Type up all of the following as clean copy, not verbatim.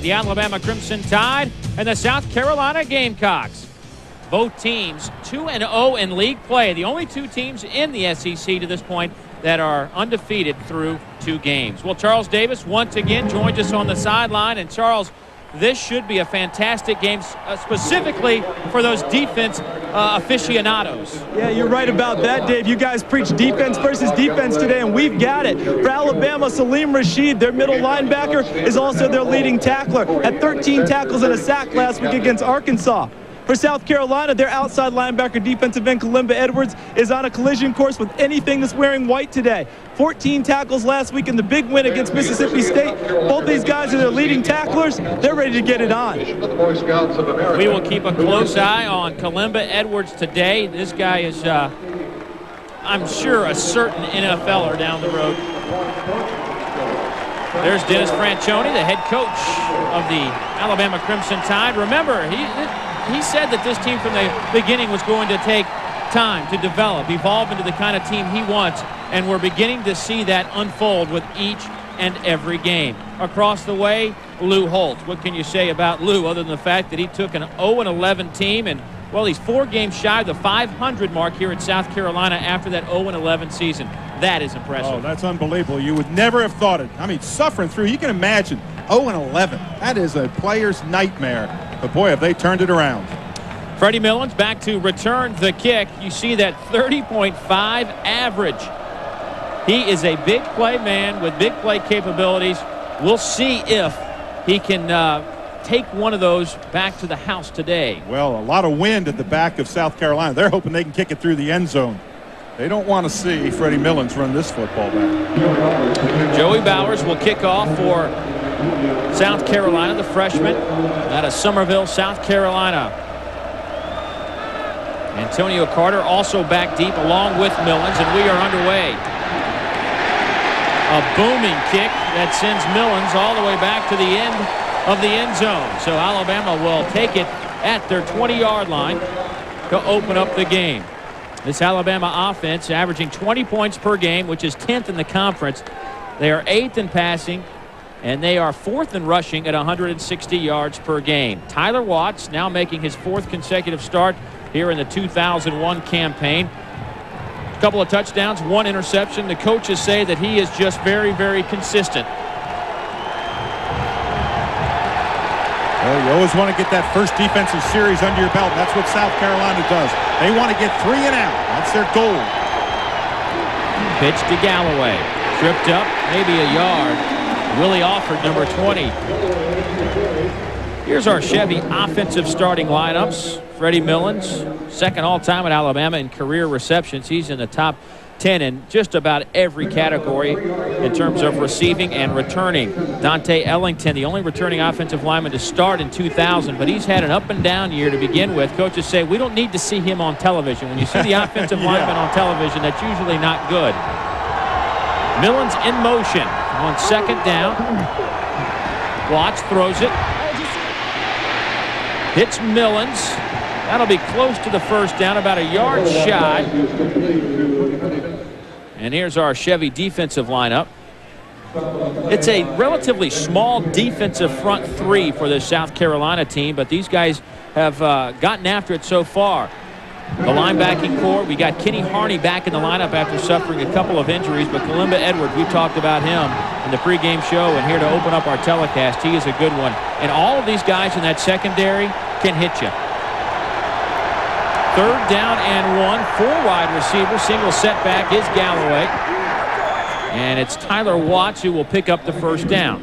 the Alabama Crimson Tide and the South Carolina Gamecocks. Both teams 2-0 in league play. The only two teams in the SEC to this point that are undefeated through 2 games. Well, Charles Davis once again joins us on the sideline. And Charles, this should be a fantastic game, specifically for those defense aficionados. Yeah, you're right about that, Dave. You guys preach defense versus defense today, and we've got it. For Alabama, Salim Rashid, their middle linebacker, is also their leading tackler. Had 13 tackles and a sack last week against Arkansas. For South Carolina, their outside linebacker, defensive end Kalimba Edwards, is on a collision course with anything that's wearing white today. 14 tackles last week in the big win against Mississippi State. Both these guys are their leading tacklers. They're ready to get it on. We will keep a close eye on Kalimba Edwards today. This guy is, I'm sure, a certain NFLer down the road. There's Dennis Franchione, the head coach of the Alabama Crimson Tide. Remember, he said that this team from the beginning was going to take time to develop, evolve into the kind of team he wants, and we're beginning to see that unfold with each and every game. Across the way, Lou Holtz. What can you say about Lou other than the fact that he took an 0-11 team and, well, he's 4 games shy of the 500 mark here at South Carolina after that 0-11 season. That is impressive. Oh, that's unbelievable. You would never have thought it. I mean, suffering through, you can imagine 0-11. That is a player's nightmare. But boy, have they turned it around. Freddie Millens back to return the kick. You see that 30.5 average. He is a big play man with big play capabilities. We'll see if he can take one of those back to the house today. Well, a lot of wind at the back of South Carolina. They're hoping they can kick it through the end zone. They don't want to see Freddie Millens run this football back. Joey Bowers will kick off for South Carolina, the freshman out of Summerville, South Carolina. Antonio Carter also back deep along with Millens, and we are underway. A booming kick that sends Millens all the way back to the end of the end zone. So Alabama will take it at their 20-yard line to open up the game. This Alabama offense averaging 20 points per game, which is 10th in the conference. They are 8th in passing, and they are 4th in rushing at 160 yards per game. Tyler Watts now making his 4th consecutive start here in the 2001 campaign. A couple of touchdowns, 1 interception. The coaches say that he is just very, very consistent. Well, you always want to get that first defensive series under your belt. That's what South Carolina does. They want to get 3 and out. That's their goal. Pitch to Galloway. Tripped up, maybe a yard. Willie Alford, number 20. Here's our Chevy offensive starting lineups. Freddie Millens, second all-time at Alabama in career receptions. He's in the top 10 in just about every category in terms of receiving and returning. Dante Ellington, the only returning offensive lineman to start in 2000, but he's had an up-and-down year to begin with. Coaches say we don't need to see him on television. When you see the offensive lineman on television, that's usually not good. Millens in motion on second down. Watts throws it. Hits Millens. That'll be close to the first down, about a yard shy. And here's our Chevy defensive lineup. It's a relatively small defensive front 3 for the South Carolina team, but these guys have gotten after it so far. The linebacking core, we got Kenny Harney back in the lineup after suffering a couple of injuries, but Kalimba Edwards, we talked about him in the pregame show, and here to open up our telecast, he is a good one. And all of these guys in that secondary can hit you. Third down and 1, 4 wide receivers. Single setback is Galloway. And it's Tyler Watts who will pick up the first down.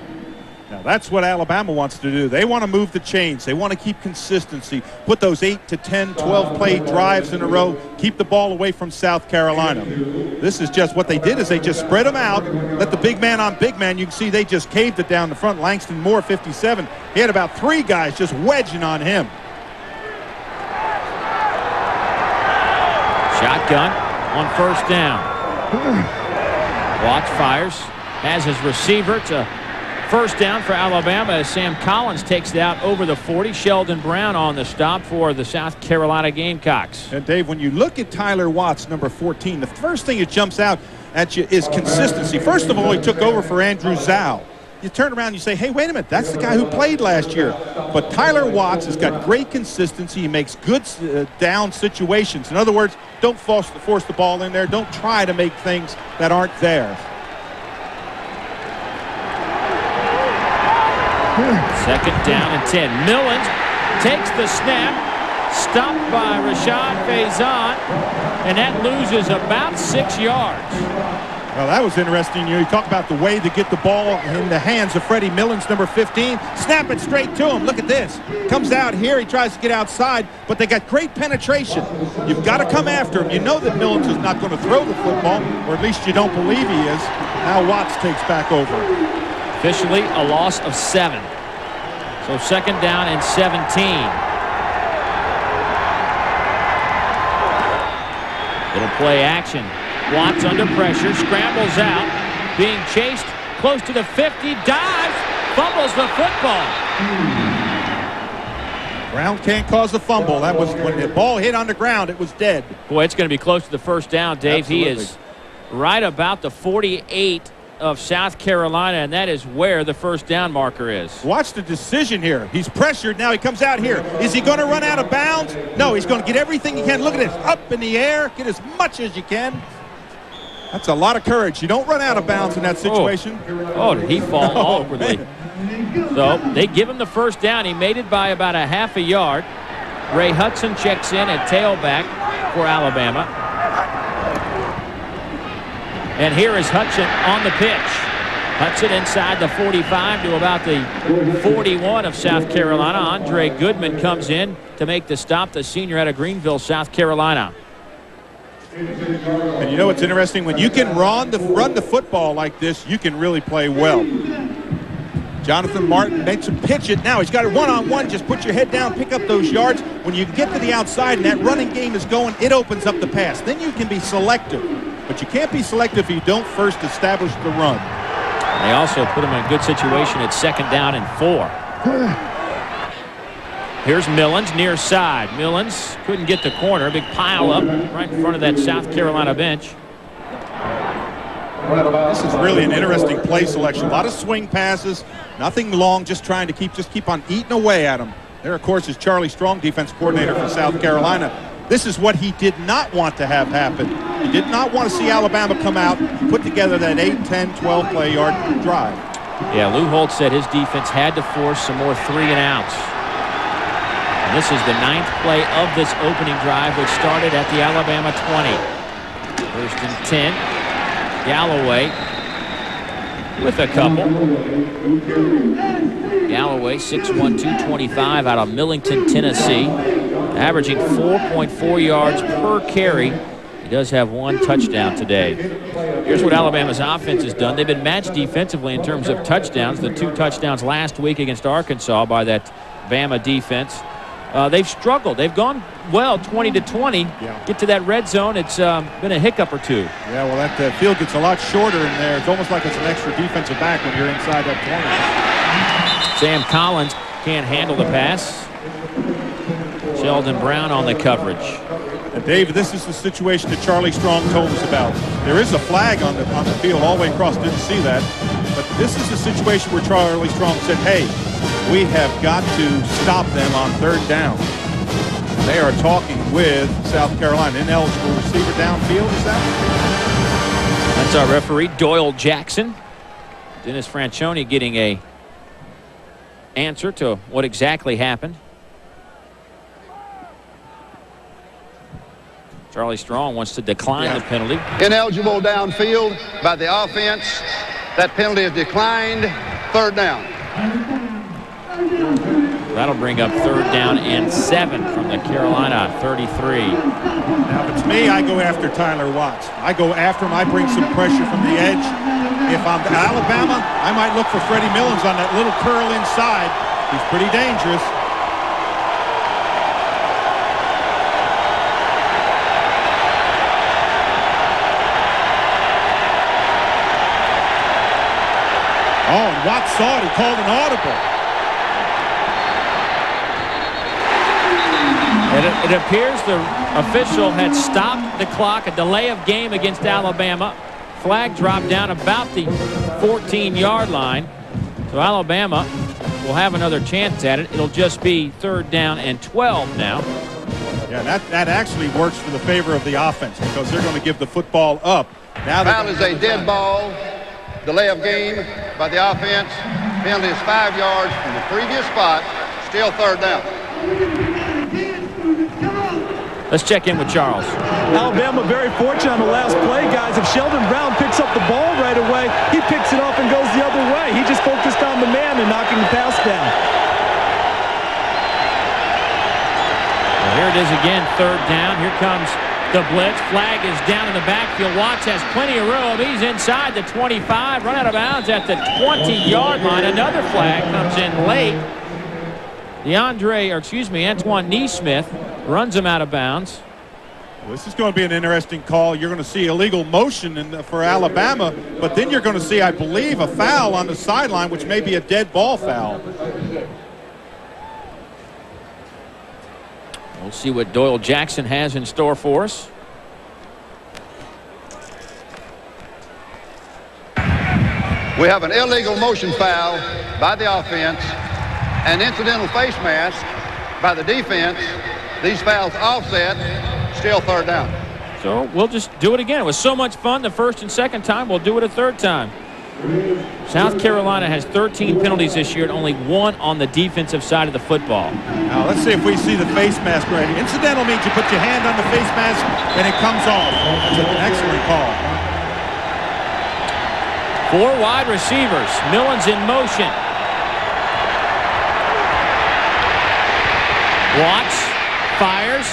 Now that's what Alabama wants to do. They want to move the chains. They want to keep consistency. Put those 8 to 10, 12 play drives in a row. Keep the ball away from South Carolina. This is just what they did is they just spread them out. Let the big man on big man. You can see they just caved it down the front. Langston Moore, 57. He had about 3 guys just wedging on him. Shotgun on first down. Watts fires. Has his receiver to first down for Alabama as Sam Collins takes it out over the 40. Sheldon Brown on the stop for the South Carolina Gamecocks. And Dave, when you look at Tyler Watts, number 14, the first thing that jumps out at you is consistency. First of all, he took over for Andrew Zhao. you turn around and you say, hey, wait a minute, that's the guy who played last year. But Tyler Watts has got great consistency. He makes good down situations. In other words, don't force the ball in there. Don't try to make things that aren't there. Second down and 10. Millens takes the snap, stopped by Rashad Faison, and that loses about 6 yards. Well, that was interesting. You talk about the way to get the ball in the hands of Freddie Millens, number 15. Snap it straight to him. Look at this. Comes out here. He tries to get outside, but they got great penetration. You've got to come after him. You know that Millens is not going to throw the football, or at least you don't believe he is. Now Watts takes back over. Officially a loss of 7. So second down and 17. Little play action. Watts under pressure, scrambles out, being chased close to the 50, dives, fumbles the football. Brown can't cause the fumble. That was when the ball hit on the ground, it was dead. Boy, it's going to be close to the first down, Dave. Absolutely. He is right about the 48 of South Carolina, and that is where the first down marker is. Watch the decision here. He's pressured. Now he comes out here. Is he going to run out of bounds? No, he's going to get everything he can. Look at this. Up in the air. Get as much as you can. That's a lot of courage. You don't run out of bounds in that situation. Oh, did he fall awkwardly? So they give him the first down. He made it by about a half a yard. Ray Hudson checks in at tailback for Alabama. And here is Hudson on the pitch. Hudson inside the 45 to about the 41 of South Carolina. Andre Goodman comes in to make the stop, the senior out of Greenville, South Carolina. And you know what's interesting? When you can run the football like this, you can really play well. Jonathan Martin makes him pitch it. Now he's got it one-on-one. Just put your head down, pick up those yards. When you get to the outside and that running game is going, it opens up the pass. Then you can be selective. But you can't be selective if you don't first establish the run. They also put him in a good situation at second down and 4. Here's Millens near side. Millens couldn't get the corner. Big pile up right in front of that South Carolina bench. This is really an interesting play selection. A lot of swing passes, nothing long, just trying to keep on eating away at them. There, of course, is Charlie Strong, defense coordinator for South Carolina. This is what he did not want to have happen. He did not want to see Alabama come out and put together that 8, 10, 12 play yard drive. Yeah, Lou Holtz said his defense had to force some more 3-and-outs. And this is the 9th play of this opening drive, which started at the Alabama 20. First and 10. Galloway with a couple. Galloway, 6'1", 225 out of Millington, Tennessee. Averaging 4.4 yards per carry. He does have 1 touchdown today. Here's what Alabama's offense has done. They've been matched defensively in terms of touchdowns. The 2 touchdowns last week against Arkansas by that Bama defense. They've struggled. They've gone well 20-20. Yeah. Get to that red zone, it's been a hiccup or 2. Yeah, well, that field gets a lot shorter in there. It's almost like it's an extra defensive back when you're inside that 20. Sam Collins can't handle the pass. Sheldon Brown on the coverage. And Dave, this is the situation that Charlie Strong told us about. There is a flag on the field all the way across. Didn't see that. But this is the situation where Charlie Strong said, hey, we have got to stop them on 3rd down. They are talking with South Carolina. Ineligible receiver downfield, is that? That's our referee, Doyle Jackson. Dennis Franchione getting a answer to what exactly happened. Charlie Strong wants to decline the penalty. Ineligible downfield by the offense. That penalty is declined. 3rd down. That'll bring up 3rd down and 7 from the Carolina 33. Now, if it's me, I go after Tyler Watts. I go after him. I bring some pressure from the edge. If I'm Alabama, I might look for Freddie Millens on that little curl inside. He's pretty dangerous. Oh, and Watts saw it. He called an audible. It appears the official had stopped the clock, a delay of game against Alabama. Flag dropped down about the 14-yard line. So Alabama will have another chance at it. It'll just be 3rd down and 12 now. Yeah, that actually works for the favor of the offense because they're going to give the football up. Now Foul is a dead ball. Delay of game by the offense. Penalty is 5 yards from the previous spot. Still 3rd down. Let's check in with Charles. Alabama very fortunate on the last play, guys. If Sheldon Brown picks up the ball right away, he picks it up and goes the other way. He just focused on the man and knocking the pass down. Well, here it is again, 3rd down. Here comes the blitz. Flag is down in the backfield. Watts has plenty of room. He's inside the 25. Run out of bounds at the 20-yard line. Another flag comes in late. Antoine Neesmith runs him out of bounds. This is going to be an interesting call. You're going to see illegal motion for Alabama, but then you're going to see, I believe, a foul on the sideline, which may be a dead ball foul. We'll see what Doyle Jackson has in store for us. We have an illegal motion foul by the offense, an incidental face mask by the defense. These fouls offset, still 3rd down. So we'll just do it again. It was so much fun the first and second time. We'll do it a 3rd time. South Carolina has 13 penalties this year and only 1 on the defensive side of the football. Now let's see if we see the face mask right here. Incidental means you put your hand on the face mask and it comes off. That's an excellent call. 4 wide receivers. Millens in motion. Watts fires.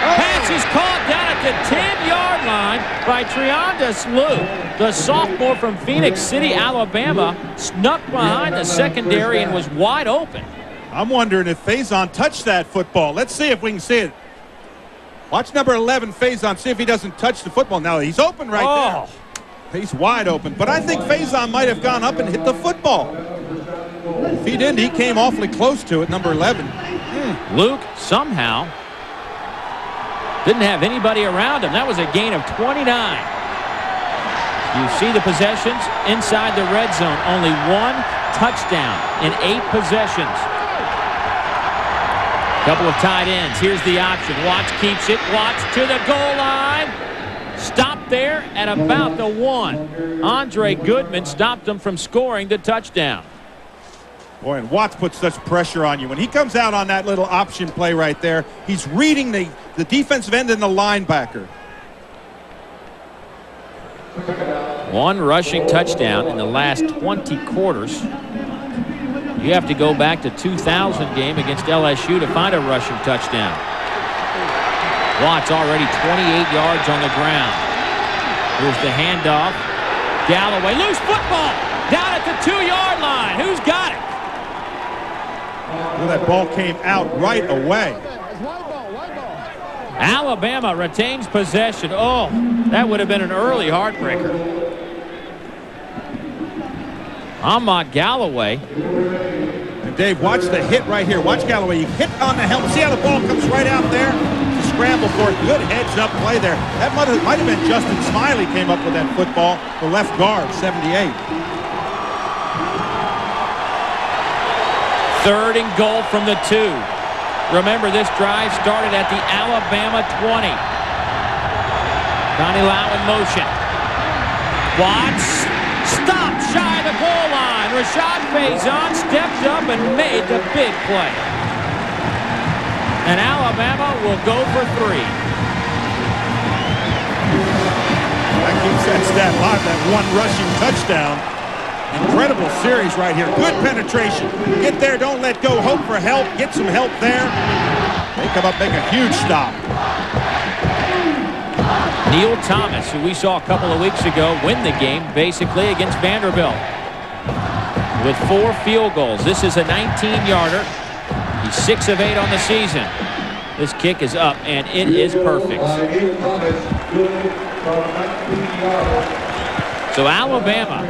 Pass is caught down at the 10-yard line by Triandus Luke. The sophomore from Phoenix City, Alabama, snuck behind the secondary and was wide open. I'm wondering if Faison touched that football. Let's see if we can see it. Watch number 11, Faison, see if he doesn't touch the football. Now he's open right there. He's wide open. But I think Faison might have gone up and hit the football. If he didn't, he came awfully close to it, number 11. Luke somehow didn't have anybody around him. That was a gain of 29. You see the possessions inside the red zone. Only 1 touchdown in 8 possessions. Couple of tight ends. Here's the option. Watts keeps it. Watts to the goal line. Stopped there at about the 1. Andre Goodman stopped him from scoring the touchdown. Boy, and Watts puts such pressure on you. When he comes out on that little option play right there, he's reading the defensive end and the linebacker. 1 rushing touchdown in the last 20 quarters. You have to go back to 2000 game against LSU to find a rushing touchdown. Watts already 28 yards on the ground. Here's the handoff. Galloway, loose football down at the 2-yard line. Who's got it? Well, that ball came out right away. Alabama retains possession. Oh, that would have been an early heartbreaker. Ahmad Galloway. And Dave, watch the hit right here. Watch Galloway. You hit on the helmet. See how the ball comes right out there? To scramble for it. Good heads-up play there. That might have been Justin Smiley came up with that football. The left guard, 78. 3rd and goal from the 2. Remember, this drive started at the Alabama 20. Connie Lau in motion. Watts stopped shy of the goal line. Rashad Faison stepped up and made the big play. And Alabama will go for 3. That keeps that stat live, that 1 rushing touchdown. Incredible series right here. Good penetration. Get there, don't let go. Hope for help. Get some help there. They come up, make a huge stop. Neil Thomas, who we saw a couple of weeks ago win the game basically against Vanderbilt with 4 field goals. This is a 19-yarder. He's 6 of 8 on the season. This kick is up, and it is perfect. So Alabama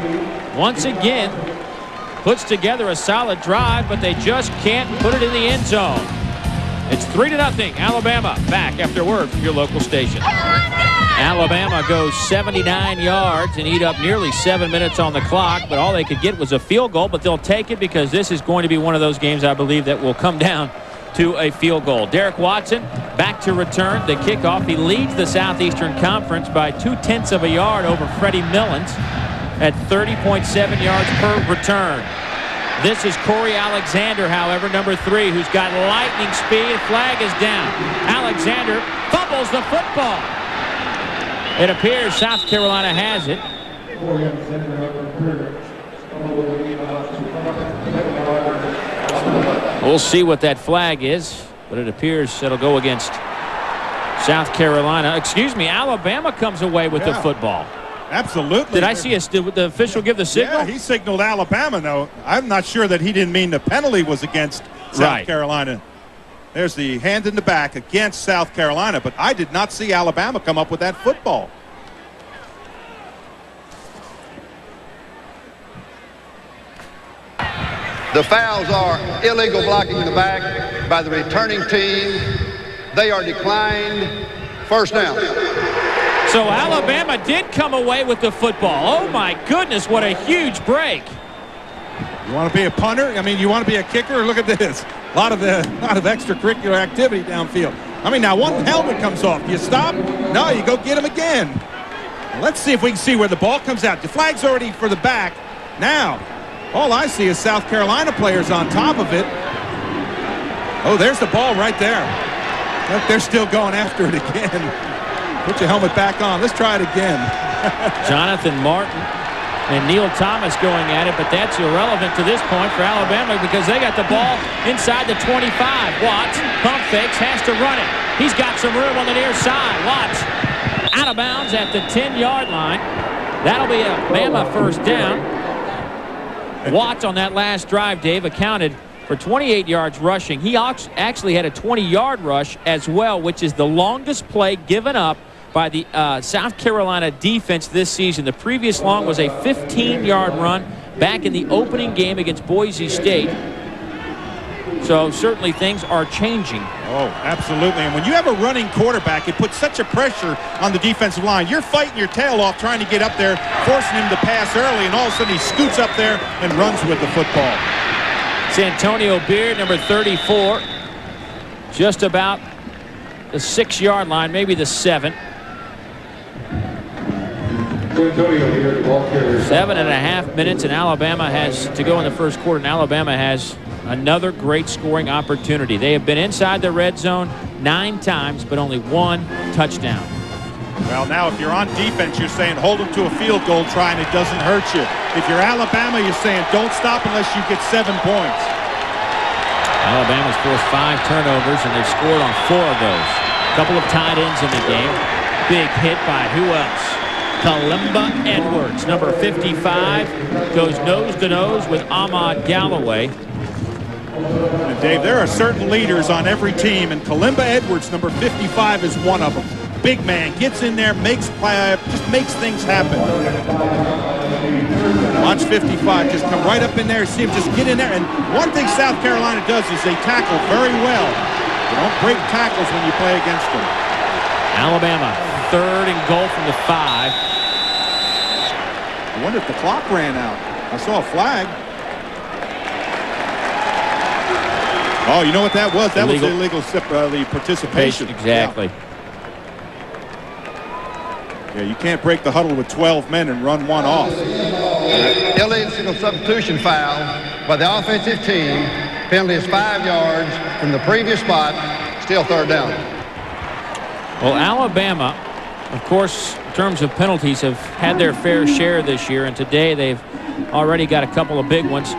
once again puts together a solid drive, but they just can't put it in the end zone. It's 3-0 Alabama. Back after word from your local station. Alabama goes 79 yards and eat up nearly 7 minutes on the clock, but all they could get was a field goal, but they'll take it because this is going to be one of those games, I believe, that will come down to a field goal. Derek Watson back to return the kickoff. He leads the Southeastern Conference by 0.2 of a yard over Freddie Millens at 30.7 yards per return. This is Corey Alexander, however, number 3, who's got lightning speed. Flag is down. Alexander fumbles the football. It appears South Carolina has it. We'll see what that flag is, but it appears it'll go against South Carolina. Excuse me, Alabama comes away with the football. Absolutely. Did I see did the official give the signal? Yeah, he signaled Alabama, though. I'm not sure that he didn't mean the penalty was against South Carolina. There's the hand in the back against South Carolina, but I did not see Alabama come up with that football. The fouls are illegal blocking in the back by the returning team. They are declined. First down. So Alabama did come away with the football. Oh, my goodness, what a huge break. You want to be a punter? I mean, you want to be a kicker? Look at this. A lot of extracurricular activity downfield. I mean, now one helmet comes off. Do you stop? No, you go get him again. Let's see if we can see where the ball comes out. The flag's already for the back. Now, all I see is South Carolina players on top of it. Oh, there's the ball right there. Look, they're still going after it again. Put your helmet back on. Let's try it again. Jonathan Martin and Neil Thomas going at it, but that's irrelevant to this point for Alabama because they got the ball inside the 25. Watts pump fakes, has to run it. He's got some room on the near side. Watts out of bounds at the 10-yard line. That'll be a Bama first down. Watts on that last drive, Dave, accounted for 28 yards rushing. He actually had a 20-yard rush as well, which is the longest play given up by the South Carolina defense this season. The previous long was a 15-yard run back in the opening game against Boise State. So certainly things are changing. Oh, absolutely. And when you have a running quarterback, it puts such a pressure on the defensive line. You're fighting your tail off trying to get up there, forcing him to pass early, and all of a sudden he scoots up there and runs with the football. It's Antonio Beard, number 34, just about the 6-yard line, maybe the 7. 7.5 minutes, and Alabama has to go in the first quarter, and Alabama has another great scoring opportunity. They have been inside the red zone 9 times, but only 1 touchdown. Well, now if you're on defense, you're saying hold them to a field goal try and it doesn't hurt you. If you're Alabama, you're saying don't stop unless you get 7 points. Alabama's forced 5 turnovers, and they've scored on 4 of those. A couple of tight ends in the game. Big hit by who else? Kalimba Edwards, number 55, goes nose-to-nose with Ahmad Galloway. And Dave, there are certain leaders on every team, and Kalimba Edwards, number 55, is one of them. Big man, gets in there, just makes things happen. Watch 55, just come right up in there, see him just get in there. And one thing South Carolina does is they tackle very well. You don't break tackles when you play against them. Alabama, 3rd and goal from the 5. I wonder if the clock ran out. I saw a flag. Oh, you know what that was? That was illegal participation. Exactly. Yeah, you can't break the huddle with 12 men and run one off. Illegal substitution foul by the offensive team. Penalty is 5 yards from the previous spot. Still 3rd down. Well, Alabama, of course, in terms of penalties, have had their fair share this year, and today they've already got a couple of big ones.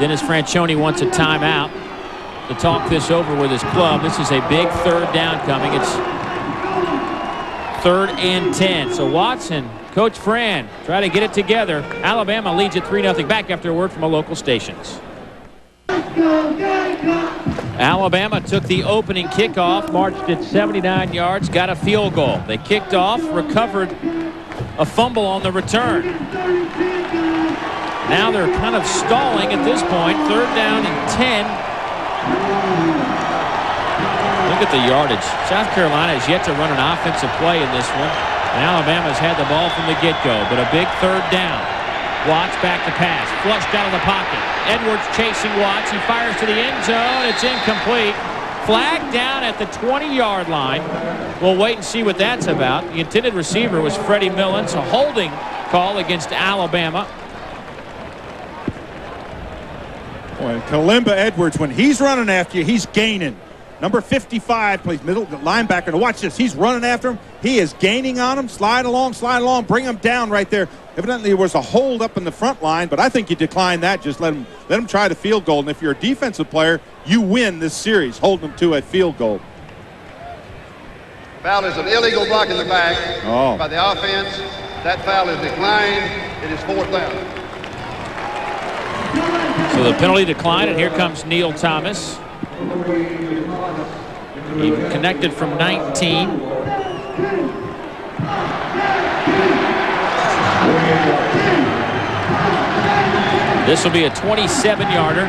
Dennis Franchione wants a timeout to talk this over with his club. This is a big 3rd down coming. It's 3rd and 10. So Watson, Coach Fran, try to get it together. Alabama leads it 3-0 back after a word from a local stations. Alabama took the opening kickoff, marched it 79 yards, got a field goal. They kicked off, recovered a fumble on the return. Now they're kind of stalling at this point. 3rd down and 10. Look at the yardage. South Carolina has yet to run an offensive play in this one. And Alabama's had the ball from the get-go, but a big third down. Watts back to pass. Flushed out of the pocket. Edwards chasing Watts. He fires to the end zone. It's incomplete. Flag down at the 20-yard line. We'll wait and see what that's about. The intended receiver was Freddie Millens. A holding call against Alabama. Boy, Kalimba Edwards, when he's running after you, he's gaining. Number 55 plays middle linebacker. Now watch this. He's running after him. He is gaining on him. Slide along, bring him down right there. Evidently, there was a hold up in the front line, but I think you decline that. Just let him try the field goal. And if you're a defensive player, you win this series, holding them to a field goal. Foul is an illegal block in the back by the offense. That foul is declined. It is 4th down. So the penalty declined, and here comes Neil Thomas. He connected from 19. This will be a 27-yarder.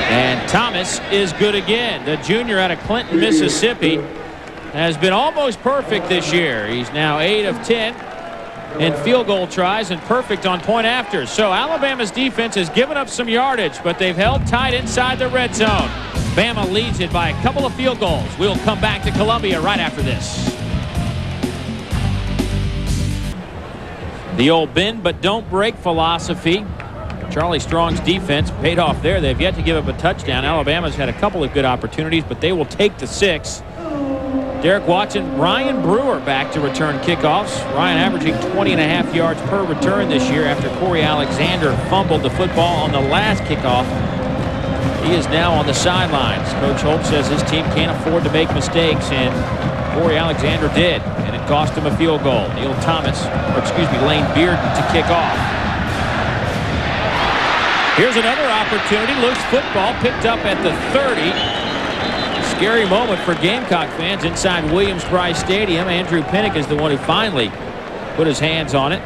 And Thomas is good again. The junior out of Clinton, Mississippi, has been almost perfect this year. He's now 8 of 10 in field goal tries and perfect on point afters. So Alabama's defense has given up some yardage, but they've held tight inside the red zone. Bama leads it by a couple of field goals. We'll come back to Columbia right after this. The old bend but don't break philosophy. Charlie Strong's defense paid off there. They've yet to give up a touchdown. Alabama's had a couple of good opportunities, but they will take the 6. Derek Watson, Ryan Brewer back to return kickoffs. Ryan averaging 20.5 yards per return this year after Corey Alexander fumbled the football on the last kickoff. He is now on the sidelines. Coach Holt says his team can't afford to make mistakes, and Corey Alexander did, and it cost him a field goal. Lane Bearden to kick off. Here's another opportunity. Loose football picked up at the 30. Scary moment for Gamecock fans inside Williams-Brice Stadium. Andrew Pinnock is the one who finally put his hands on it.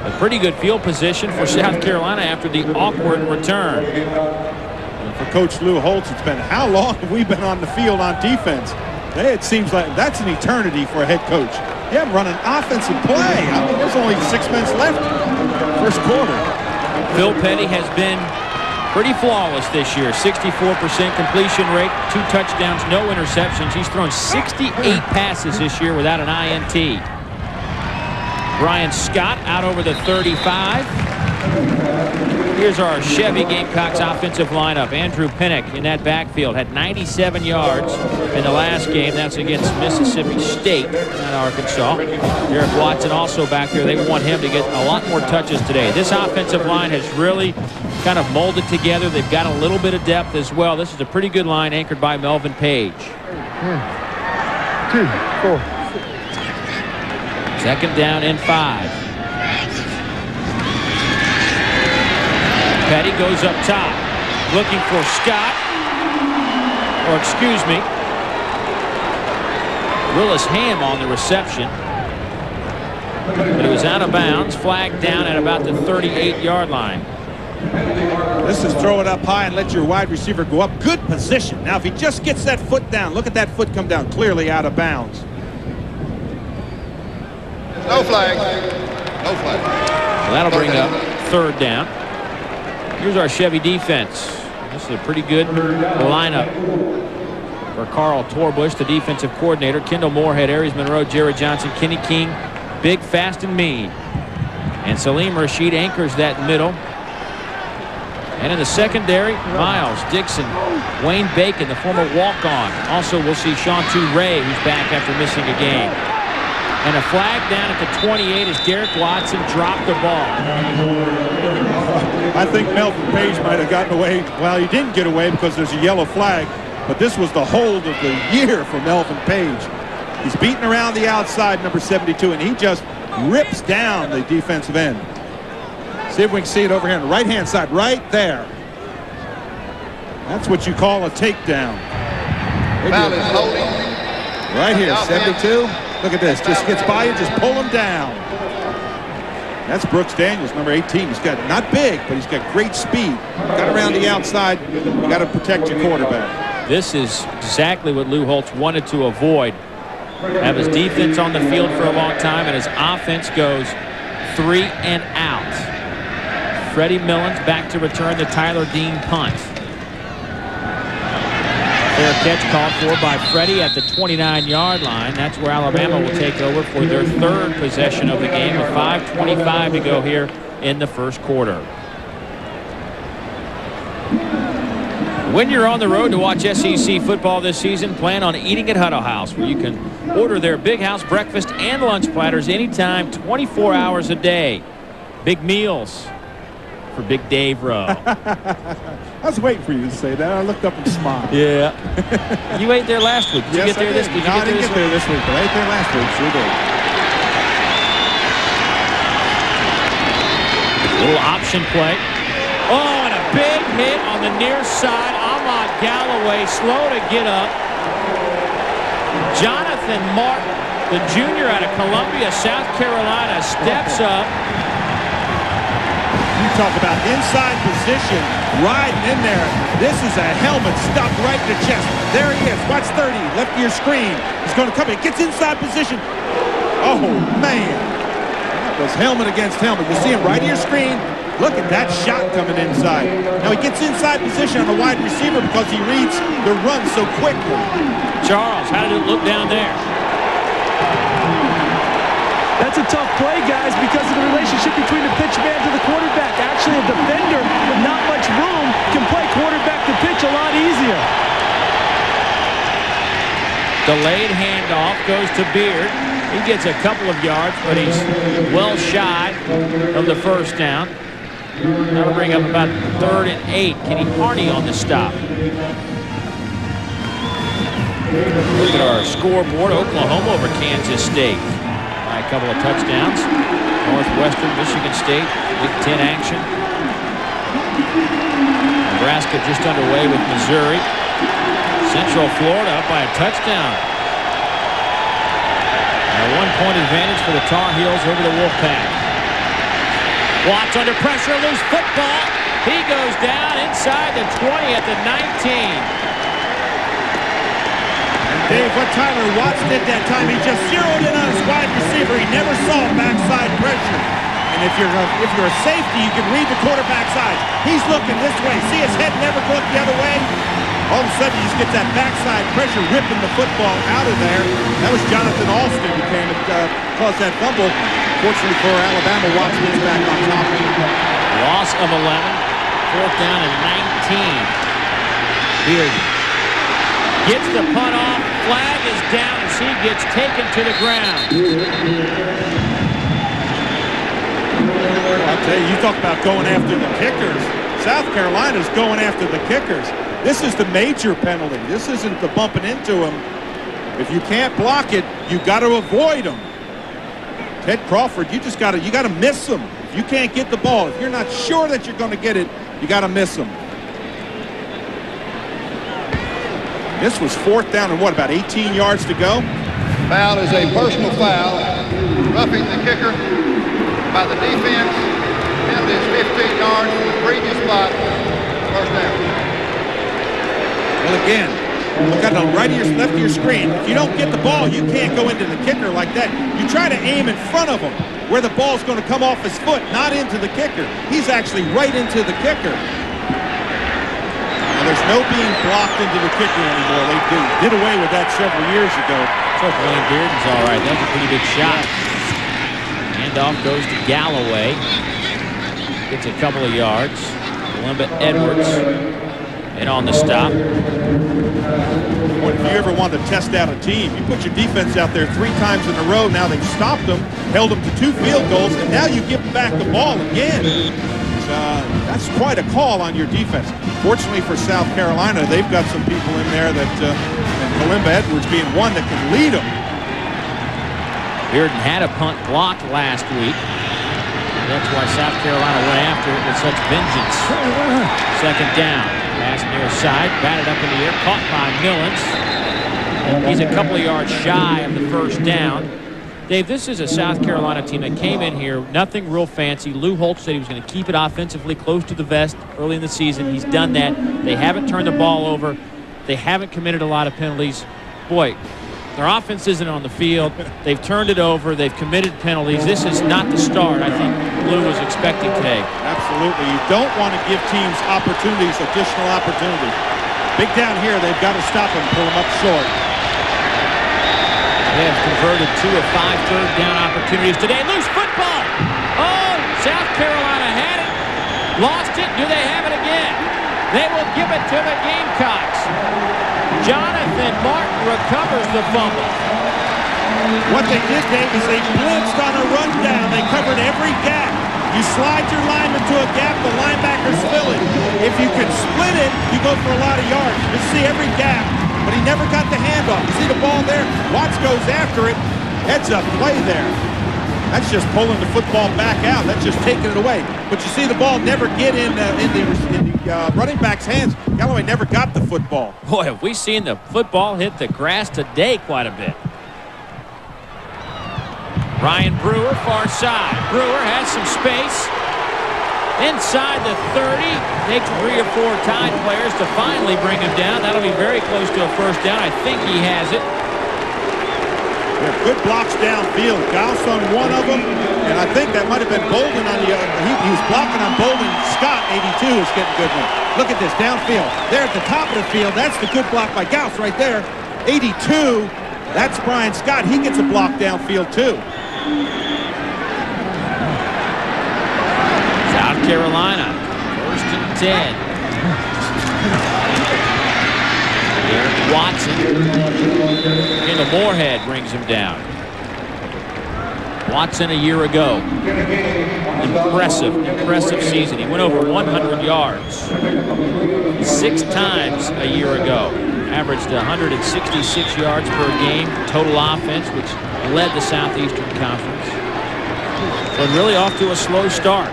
A pretty good field position for South Carolina after the awkward return. And for Coach Lou Holtz, it's been how long have we been on the field on defense? It seems like that's an eternity for a head coach. You haven't run an offensive play. I mean, there's only 6 minutes left first quarter. Phil Petty has been pretty flawless this year. 64% completion rate, 2 touchdowns, no interceptions. He's thrown 68 passes this year without an INT. Brian Scott out over the 35. Here's our Chevy Gamecocks offensive lineup. Andrew Pinnock in that backfield had 97 yards in the last game. That's against Mississippi State, not Arkansas. Derek Watson also back there. They want him to get a lot more touches today. This offensive line has really kind of molded together. They've got a little bit of depth as well. This is a pretty good line anchored by Melvin Page. 2, 4. Second down and 5. Petty goes up top, looking for Scott, or excuse me, Willis Ham on the reception. But he was out of bounds, flagged down at about the 38-yard line. This is throw it up high and let your wide receiver go up. Good position. Now, if he just gets that foot down, look at that foot come down, clearly out of bounds. No flag. No flag. Well, that'll bring up third down. Here's our Chevy defense. This is a pretty good lineup for Carl Torbush, the defensive coordinator. Kendall Moorhead, Aries Monroe, Jared Johnson, Kenny King, big, fast, and mean. And Salim Rashid anchors that middle. And in the secondary, Miles Dixon, Wayne Bacon, the former walk-on. Also, we'll see Sean Toure, who's back after missing a game. And a flag down at the 28 as Derek Watson dropped the ball. I think Melvin Page might have gotten away. Well, he didn't get away because there's a yellow flag, but this was the hold of the year for Melvin Page. He's beating around the outside, number 72, and he just rips down the defensive end. See if we can see it over here on the right-hand side, right there. That's what you call a takedown. Foul is holding. Right here, 72. Look at this. Just gets by you, just pull him down. That's Brooks Daniels, number 18. He's got, not big, but he's got great speed. Got around the outside. You got to protect your quarterback. This is exactly what Lou Holtz wanted to avoid. Have his defense on the field for a long time, and his offense goes 3 and out. Freddie Millens back to return the Tyler Dean punt. Fair catch called for by Freddie at the 29-yard line. That's where Alabama will take over for their 3rd possession of the game with 5:25 to go here in the first quarter. When you're on the road to watch SEC football this season, plan on eating at Huddle House, where you can order their Big House breakfast and lunch platters anytime, 24 hours a day. Big meals for Big Dave Rowe. I was waiting for you to say that. I looked up and smiled. Yeah. You ate there last week. Did you get there this week? No, I didn't get there this week, but I ate there last week. Sure did. Little option play. Oh, and a big hit on the near side. Ahmad Galloway slow to get up. Jonathan Martin, the junior out of Columbia, South Carolina, steps up. You talk about inside position, riding in there. This is a helmet stuck right in the chest. There he is. Watch 30. Left of your screen. He's going to come in. Gets inside position. Oh, man. That was helmet against helmet. You see him right of your screen. Look at that shot coming inside. Now he gets inside position on a wide receiver because he reads the run so quickly. Charles, how did it look down there? That's a tough play, guys, because of the relationship between the pitch man to the quarterback. Actually, a defender with not much room can play quarterback to pitch a lot easier. Delayed handoff goes to Beard. He gets a couple of yards, but he's well shy of the first down. That'll bring up about 3rd and 8. Kenny Harney on the stop. Look at our scoreboard. Oklahoma over Kansas State by a couple of touchdowns. Northwestern, Michigan State, Big Ten action. Nebraska just underway with Missouri. Central Florida up by a touchdown. A 1-point advantage for the Tar Heels over the Wolfpack. Watts under pressure, loose football. He goes down inside the 20 at the 19. Dave, what Tyler Watts did that time, he just zeroed in on his wide receiver. He never saw backside pressure. And if you're a safety, you can read the quarterback's eyes. He's looking this way. See his head never go the other way? All of a sudden, he just gets that backside pressure, ripping the football out of there. That was Jonathan Alston who came and caused that fumble. Fortunately for Alabama, Watts gets back on top of him. Loss of 11. 4th down and 19. Beard gets the punt off. Flag is down as he gets taken to the ground. I'll tell you, you talk about going after the kickers. South Carolina's going after the kickers. This is the major penalty. This isn't the bumping into him. If you can't block it, you got to avoid them. Ted Crawford, you got to miss him. If you can't get the ball, if you're not sure that you're going to get it, you got to miss him. This was 4th down and what, about 18 yards to go? Foul is a personal foul. Roughing the kicker by the defense. Penalty is 15 yards from the previous spot. First down. Well, again, look at the right of your, left of your screen. If you don't get the ball, you can't go into the kicker like that. You try to aim in front of him where the ball's going to come off his foot, not into the kicker. He's actually right into the kicker. Now, there's no being blocked into the kicker anymore. They did away with that several years ago. So Blaine Bearden's all right. That's a pretty good shot. Handoff goes to Galloway. Gets a couple of yards. Limba Edwards in on the stop. Boy, if you ever want to test out a team, you put your defense out there 3 times in a row. Now they've stopped them, held them to 2 field goals, and now you give them back the ball again. That's quite a call on your defense. Fortunately for South Carolina, they've got some people in there that, and Kalimba Edwards being one that can lead them. Bearden had a punt blocked last week. That's why South Carolina went after it with such vengeance. 2nd down. Pass near side, batted up in the air, caught by Millens. He's a couple of yards shy of the first down. Dave, this is a South Carolina team that came in here, nothing real fancy. Lou Holtz said he was going to keep it offensively close to the vest early in the season. He's done that. They haven't turned the ball over. They haven't committed a lot of penalties. Boy, their offense isn't on the field. They've turned it over. They've committed penalties. This is not the start I think Lou was expecting today. Absolutely. You don't want to give teams opportunities, additional opportunities. Big down here. They've got to stop them, pull them up short. They have converted 2 of 5 third down opportunities today. Loose football. Oh, South Carolina had it. Lost it. Do they have it again? They will give it to the Gamecocks. Jonathan Martin recovers the fumble. What they did, Dave, is they blitzed on a rundown. They covered every gap. You slide your lineman to a gap, the linebackers fill it. If you can split it, you go for a lot of yards. You see every gap. But he never got the handoff. You see the ball there? Watts goes after it. Heads up play there. That's just pulling the football back out. That's just taking it away. But you see the ball never get in the running back's hands. Galloway never got the football. Boy, have we seen the football hit the grass today quite a bit. Ryan Brewer, far side. Brewer has some space. Inside the 30, takes 3 or 4 Tide players to finally bring him down. That'll be very close to a first down. I think he has it. Yeah, good blocks downfield. Gauss on one of them, and I think that might have been Bolden on the other. He was blocking on Bolden. Scott, 82, is getting a good one. Look at this, downfield. There at the top of the field, that's the good block by Gauss right there. 82, that's Brian Scott. He gets a block downfield, too. South Carolina, 1st and 10. Eric Watson into Moorhead brings him down. Watson a year ago. Impressive season. He went over 100 yards 6 times a year ago. Averaged 166 yards per game total offense, which led the Southeastern Conference. But really off to a slow start.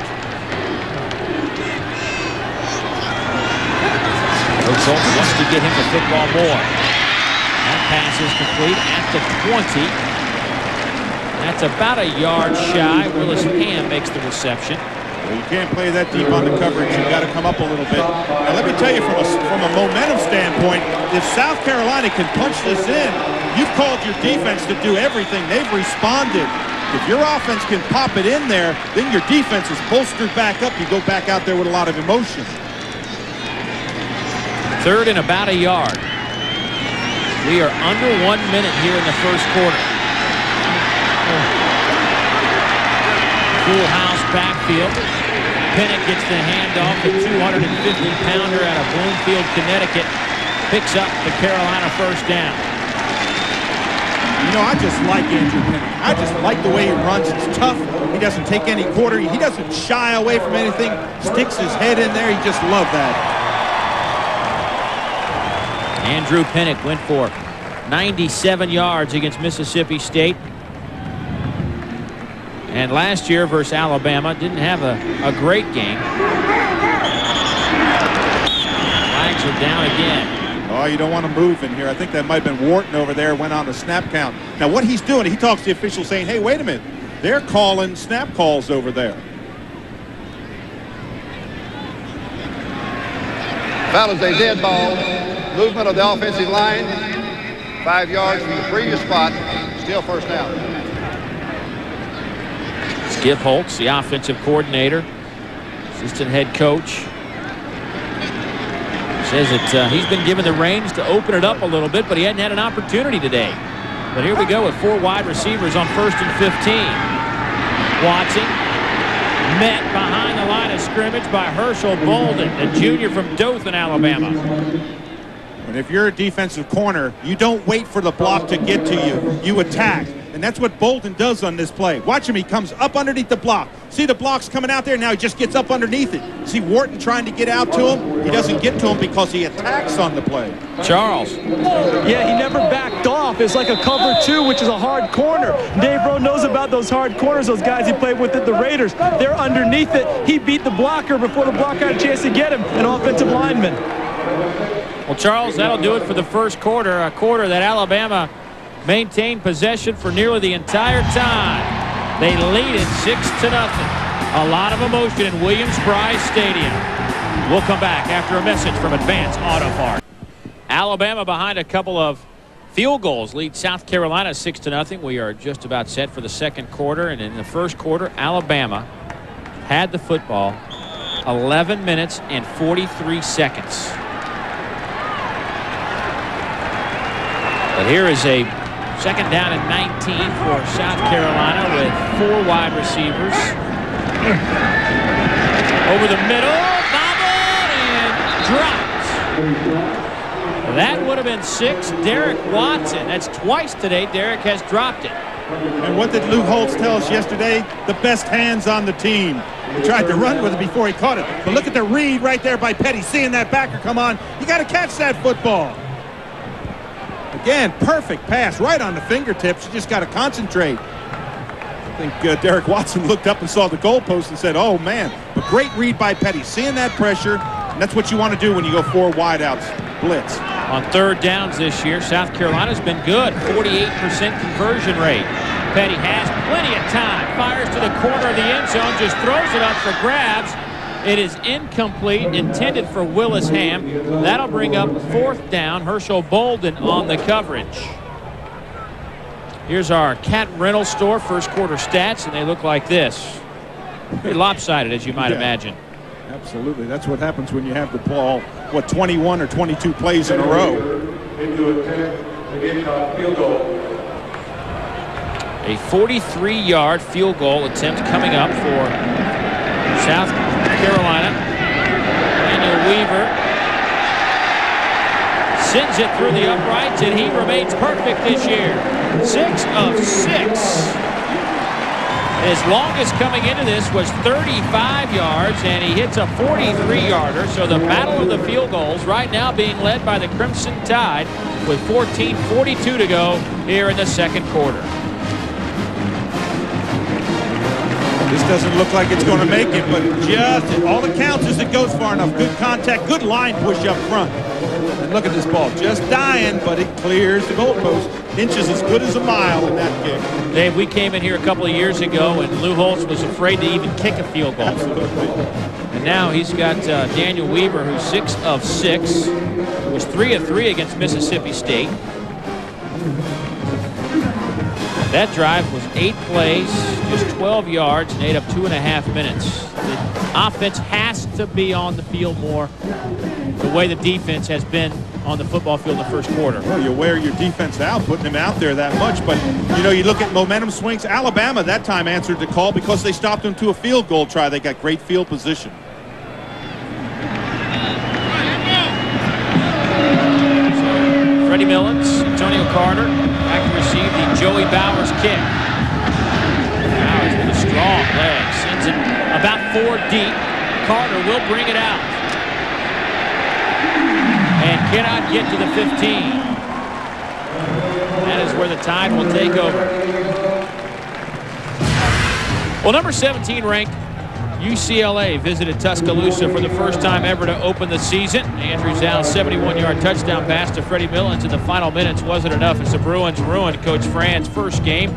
Coach Holtz wants to get him the football more. That pass is complete at the 20. That's about a yard shy. Willis Ham makes the reception. Well, you can't play that deep on the coverage. You've got to come up a little bit. Now, let me tell you, from a momentum standpoint, if South Carolina can punch this in, you've called your defense to do everything. They've responded. If your offense can pop it in there, then your defense is bolstered back up. You go back out there with a lot of emotion. 3rd and about a yard. We are under 1 minute here in the first quarter. Full house backfield. Pennick gets the handoff. The 250-pounder out of Bloomfield, Connecticut picks up the Carolina first down. You know, I just like Andrew Pennick. I just like the way he runs. It's tough. He doesn't take any quarter. He doesn't shy away from anything. Sticks his head in there. You just love that. Andrew Pennick went for 97 yards against Mississippi State. And last year versus Alabama, didn't have a great game. Flags are down again. Oh, you don't want to move in here. I think that might have been Wharton over there, went on the snap count. Now, what he's doing, he talks to the official saying, hey, wait a minute. They're calling snap calls over there. Foul is a dead ball. Movement of the offensive line. 5 yards from the previous spot. Still first down. Skip Holtz, the offensive coordinator, assistant head coach, says that he's been given the reins to open it up a little bit, but he hadn't had an opportunity today. But here we go with 4 wide receivers on 1st and 15. Watson met behind the line of scrimmage by Herschel Bolden, a junior from Dothan, Alabama. And if you're a defensive corner, you don't wait for the block to get to you. You attack. And that's what Bolden does on this play. Watch him. He comes up underneath the block. See the block's coming out there. Now he just gets up underneath it. See Wharton trying to get out to him. He doesn't get to him because he attacks on the play. Charles. Yeah, he never backed off. It's like a cover 2, which is a hard corner. Dave Rowe knows about those hard corners, those guys he played with at the Raiders. They're underneath it. He beat the blocker before the blocker had a chance to get him, an offensive lineman. Well, Charles, that'll do it for the first quarter, a quarter that Alabama maintained possession for nearly the entire time. They lead it 6-0. A lot of emotion in Williams-Brice Stadium. We'll come back after a message from Advance Auto Parts. Alabama behind a couple of field goals lead South Carolina 6-0. We are just about set for the second quarter, and in the first quarter, Alabama had the football 11 minutes and 43 seconds. But here is a second down and 19 for South Carolina with 4 wide receivers. Over the middle, bobbled and dropped. That would have been 6. Derek Watson. That's twice today Derek has dropped it. And what did Lou Holtz tell us yesterday? The best hands on the team. He tried to run with it before he caught it. But look at the read right there by Petty. Seeing that backer come on, you got to catch that football. Again, perfect pass right on the fingertips. You just got to concentrate. I think Derek Watson looked up and saw the goalpost and said, oh, man. But great read by Petty. Seeing that pressure, and that's what you want to do when you go 4 wideouts. Blitz. On third downs this year, South Carolina's been good. 48% conversion rate. Petty has plenty of time. Fires to the corner of the end zone. Just throws it up for grabs. It is incomplete. Intended for Willis Ham. That'll bring up fourth down. Herschel Bolden on the coverage. Here's our Cat Rental Store first quarter stats, and they look like this. Pretty lopsided, as you might imagine. Absolutely. That's what happens when you have the ball, 21 or 22 plays in a row. A 43-yard field goal attempt coming up for South Carolina. Daniel Weaver sends it through the uprights, and he remains perfect this year. 6 of 6. His longest coming into this was 35 yards, and he hits a 43-yarder. So the battle of the field goals right now being led by the Crimson Tide with 14:42 to go here in the second quarter. This doesn't look like it's going to make it, but just all it counts is it goes far enough. Good contact, good line push up front. And look at this ball, just dying, but it clears the goalpost. Inches as good as a mile in that kick. Dave, we came in here a couple of years ago, and Lou Holtz was afraid to even kick a field goal. Absolutely. And now he's got Daniel Weaver, who's 6 of 6, was 3 of 3 against Mississippi State. That drive was 8 plays, just 12 yards, and ate up 2.5 minutes. The offense has to be on the field more the way the defense has been on the football field in the first quarter. Well, you wear your defense out, putting them out there that much. But, you know, you look at momentum swings. Alabama that time answered the call because they stopped them to a field goal try. They got great field position. So, Freddie Millens, Antonio Carter, back to receive the Joey Bowers kick. Bowers with a strong leg, sends it about 4 deep. Carter will bring it out. And cannot get to the 15. That is where the Tide will take over. Well, number 17 ranked UCLA visited Tuscaloosa for the first time ever to open the season. Andrew Zal's 71-yard touchdown pass to Freddie Millens in the final minutes wasn't enough as the Bruins ruined Coach Fran's first game.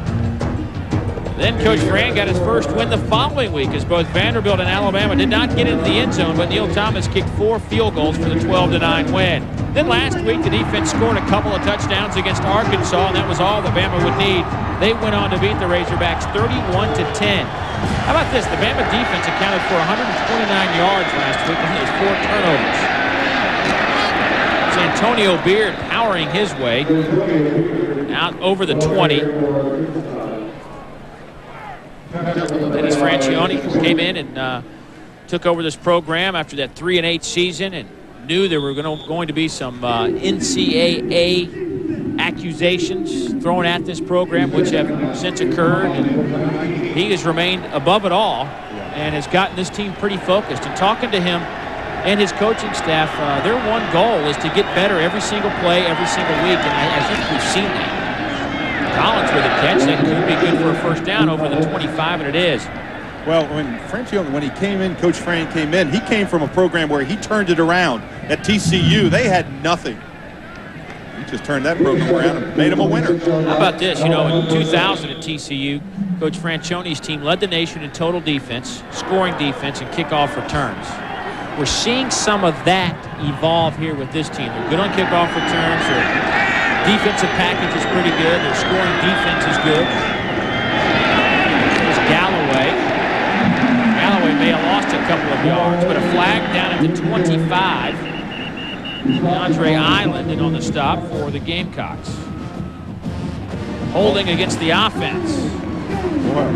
Then Coach Fran got his first win the following week as both Vanderbilt and Alabama did not get into the end zone, but Neil Thomas kicked 4 field goals for the 12-9 win. Then last week, the defense scored a couple of touchdowns against Arkansas, and that was all that Bama would need. They went on to beat the Razorbacks 31-10. How about this? The Bama defense accounted for 129 yards last week, and there's 4 turnovers. It's Antonio Beard powering his way out over the 20. Dennis Francione came in and took over this program after that 3-8 season and knew there were going to be some NCAA accusations thrown at this program, which have since occurred. And he has remained above it all and has gotten this team pretty focused. And talking to him and his coaching staff, their one goal is to get better every single play, every single week, and I think we've seen that. Collins with a catch that could be good for a first down over the 25, and it is. Well, when he came in, Coach Fran came in, he came from a program where he turned it around at TCU. They had nothing. He just turned that program around and made him a winner. How about this? You know, in 2000 at TCU, Coach Franchione's team led the nation in total defense, scoring defense, and kickoff returns. We're seeing some of that evolve here with this team. They're good on kickoff returns. Their defensive package is pretty good. Their scoring defense is good. There's Galloway. Galloway may have lost a couple of yards, but a flag down at the 25. Andre Island in on the stop for the Gamecocks. Holding against the offense.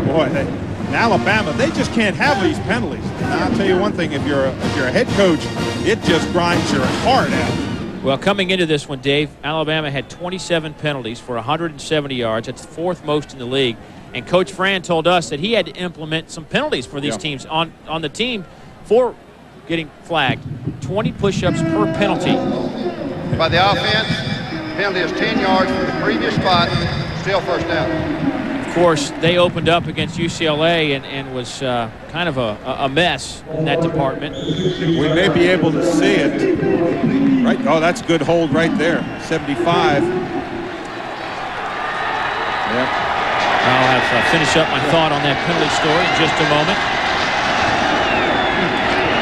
Boy, in Alabama, they just can't have these penalties. And I'll tell you one thing, if you're a head coach, it just grinds your heart out. Well, coming into this one, Dave, Alabama had 27 penalties for 170 yards. That's the fourth most in the league. And Coach Fran told us that he had to implement some penalties for these teams on the team for getting flagged. 20 push-ups per penalty. By the offense, penalty is 10 yards from the previous spot, still first down. Of course, they opened up against UCLA and was kind of a mess in that department. We may be able to see it. Right. Oh, that's a good hold right there. 75. Yep. I'll have to finish up my thought on that penalty story in just a moment.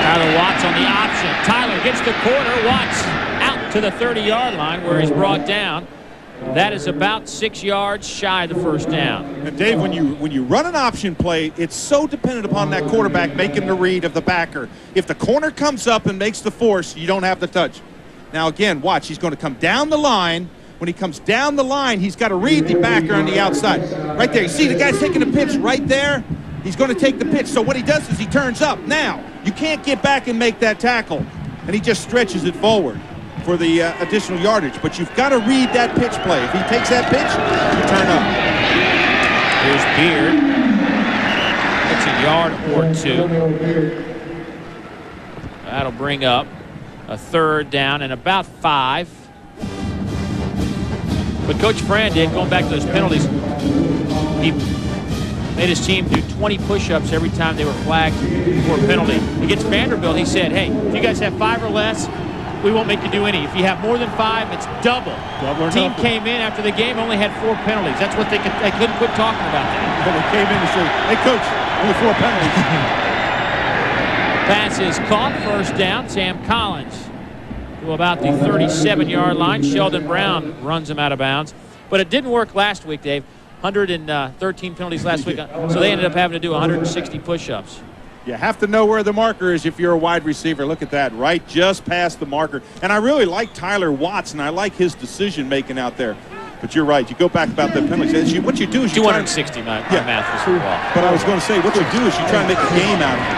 Tyler Watts on the option. Tyler gets the corner. Watts out to the 30-yard line where he's brought down. That is about 6 yards shy of the first down. And Dave, when you run an option play, it's so dependent upon that quarterback making the read of the backer. If the corner comes up and makes the force, you don't have the touch. Now again, watch, he's going to come down the line. When he comes down the line, he's got to read the backer on the outside. Right there, you see the guy's taking the pitch right there. He's going to take the pitch. So what he does is he turns up. Now, you can't get back and make that tackle. And he just stretches it forward for the additional yardage. But you've got to read that pitch play. If he takes that pitch, you turn up. Here's Beard. It's a yard or two. That'll bring up a third down and about 5. But Coach Fran did, going back to those penalties, he made his team do 20 push-ups every time they were flagged for a penalty. Against Vanderbilt, he said, hey, if you guys have 5 or less, we won't make you do any. If you have more than 5, it's double. The team came in after the game, only had 4 penalties. That's what they couldn't quit talking about that. But they came in and said, hey, Coach, only 4 penalties. Pass is caught, first down. Sam Collins to about the 37-yard line. Sheldon Brown runs him out of bounds. But it didn't work last week, Dave. 113 penalties last week, so they ended up having to do 160 push-ups. You have to know where the marker is if you're a wide receiver. Look at that, right just past the marker. And I really like Tyler Watts, and I like his decision-making out there. But you're right. You go back about the penalties. What you do is you 260, my math was wrong. But I was going to say, what you do is you try to make a game out of it.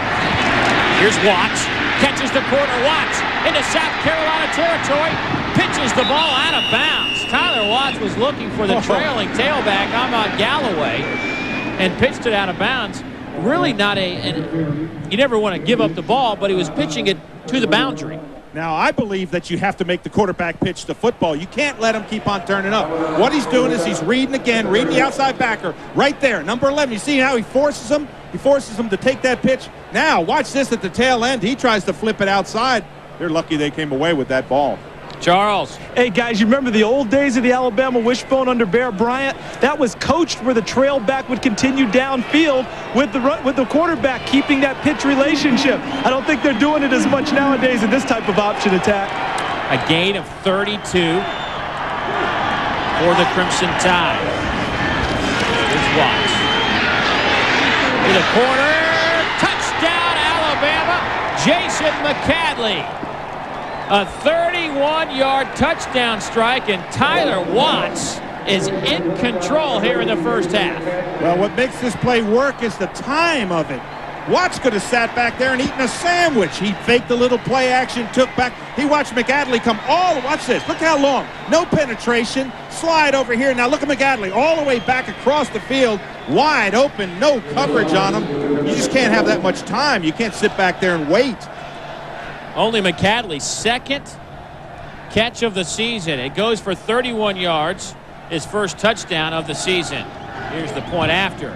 Here's Watts. Catches the corner. Watts into South Carolina territory. Pitches the ball out of bounds. Tyler Watts was looking for the trailing tailback, Ahmad Galloway, and pitched it out of bounds. Really not you never want to give up the ball, but he was pitching it to the boundary. Now, I believe that you have to make the quarterback pitch the football. You can't let him keep on turning up. What he's doing is he's reading the outside backer right there, number 11. You see how he forces him? He forces him to take that pitch. Now, watch this at the tail end. He tries to flip it outside. They're lucky they came away with that ball. Charles. Hey, guys, you remember the old days of the Alabama wishbone under Bear Bryant? That was coached where the trail back would continue downfield with the quarterback keeping that pitch relationship. I don't think they're doing it as much nowadays in this type of option attack. A gain of 32 for the Crimson Tide. Here's Watts. To the corner. Touchdown, Alabama. Jason McCadley. A 31-yard touchdown strike, and Tyler Watts is in control here in the first half. Well, what makes this play work is the time of it. Watts could have sat back there and eaten a sandwich. He faked a little play action, took back. He watched McAdley come watch this. Look how long. No penetration. Slide over here. Now look at McAdley all the way back across the field. Wide open. No coverage on him. You just can't have that much time. You can't sit back there and wait. Only McAdley's second catch of the season. It goes for 31 yards, his first touchdown of the season. Here's the point after.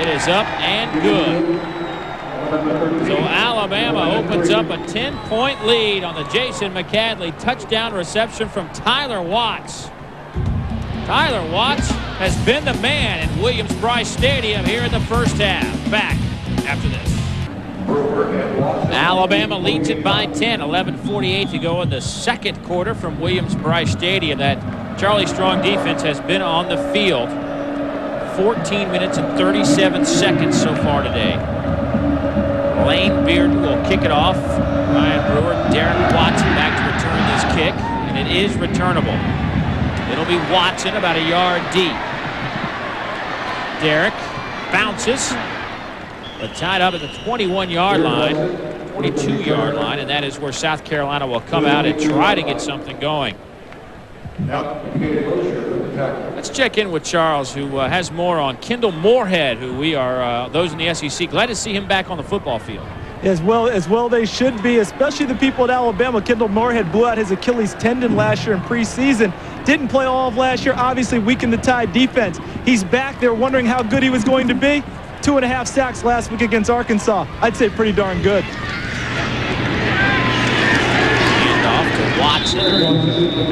It is up and good. So Alabama opens up a 10-point lead on the Jason McCadley touchdown reception from Tyler Watts. Tyler Watts has been the man in Williams-Brice Stadium here in the first half. Back after this. Alabama leads it by 10. 11:48 to go in the second quarter from Williams-Brice Stadium. That Charlie Strong defense has been on the field 14 minutes and 37 seconds so far today. Lane Beard will kick it off. Ryan Brewer, Derek Watson back to return this kick, and it is returnable. It'll be Watson about a yard deep. Derek bounces, but tied up at the 21-yard line, 22-yard line, and that is where South Carolina will come out and try to get something going. Let's check in with Charles, who has more on Kendall Moorhead, who we are, those in the SEC, glad to see him back on the football field. As well they should be, especially the people at Alabama. Kendall Moorhead blew out his Achilles tendon last year in preseason. Didn't play all of last year, obviously weakened the Tide defense. He's back there wondering how good he was going to be. 2.5 sacks last week against Arkansas. I'd say pretty darn good. Watson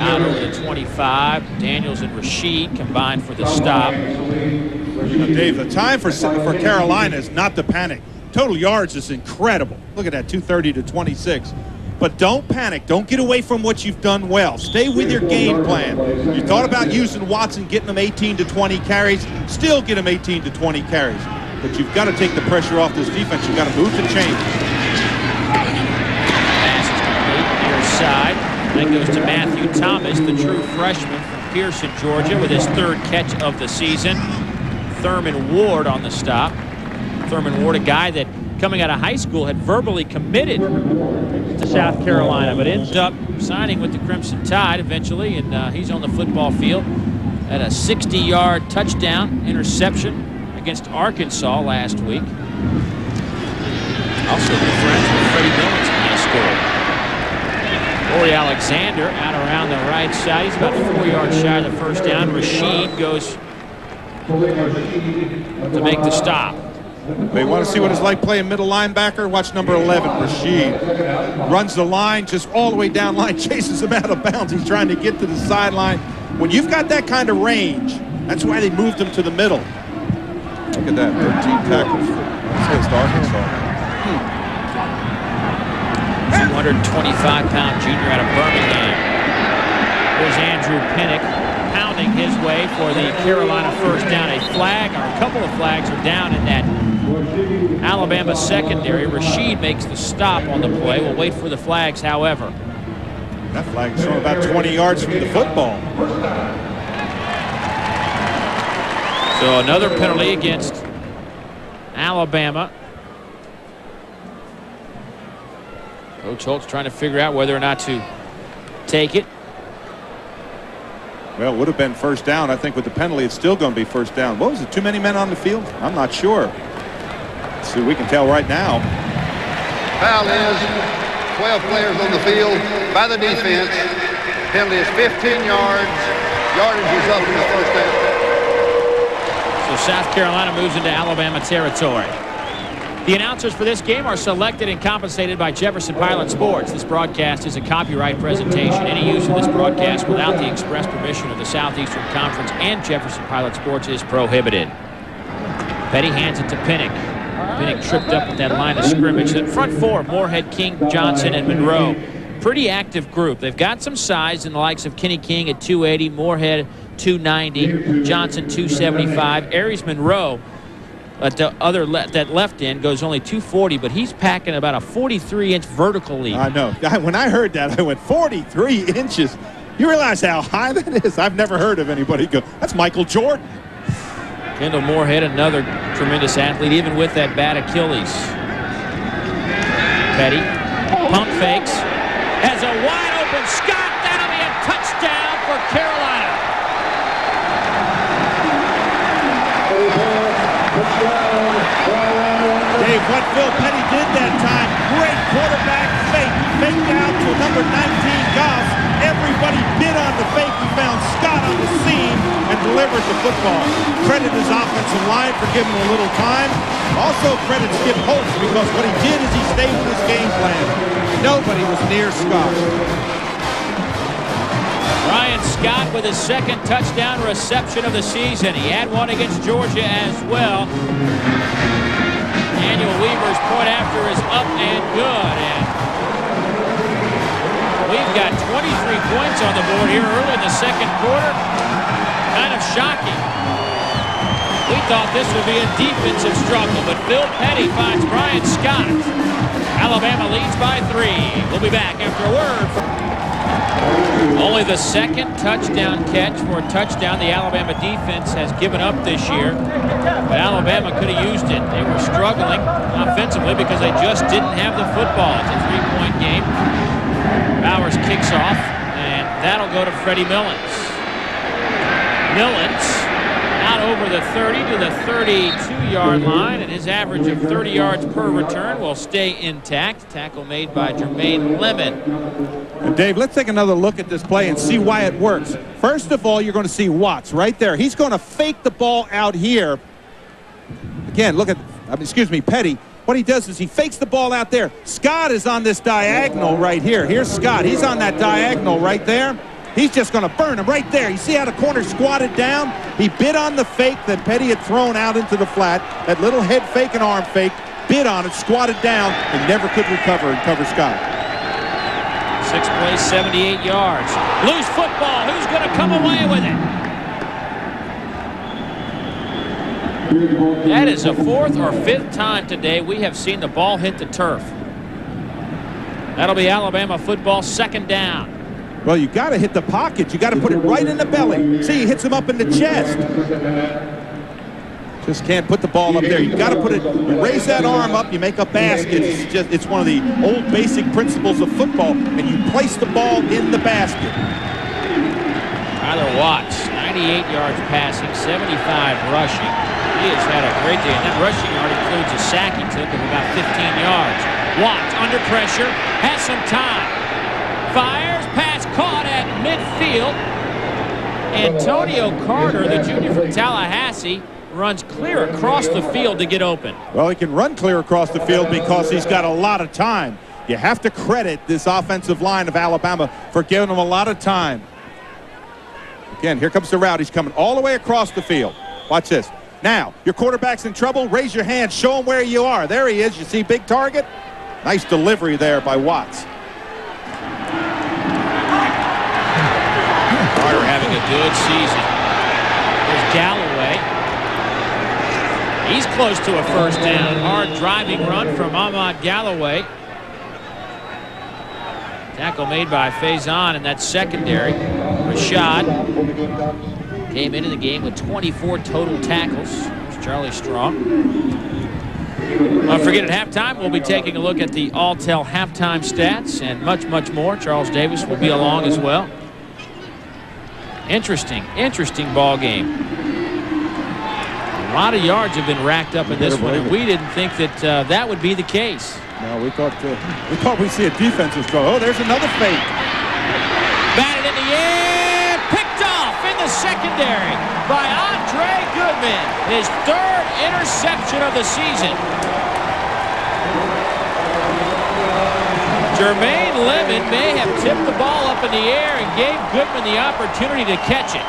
out over the 25. Daniels and Rashid combined for the stop. Dave, the time for Carolina is not to panic. Total yards is incredible. Look at that, 230 to 26. But don't panic. Don't get away from what you've done well. Stay with your game plan. You thought about using Watson, getting him 18 to 20 carries. Still get him 18 to 20 carries. But you've got to take the pressure off this defense. You've got to move the chain. Pass is complete near side. That goes to Matthew Thomas, the true freshman from Pearson, Georgia, with his third catch of the season. Thurman Ward on the stop. Thurman Ward, a guy that coming out of high school had verbally committed to South Carolina, but ends up signing with the Crimson Tide eventually, and he's on the football field at a 60-yard touchdown interception against Arkansas last week. Also good friends with Freddie Millens in high school. Corey Alexander out around the right side. He's about 4 yards shy of the first down. Rashid goes to make the stop. They want to see what it's like playing middle linebacker. Watch number 11, Rashid. Runs the line just all the way down line, chases him out of bounds. He's trying to get to the sideline. When you've got that kind of range, that's why they moved him to the middle. Look at that, 13 tackles against Arkansas. 225-pound junior out of Birmingham. Here's Andrew Pinnock pounding his way for the Carolina first down. A flag, or a couple of flags are down in that Alabama secondary. Rashid makes the stop on the play. We'll wait for the flags, however. That flag's thrown about 20 yards from the football. So another penalty against Alabama. Coach Holtz trying to figure out whether or not to take it. Well, it would have been first down. I think with the penalty, it's still going to be first down. What was it, too many men on the field? I'm not sure. Let's see, we can tell right now. Foul is 12 players on the field by the defense. Penalty is 15 yards. Yardage results in the first down. So South Carolina moves into Alabama territory. The announcers for this game are selected and compensated by Jefferson Pilot Sports. This broadcast is a copyright presentation. Any use of this broadcast without the express permission of the Southeastern Conference and Jefferson Pilot Sports is prohibited. Petty hands it to Pinnock. Pinnock tripped up at that line of scrimmage. The front four, Moorhead, King, Johnson, and Monroe. Pretty active group. They've got some size in the likes of Kenny King at 280, Moorhead 290, Johnson 275, Aries Monroe at the other that left end goes only 240, but he's packing about a 43-inch vertical leap. I know. When I heard that, I went 43 inches. You realize how high that is? I've never heard of anybody go. That's Michael Jordan. Kendall Moorhead, another tremendous athlete, even with that bad Achilles. Petty pump fakes, has a wide open Scott. That'll be a touchdown for Carolina. Dave, what Phil Petty did that time, great quarterback fake. Faked out to number 19, Goff. Everybody bid on the fake. He found Scott on the seam, and delivered the football. Credit his offensive line for giving him a little time. Also credit Skip Holtz because what he did is he stayed with his game plan. Nobody was near Scott. Ryan Scott with his second touchdown reception of the season. He had one against Georgia as well. Daniel Weaver's point after is up and good. And we've got 23 points on the board here early in the second quarter. Kind of shocking. We thought this would be a defensive struggle, but Phil Petty finds Brian Scott. Alabama leads by 3. We'll be back after a word. Only the second touchdown catch for a touchdown the Alabama defense has given up this year. But Alabama could have used it. They were struggling offensively because they just didn't have the football. It's a 3-point game. Bowers kicks off, and that'll go to Freddie Millens. Millens out over the 30 to the 32-yard line, and his average of 30 yards per return will stay intact. Tackle made by Jermaine Lemon. And Dave, let's take another look at this play and see why it works. First of all, you're going to see Watts right there. He's going to fake the ball out here. Again, look at, Petty. What he does is he fakes the ball out there. Scott is on this diagonal right here. Here's Scott. He's on that diagonal right there. He's just going to burn him right there. You see how the corner squatted down? He bid on the fake that Petty had thrown out into the flat. That little head fake and arm fake. Bid on it, squatted down, and never could recover and cover Scott. 6 plays, 78 yards. Loose football. Who's going to come away with it? That is the 4th or 5th time today we have seen the ball hit the turf. That'll be Alabama football, second down. Well, you got to hit the pocket. You got to put it right in the belly. See, he hits him up in the chest. Just can't put the ball up there. You got to put it, you raise that arm up, you make a basket. It's one of the old basic principles of football, and you place the ball in the basket. Tyler Watts, 98 yards passing, 75 rushing. He has had a great day, and that rushing yard includes a sack he took of about 15 yards. Watts under pressure, has some time. Fires, pass caught at midfield. Antonio Carter, the junior from Tallahassee, runs clear across the field to get open. Well, he can run clear across the field because he's got a lot of time. You have to credit this offensive line of Alabama for giving him a lot of time. Again, here comes the route. He's coming all the way across the field. Watch this. Now, your quarterback's in trouble. Raise your hand. Show him where you are. There he is. You see big target? Nice delivery there by Watts. Carter having a good season. There's Galloway. He's close to a first down. Hard driving run from Ahmad Galloway. Tackle made by Faison in that secondary. Rashad came into the game with 24 total tackles. There's Charlie Strong. Don't forget, at halftime, we'll be taking a look at the Alltel halftime stats and much, much more. Charles Davis will be along as well. Interesting ball game. A lot of yards have been racked up in this one, and we didn't think that that would be the case. No, we thought we'd see a defensive throw. Oh, there's another fake. Batted in the air, picked off in the secondary by Andre Goodman. His 3rd interception of the season. Jermaine Lemon may have tipped the ball up in the air and gave Goodman the opportunity to catch it.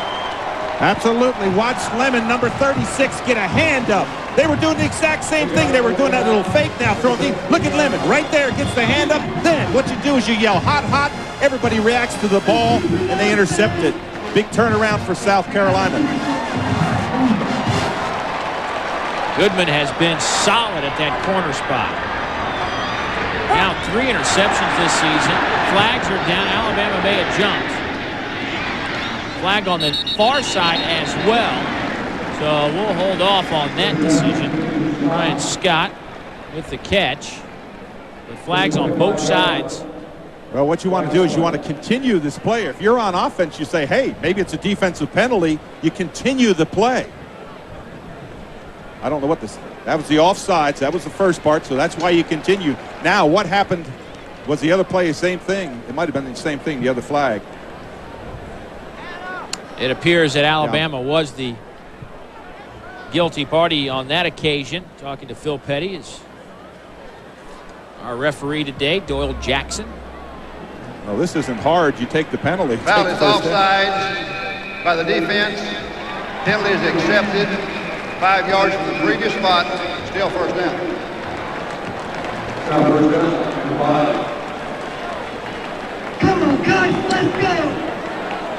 Absolutely. Watch Lemon, number 36, get a hand up. They were doing the exact same thing. They were doing that little fake now, throwing deep. Look at Lemon right there, gets the hand up. Then what you do is you yell, hot, hot. Everybody reacts to the ball, and they intercept it. Big turnaround for South Carolina. Goodman has been solid at that corner spot. Now 3 interceptions this season. Flags are down. Alabama may have jumped. Flag on the far side as well. So we'll hold off on that decision. Brian Scott with the catch. The flags on both sides. Well, what you want to do is you want to continue this play. If you're on offense, you say, hey, maybe it's a defensive penalty. You continue the play. I don't know what this. That was the offsides. That was the first part, so that's why you continue. Now, what happened? Was the other play the same thing? It might have been the same thing, the other flag. It appears that Alabama was the guilty party on that occasion. Talking to Phil Petty is our referee today, Doyle Jackson. Well, this isn't hard. You take the penalty. Foul is offside by the defense. Penalty is accepted. 5 yards from the previous spot. Still first down. Come on, guys, let's go.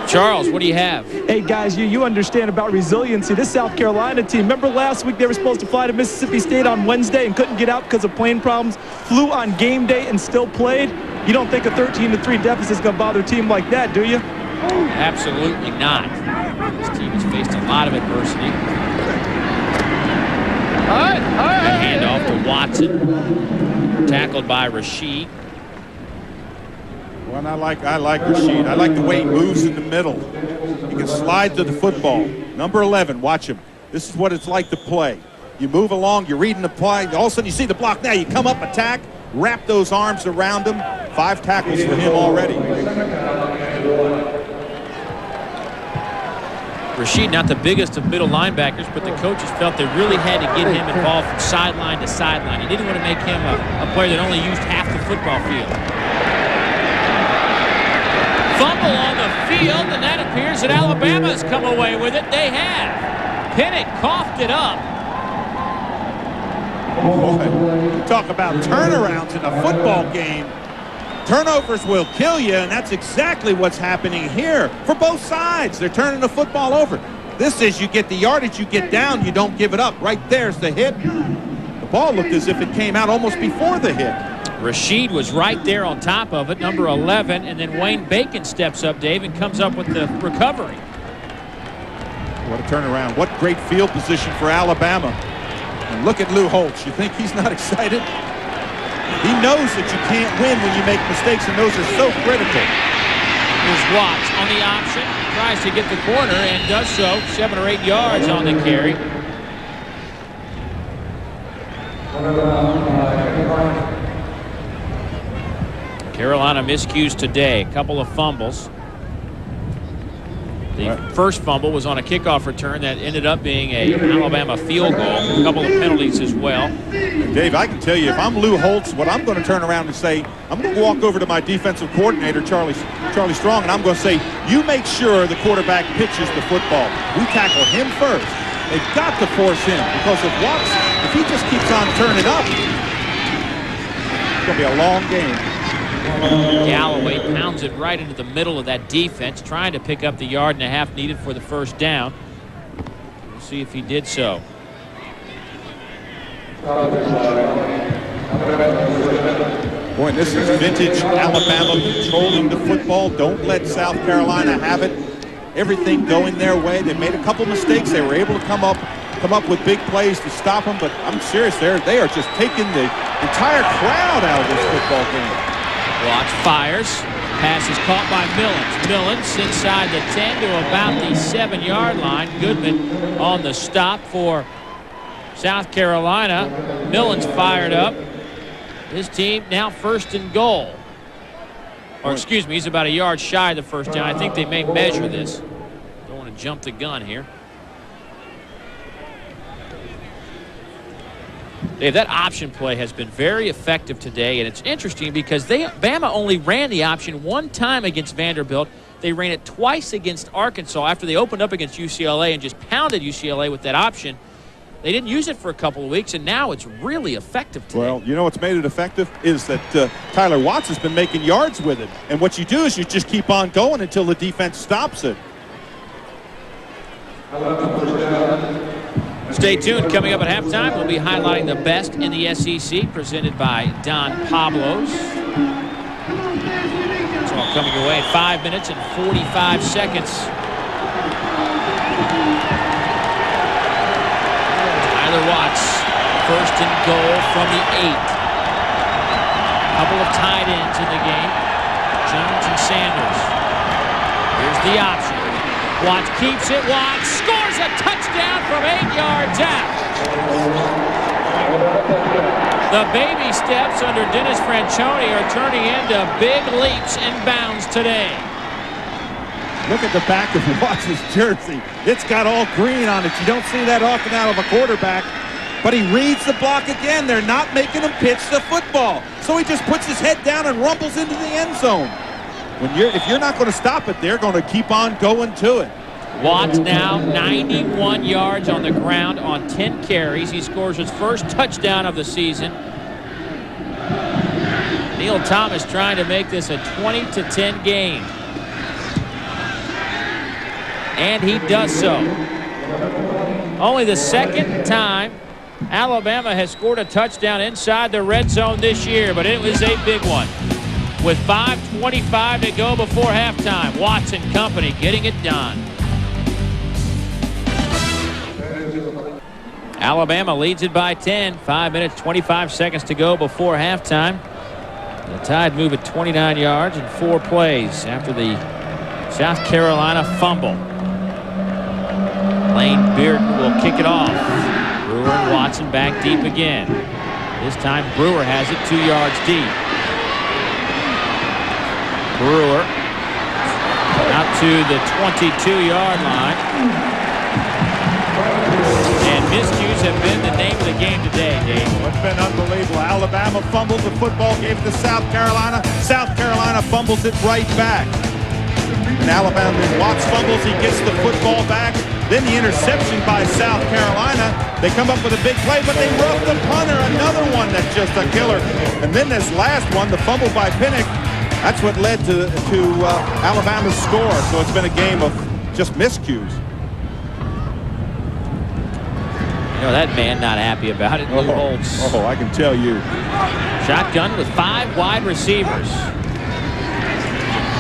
Charles, what do you have? Hey, guys, you understand about resiliency. This South Carolina team, remember last week they were supposed to fly to Mississippi State on Wednesday and couldn't get out because of plane problems, flew on game day and still played? You don't think a 13-3 deficit is going to bother a team like that, do you? Absolutely not. This team has faced a lot of adversity. A handoff to Watson. Tackled by Rashid. Well, I like Rashid. I like the way he moves in the middle. He can slide to the football. Number 11, watch him. This is what it's like to play. You move along, you're reading the play, all of a sudden you see the block. Now you come up, attack, wrap those arms around him. 5 tackles for him already. Rashid, not the biggest of middle linebackers, but the coaches felt they really had to get him involved from sideline to sideline. You didn't want to make him a player that only used half the football field. Fumble on the field, and that appears that Alabama's come away with it. They have. Pinnock coughed it up. Boy, talk about turnarounds in a football game. Turnovers will kill you, and that's exactly what's happening here for both sides. They're turning the football over. This is you get the yardage, you get down, you don't give it up. Right there's the hit. The ball looked as if it came out almost before the hit. Rashid was right there on top of it, number 11, and then Wayne Bacon steps up, Dave, and comes up with the recovery. What a turnaround. What great field position for Alabama. And look at Lou Holtz. You think he's not excited? He knows that you can't win when you make mistakes, and those are so critical. Here's Watts on the option. Tries to get the corner and does so. 7 or 8 yards on the carry. Carolina miscues today. A couple of fumbles. The first fumble was on a kickoff return that ended up being a Alabama field goal. A couple of penalties as well. And Dave, I can tell you, if I'm Lou Holtz, what I'm going to turn around and say, I'm going to walk over to my defensive coordinator, Charlie Strong, and I'm going to say, you make sure the quarterback pitches the football. We tackle him first. They've got to force him, because if Watts, if he just keeps on turning up, it's going to be a long game. Galloway pounds it right into the middle of that defense, trying to pick up the 1.5 yards needed for the first down. We'll see if he did so. Boy, this is vintage Alabama controlling the football. Don't let South Carolina have it. Everything going their way. They made a couple mistakes. They were able to come up with big plays to stop them, but I'm serious, they are just taking the entire crowd out of this football game. Watts fires. Pass is caught by Millens. Millens inside the 10 to about the 7-yard line. Goodman on the stop for South Carolina. Millens fired up. His team now first and goal. Or excuse me, he's about a yard shy of the first down. I think they may measure this. Don't want to jump the gun here. Dave, that option play has been very effective today, and it's interesting because Bama only ran the option one time against Vanderbilt. They ran it twice against Arkansas after they opened up against UCLA and just pounded UCLA with that option. They didn't use it for a couple of weeks, and now it's really effective today. Well, you know what's made it effective is that Tyler Watts has been making yards with it. And what you do is you just keep on going until the defense stops it. Stay tuned. Coming up at halftime, we'll be highlighting the best in the SEC, presented by Don Pablos. It's all coming away in 5 minutes and 45 seconds. Tyler Watts, first and goal from the 8. Couple of tight ends in the game. Jones and Sanders. Here's the option. Watts keeps it. Watts scores a touchdown from 8 yards out. The baby steps under Dennis Franchione are turning into big leaps and bounds today. Look at the back of Watts' jersey. It's got all green on it. You don't see that often out of a quarterback. But he reads the block again. They're not making him pitch the football. So he just puts his head down and rumbles into the end zone. If you're not going to stop it, they're going to keep on going to it. Watts now 91 yards on the ground on 10 carries. He scores his first touchdown of the season. Neil Thomas trying to make this a 20-10 game. And he does so. Only the second time Alabama has scored a touchdown inside the red zone this year, but it was a big one. With 5:25 to go before halftime, Watts and company getting it done. Alabama leads it by 10. 5 minutes, 25 seconds to go before halftime. The Tide move at 29 yards in 4 plays after the South Carolina fumble. Lane Bearden will kick it off. Brewer and Watson back deep again. This time Brewer has it 2 yards deep. Brewer out to the 22-yard line. And miscues have been the name of the game today, Dave. It's been unbelievable. Alabama fumbles the football, gave it to South Carolina. South Carolina fumbles it right back. And Alabama, Watts fumbles, he gets the football back. Then the interception by South Carolina. They come up with a big play, but they rough the punter. Another one that's just a killer. And then this last one, the fumble by Pinnock, that's what led to Alabama's score. So it's been a game of just miscues. You know, that man not happy about it. Lou Holtz. Oh, I can tell you. Shotgun with 5 wide receivers.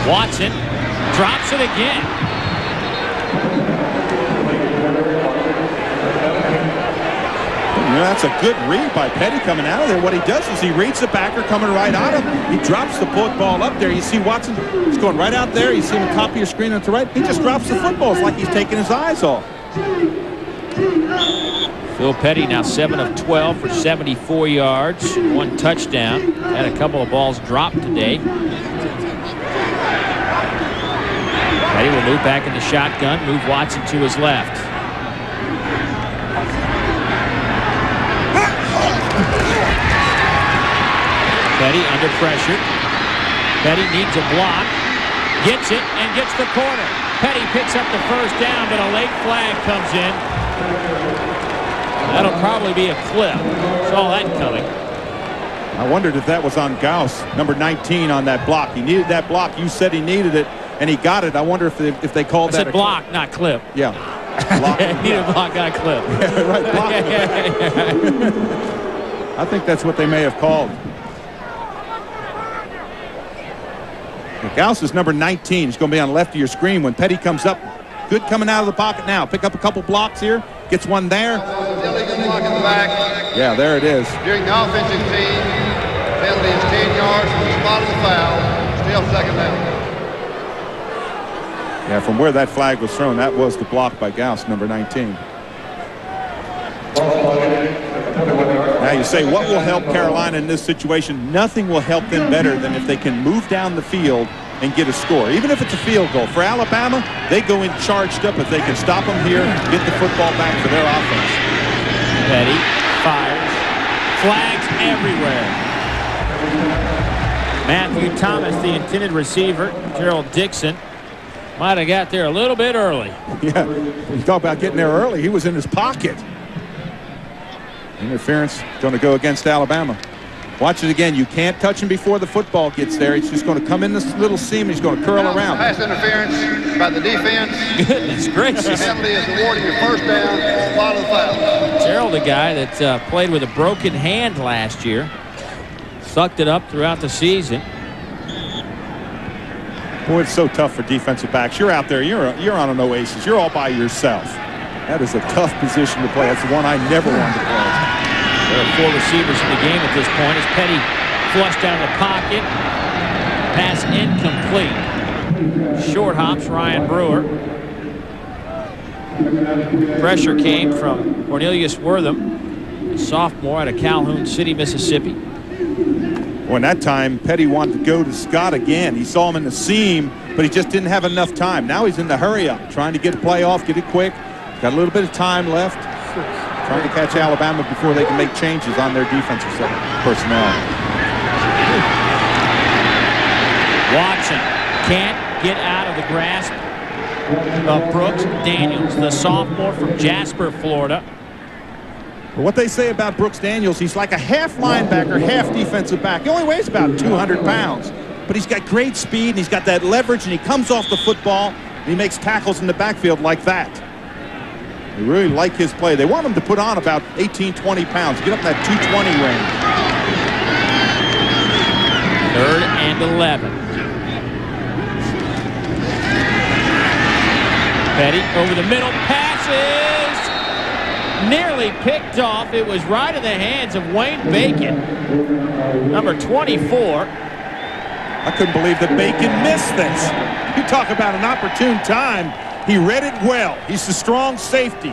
Watson drops it again. You know, that's a good read by Petty coming out of there. What he does is he reads the backer coming right on him. He drops the football up there. You see Watson, he's going right out there. You see him on top of your screen on the right. He just drops the football. It's like he's taking his eyes off. Phil Petty now 7 of 12 for 74 yards, 1 touchdown. Had a couple of balls dropped today. Petty will move back in the shotgun, move Watson to his left. Petty under pressure. Petty needs a block. Gets it and gets the corner. Petty picks up the first down, but a late flag comes in. That'll probably be a clip. Saw that coming. I wondered if that was on Gauss, number 19, on that block. He needed that block. You said he needed it, and he got it. I wonder if they called that a block, not clip. Yeah. Block. He needed a block, not clip. Yeah, right, block. I think that's what they may have called. Gauss is number 19. He's going to be on the left of your screen when Petty comes up. Good coming out of the pocket now. Pick up a couple blocks here. Gets one there. Illegal block in the back. Yeah, there it is. During the offensive team, penalty is 10 yards from the spot of the foul. Still second down. Yeah, from where that flag was thrown, that was the block by Gauss, number 19. Now you say, what will help Carolina in this situation? Nothing will help them better than if they can move down the field and get a score, even if it's a field goal. For Alabama, they go in charged up if they can stop them here, get the football back for their offense. Petty fires. Flags everywhere. Matthew Thomas, the intended receiver. Gerald Dixon might have got there a little bit early. Yeah, you talk about getting there early. He was in his pocket. Interference going to go against Alabama. Watch it again. You can't touch him before the football gets there. He's just going to come in this little seam and he's going to curl around. Pass interference by the defense. Goodness gracious. Penalty is awarding your first down. Spot of the foul. Gerald, a guy that played with a broken hand last year, sucked it up throughout the season. Boy, it's so tough for defensive backs. You're out there. You're on an oasis. You're all by yourself. That is a tough position to play. That's the one I never wanted to play. There are 4 receivers in the game at this point as Petty flushed out of the pocket. Pass incomplete. Short hops Ryan Brewer. Pressure came from Cornelius Wortham, a sophomore out of Calhoun City, Mississippi. When that time, Petty wanted to go to Scott again. He saw him in the seam, but he just didn't have enough time. Now he's in the hurry up, trying to get a play off, get it quick. Got a little bit of time left. Trying to catch Alabama before they can make changes on their defensive personnel. Watson can't get out of the grasp of Brooks Daniels, the sophomore from Jasper, Florida. What they say about Brooks Daniels, he's like a half linebacker, half defensive back. He only weighs about 200 pounds, but he's got great speed, and he's got that leverage, and he comes off the football, and he makes tackles in the backfield like that. They really like his play. They want him to put on about 18, 20 pounds, get up in that 220 range. 3rd and 11. Petty over the middle, passes. Nearly picked off. It was right in the hands of Wayne Bacon, number 24. I couldn't believe that Bacon missed this. You talk about an opportune time. He read it well. He's the strong safety.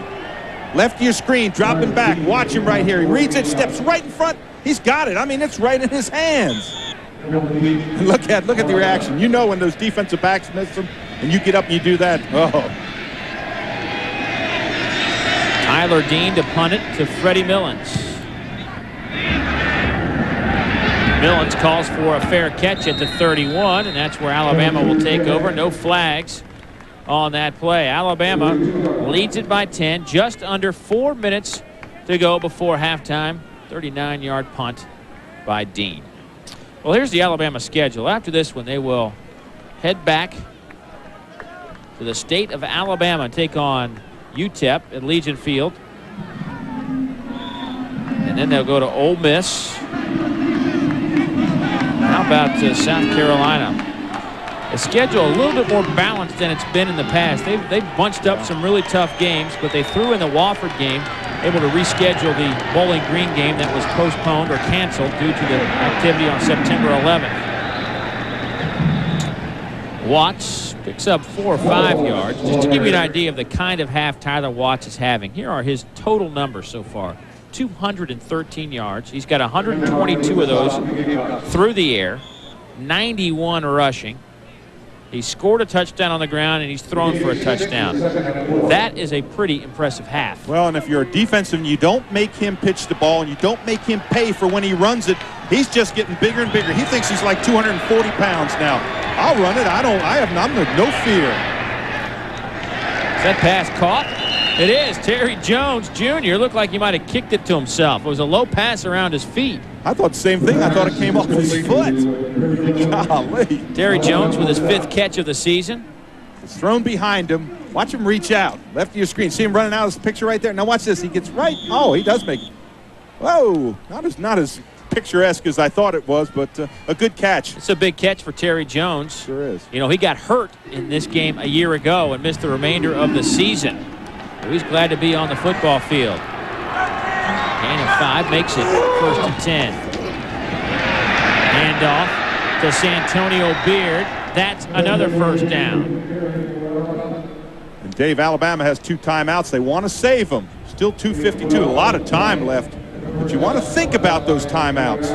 Left of your screen, dropping back. Watch him right here. He reads it, steps right in front. He's got it. I mean, it's right in his hands. And look at the reaction. You know when those defensive backs miss them, and you get up and you do that. Oh. Tyler Dean to punt it to Freddie Millens. Millens calls for a fair catch at the 31, and that's where Alabama will take over. No flags on that play. Alabama leads it by 10, just under 4 minutes to go before halftime. 39-yard punt by Dean. Well, here's the Alabama schedule. After this one, they will head back to the state of Alabama and take on UTEP at Legion Field. And then they'll go to Ole Miss. How about South Carolina? The schedule a little bit more balanced than it's been in the past. They've bunched up some really tough games, but they threw in the Wofford game, able to reschedule the Bowling Green game that was postponed or canceled due to the activity on September 11th. Watts picks up 4 or 5 yards. Just to give you an idea of the kind of half Tyler Watts is having, here are his total numbers so far. 213 yards. He's got 122 of those through the air, 91 rushing. He scored a touchdown on the ground, and he's thrown for a touchdown. That is a pretty impressive half. Well, and if you're a defensive and you don't make him pitch the ball and you don't make him pay for when he runs it, he's just getting bigger and bigger. He thinks he's like 240 pounds now. I'll run it. I'm no fear. Is that pass caught? It is. Terry Jones Jr. looked like he might have kicked it to himself. It was a low pass around his feet. I thought the same thing. I thought it came off his foot. Golly. Terry Jones with his 5th catch of the season. It's thrown behind him. Watch him reach out. Left of your screen. See him running out of this picture right there. Now watch this. He gets right. Oh, he does make it. Whoa. Not as picturesque as I thought it was, but a good catch. It's a big catch for Terry Jones. Sure is. You know, he got hurt in this game a year ago and missed the remainder of the season. So he's glad to be on the football field. Gain of 5 makes it 1st and 10. Handoff to Santonio Beard. That's another 1st down. And Dave, Alabama has 2 timeouts. They want to save them. Still 2:52. A lot of time left. But you want to think about those timeouts.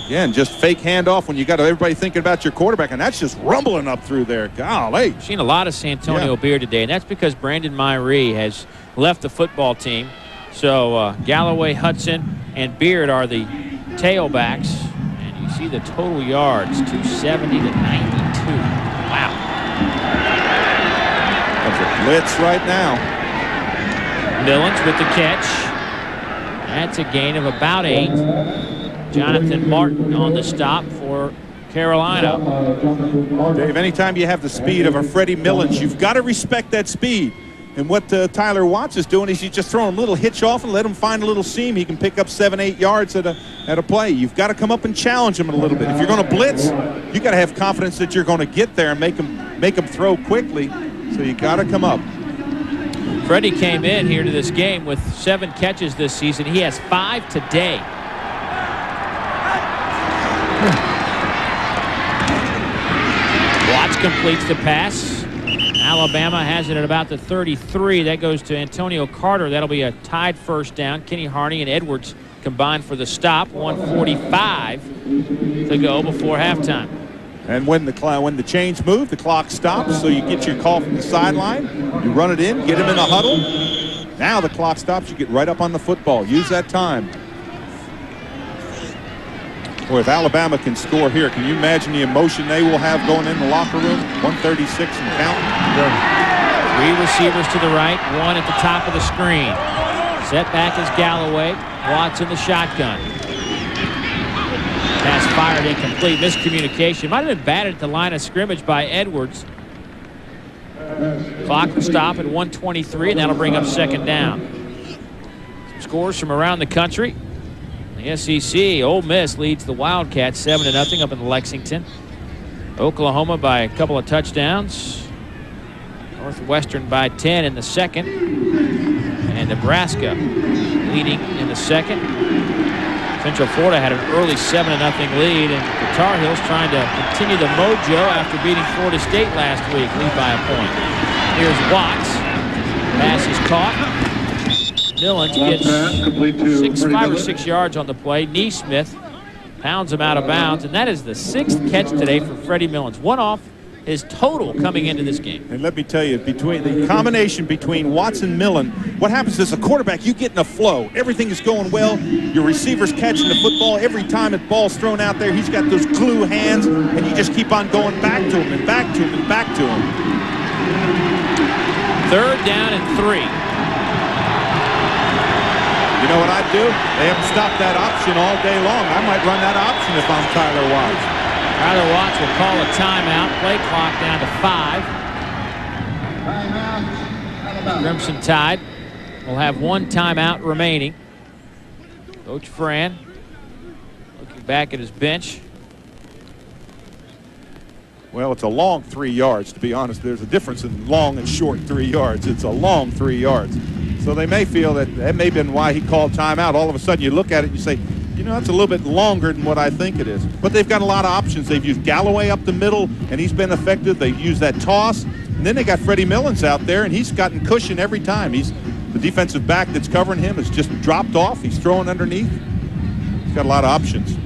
Again, just fake handoff when you got everybody thinking about your quarterback, and that's just rumbling up through there. Golly. We've seen a lot of Santonio Beard today, and that's because Brandon Myree has left the football team. So Galloway, Hudson, and Beard are the tailbacks. And you see the total yards, 270 to 92. Wow. That's a blitz right now. Millens with the catch. That's a gain of about 8. Jonathan Martin on the stop for Carolina. Dave, anytime you have the speed of a Freddie Millens, you've got to respect that speed. And what Tyler Watts is doing is he's just throwing a little hitch off and let him find a little seam. He can pick up 7-8 yards at a play. You've got to come up and challenge him a little bit. If you're going to blitz, you got to have confidence that you're going to get there and make him throw quickly. So you got to come up. Freddie came in here to this game with 7 catches this season. He has 5 today. Watts completes the pass. Alabama has it at about the 33. That goes to Antonio Carter. That'll be a tied first down. Kenny Harney and Edwards combined for the stop. 1:45 to go before halftime. And when the chains move, the clock stops, so you get your call from the sideline. You run it in, get him in a huddle. Now the clock stops. You get right up on the football. Use that time. Boy, if Alabama can score here, can you imagine the emotion they will have going in the locker room? 136 and counting. 3 receivers to the right, 1 at the top of the screen. Set back is Galloway. Watts in the shotgun. Pass fired incomplete. Miscommunication. Might have been batted at the line of scrimmage by Edwards. Clock will stop at 1:23, and that'll bring up second down. Some scores from around the country. The SEC, Ole Miss leads the Wildcats 7-0 up in Lexington. Oklahoma by a couple of touchdowns. Northwestern by 10 in the second. And Nebraska leading in the second. Central Florida had an early 7-0 lead, and the Tar Heels trying to continue the mojo after beating Florida State last week, lead by a point. Here's Watts. Pass is caught. Millens gets 5 or 6 yards on the play. Neesmith pounds him out of bounds, and that is the 6th catch today for Freddie Millens. One off his total coming into this game. And let me tell you, between the combination between Watts and Millen, what happens is a quarterback, you get in a flow. Everything is going well. Your receiver's catching the football. Every time the ball's thrown out there, he's got those glue hands, and you just keep on going back to him and back to him and back to him. 3rd down and 3. You know what I'd do? They haven't stopped that option all day long. I might run that option if I'm Tyler Watts. Tyler Watts will call a timeout. Play clock down to 5. Crimson Tide will have 1 timeout remaining. Coach Fran looking back at his bench. Well, it's a long 3 yards, to be honest. There's a difference in long and short 3 yards. It's a long 3 yards. So they may feel that may have been why he called timeout. All of a sudden you look at it and you say, you know, that's a little bit longer than what I think it is. But they've got a lot of options. They've used Galloway up the middle, and he's been effective. They've used that toss. And then they got Freddie Millens out there, and he's gotten cushion every time. The defensive back that's covering him has just dropped off. He's throwing underneath. He's got a lot of options.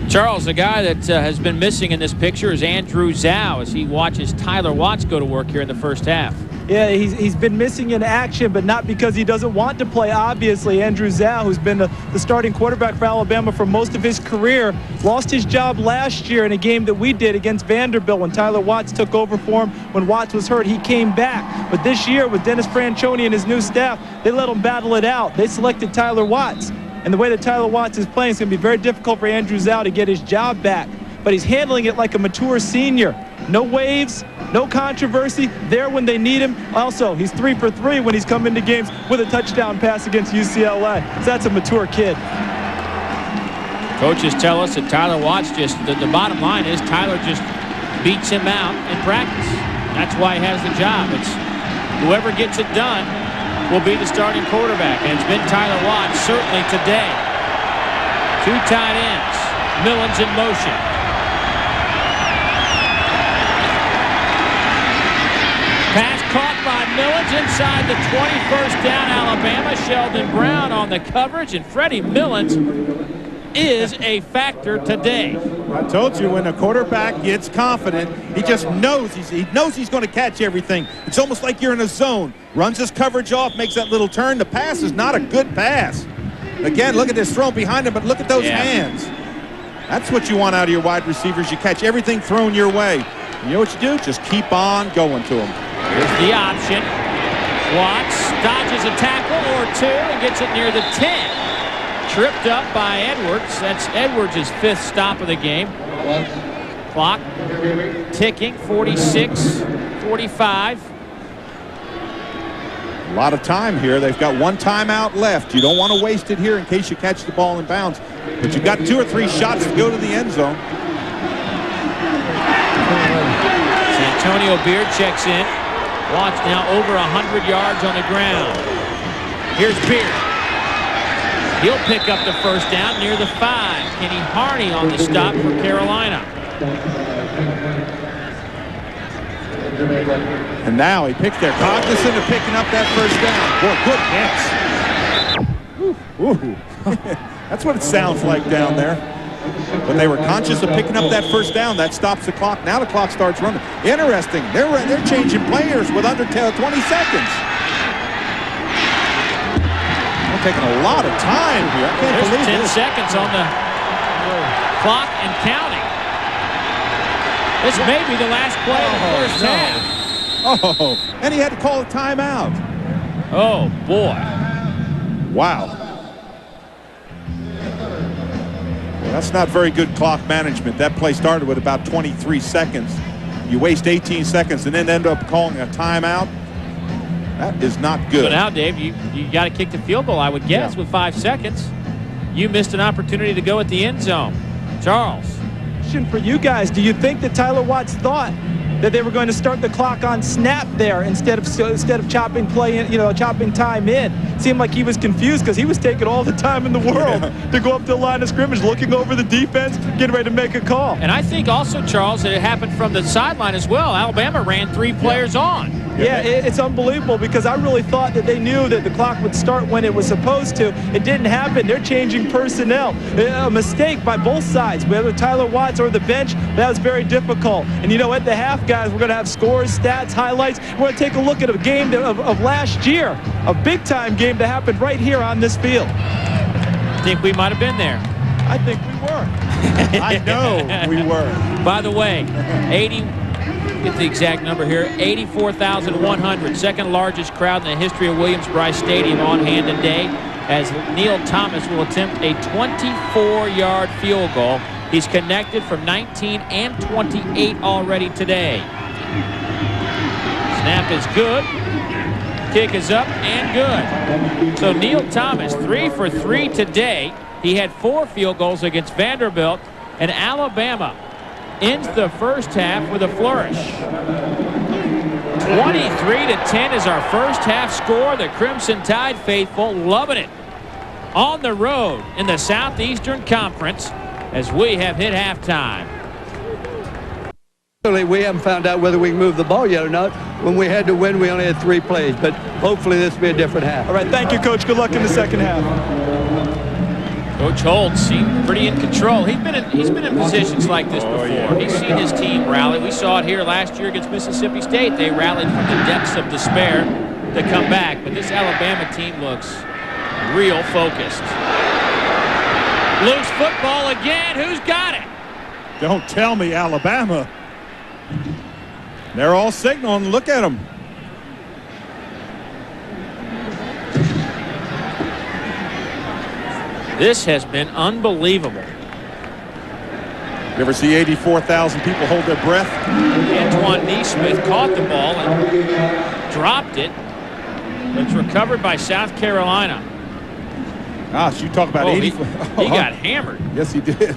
Charles, the guy that has been missing in this picture is Andrew Zhao as he watches Tyler Watts go to work here in the first half. Yeah, he's been missing in action, but not because he doesn't want to play, obviously. Andrew Zhao, who's been the starting quarterback for Alabama for most of his career, lost his job last year in a game that we did against Vanderbilt when Tyler Watts took over for him. When Watts was hurt, he came back. But this year, with Dennis Franchione and his new staff, they let him battle it out. They selected Tyler Watts. And the way that Tyler Watts is playing, it's going to be very difficult for Andrew Zhao to get his job back. But he's handling it like a mature senior. No waves, no controversy, there when they need him. Also, he's 3 for 3 when he's come into games with a touchdown pass against UCLA. So that's a mature kid. Coaches tell us that Tyler Watts the bottom line is Tyler just beats him out in practice. That's why he has the job. It's whoever gets it done will be the starting quarterback, and it's been Tyler Watts certainly today. 2 tight ends. Millens in motion. Pass caught by Millens inside the 20. First down, Alabama. Sheldon Brown on the coverage, and Freddie Millens is a factor today. I told you, when a quarterback gets confident, he just knows he's going to catch everything. It's almost like you're in a zone. Runs his coverage off, makes that little turn. The pass is not a good pass. Again, look at this throw behind him, but look at those hands. That's what you want out of your wide receivers. You catch everything thrown your way. You know what you do? Just keep on going to them. Here's the option. Watts dodges a tackle or 2 and gets it near the 10. Tripped up by Edwards. That's Edwards' 5th stop of the game. Clock ticking, 46-45. A lot of time here. They've got 1 timeout left. You don't want to waste it here in case you catch the ball in bounds. But you've got 2 or 3 shots to go to the end zone. Antonio Beard checks in. Watts now over 100 yards on the ground. Here's Beard. He'll pick up the first down near the 5. Kenny Harney on the stop for Carolina. And now he picks there, cognizant of picking up that first down. Boy, good hits. Ooh. That's what it sounds like down there. But they were conscious of picking up that first down. That stops the clock. Now the clock starts running. Interesting. They're changing players with under 20 seconds. They're taking a lot of time here. I can't believe 10 this. seconds on the clock and counting. This may be the last play of the first half. Oh, and he had to call a timeout. Oh, boy. Wow. That's not very good clock management. That play started with about 23 seconds. You waste 18 seconds and then end up calling a timeout. That is not good. So now, Dave, you got to kick the field goal, I would guess, with 5 seconds. You missed an opportunity to go at the end zone. Charles. Question for you guys. Do you think that Tyler Watts thought that they were going to start the clock on snap there instead of chopping play in, chopping time in? Seemed like he was confused because he was taking all the time in the world to go up to the line of scrimmage, looking over the defense, getting ready to make a call. And I think also, Charles, that it happened from the sideline as well. Alabama ran 3 players on. Yeah, it's unbelievable because I really thought that they knew that the clock would start when it was supposed to. It didn't happen. They're changing personnel. A mistake by both sides, whether Tyler Watts or the bench. That was very difficult. And at the half, guys, we're going to have scores, stats, highlights. We're going to take a look at a game of last year, a big-time game that happened right here on this field. I think we might have been there. I think we were. I know we were. By the way, get the exact number here, 84,100, second largest crowd in the history of Williams-Brice Stadium on hand today, as Neil Thomas will attempt a 24-yard field goal. He's connected from 19 and 28 already today. Snap is good. Kick is up and good. So Neil Thomas, 3 for 3 today. He had 4 field goals against Vanderbilt, and Alabama ends the first half with a flourish. 23-10 is our first half score. The Crimson Tide faithful loving it on the road in the Southeastern Conference as we have hit halftime. We haven't found out whether we can move the ball yet or not. When we had to win, we only had 3 plays, but hopefully this will be a different half. All right, thank you, Coach. Good luck in the second half. Coach Holt seemed pretty in control. He's been in positions like this before. Yeah. He's seen his team rally. We saw it here last year against Mississippi State. They rallied from the depths of despair to come back. But this Alabama team looks real focused. Loose football again. Who's got it? Don't tell me Alabama. They're all signaling. Look at them. This has been unbelievable. You ever see 84,000 people hold their breath? Antoine Neesmith caught the ball and dropped it. It's recovered by South Carolina. Gosh, you talk about 80. He got hammered. Yes, he did.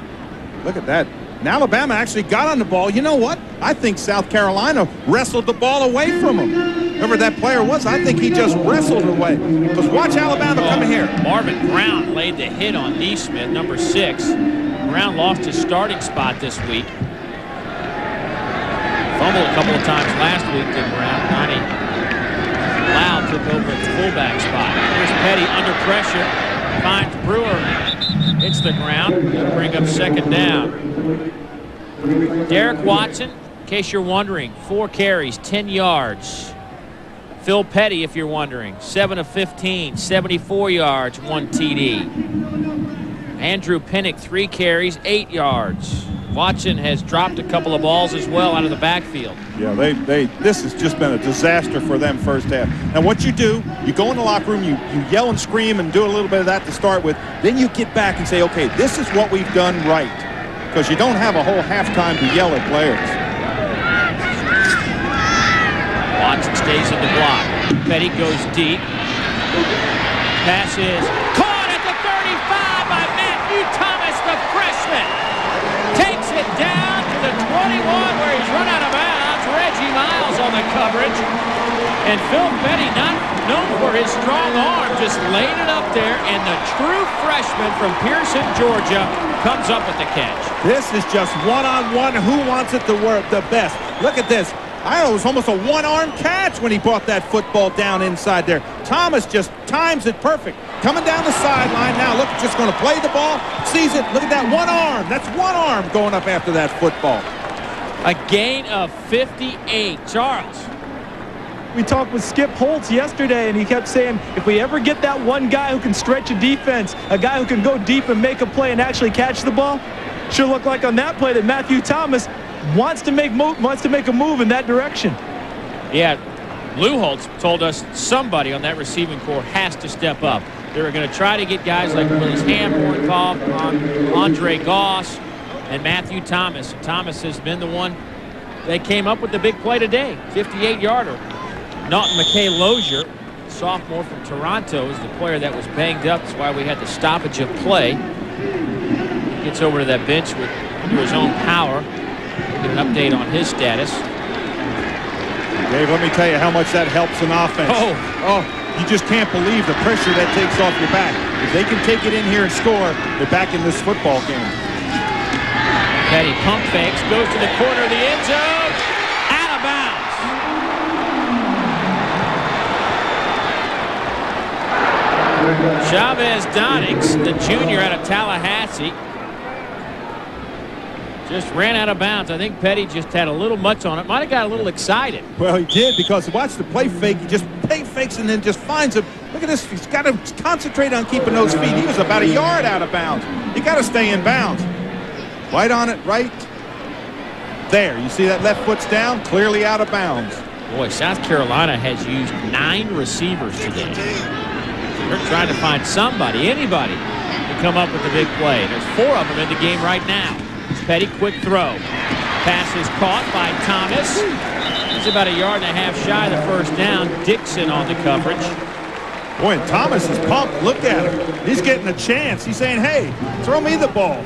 Look at that. And Alabama actually got on the ball. You know what? I think South Carolina wrestled the ball away from him. Whoever that player was, I think he just wrestled it away. Because watch Alabama coming here. Marvin Brown laid the hit on Neesmith, number 6. Brown lost his starting spot this week. Fumbled a couple of times last week to Brown. Donnie Lau took over at the fullback spot. Here's Petty under pressure. Finds Brewer. Hits the ground. It'll bring up second down. Derek Watson, in case you're wondering, 4 carries, 10 yards. Phil Petty, if you're wondering, 7 of 15, 74 yards, 1 TD. Andrew Pinnock, 3 carries, 8 yards. Watson has dropped a couple of balls as well out of the backfield. Yeah, this has just been a disaster for them first half. And what you do, you go in the locker room, you yell and scream and do a little bit of that to start with. Then you get back and say, okay, this is what we've done right. Because you don't have a whole halftime to yell at players. Watson stays in the block. Petty goes deep. Pass is caught at the 35 by Matthew Thomas, the freshman. Takes it down to the 21 where he's run out of bounds. Reggie Miles on the coverage. And Phil Petty, not known for his strong arm, just laid it up there. And the true freshman from Pearson, Georgia, comes up with the catch. This is just one-on-one. Who wants it to work the best? Look at this. I know it was almost a one-arm catch when he brought that football down inside there. Thomas just times it perfect. Coming down the sideline now. Look, just going to play the ball. Sees it. Look at that one arm. That's one arm going up after that football. A gain of 58. Charles. We talked with Skip Holtz yesterday, and he kept saying, if we ever get that one guy who can stretch a defense, a guy who can go deep and make a play and actually catch the ball, sure looked like on that play that Matthew Thomas wants to make a move in that direction. Yeah, Lou Holtz told us somebody on that receiving corps has to step up. They were going to try to get guys like Willis Hambourne involved, Andre Goss, and Matthew Thomas. Thomas has been the one that came up with the big play today, 58-yarder. Naughton McKay-Lozier, sophomore from Toronto, is the player that was banged up. That's why we had the stoppage of play. He gets over to that bench under his own power. Get an update on his status. Dave, let me tell you how much that helps an offense. Oh, you just can't believe the pressure that takes off your back. If they can take it in here and score, they're back in this football game. Petty pump fakes, goes to the corner of the end zone, out of bounds. Chavez Donnings, the junior out of Tallahassee, just ran out of bounds. I think Petty just had a little much on it. Might have got a little excited. Well, he did, because watch the play fake. He just play fakes and then just finds him. Look at this. He's got to concentrate on keeping those feet. He was about a yard out of bounds. You got to stay in bounds. Right on it, right there. You see that left foot's down, clearly out of bounds. Boy, South Carolina has used 9 receivers today. They're trying to find somebody, anybody, to come up with the big play. There's 4 of them in the game right now. Petty, quick throw. Pass is caught by Thomas. He's about a yard and a half shy of the first down. Dixon on the coverage. Boy, and Thomas is pumped. Look at him. He's getting a chance. He's saying, hey, throw me the ball.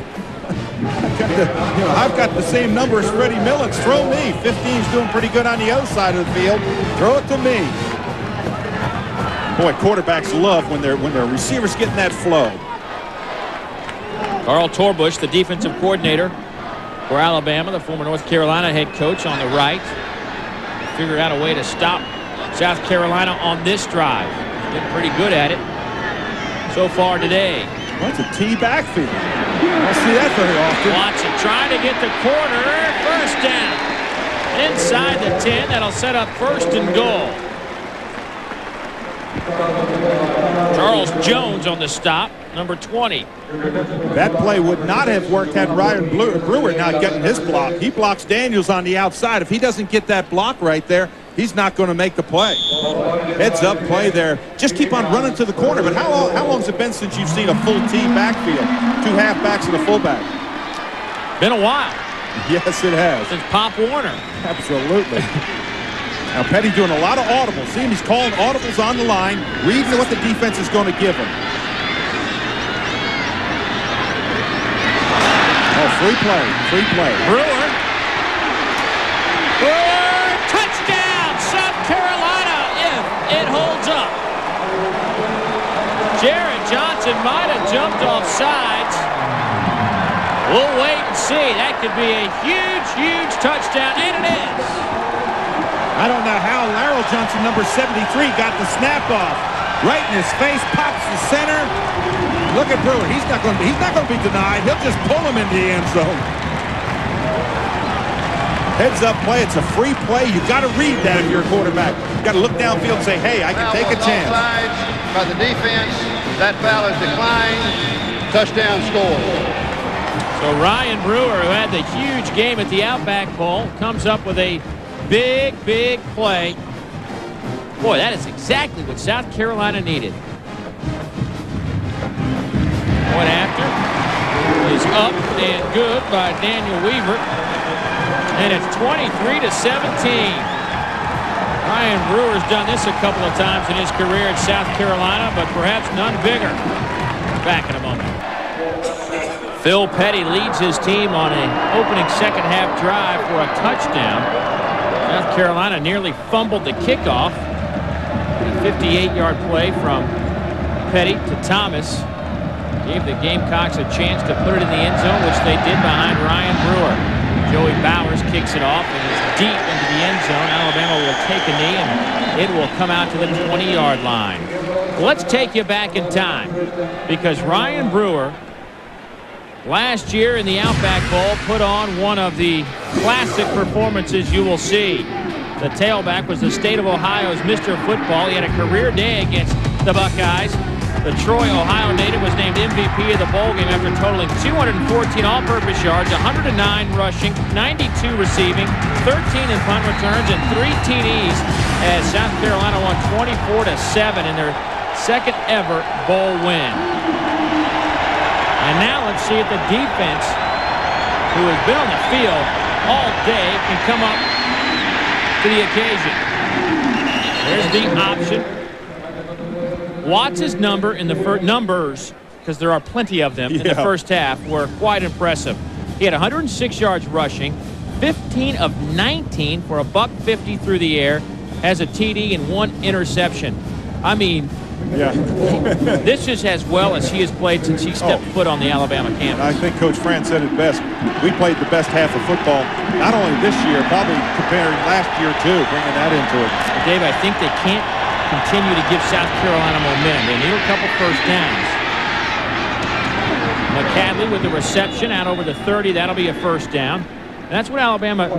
I've got the same number as Freddie Millens. Throw me. 15's doing pretty good on the other side of the field. Throw it to me. Boy, quarterbacks love when their receivers getting that flow. Carl Torbush, the defensive coordinator for Alabama, the former North Carolina head coach, on the right. Figured out a way to stop South Carolina on this drive. Been pretty good at it so far today. Well, it's a T backfield. I don't see that very often. Watson trying to get the corner. First down. Inside the 10. That'll set up first and goal. Charles Jones on the stop, number 20. That play would not have worked had Ryan Brewer not getting his block. He blocks Daniels on the outside. If he doesn't get that block right there, he's not going to make the play. Heads up play there. Just keep on running to the corner. But how long has it been since you've seen a full team backfield? 2 halfbacks and a fullback. Been a while. Yes, it has. Since Pop Warner. Absolutely. Now, Petty doing a lot of audibles. See him, he's calling audibles on the line, reading what the defense is going to give him. Oh, free play. Brewer, touchdown, South Carolina, if it holds up. Jared Johnson might have jumped off sides. We'll wait and see. That could be a huge touchdown, and it is. I don't know how Larrell Johnson, number 73, got the snap off. Right in his face, pops the center. Look at Brewer. He's not going to be denied. He'll just pull him into the end zone. Heads up play. It's a free play. You've got to read that if you're a quarterback. You've got to look downfield and say, hey, I can take a chance. Offsides by the defense. That foul is declined. Touchdown score. So Ryan Brewer, who had the huge game at the Outback Bowl, comes up with a big play. Boy, that is exactly what South Carolina needed. Point after is up and good by Daniel Weaver. And it's 23-17. Ryan Brewer's done this a couple of times in his career at South Carolina, but perhaps none bigger. Back in a moment. Phil Petty leads his team on an opening second half drive for a touchdown. South Carolina nearly fumbled the kickoff. A 58-yard play from Petty to Thomas gave the Gamecocks a chance to put it in the end zone, which they did behind Ryan Brewer. Joey Bowers kicks it off and is deep into the end zone. Alabama will take a knee, and it will come out to the 20-yard line. Let's take you back in time, because Ryan Brewer last year in the Outback Bowl put on one of the classic performances you will see. The tailback was the state of Ohio's Mr. Football. He had a career day against the Buckeyes. The Troy, Ohio native was named MVP of the bowl game after totaling 214 all-purpose yards, 109 rushing, 92 receiving, 13 in punt returns, and 3 TDs as South Carolina won 24-7 in their second ever bowl win. And now let's see if the defense, who has been on the field all day, can come up to the occasion. There's the option. Watts' number in the numbers, because there are plenty of them in the first half, were quite impressive. He had 106 yards rushing, 15 of 19 for a $150 through the air, has a TD and 1 interception. I mean, this is as well as he has played since he stepped foot on the Alabama campus. I think Coach Fran said it best. We played the best half of football, not only this year, probably comparing last year too, bringing that into it. Dave, I think they can't continue to give South Carolina momentum. They need a couple first downs. McCadley with the reception out over the 30. That'll be a first down. And that's what Alabama,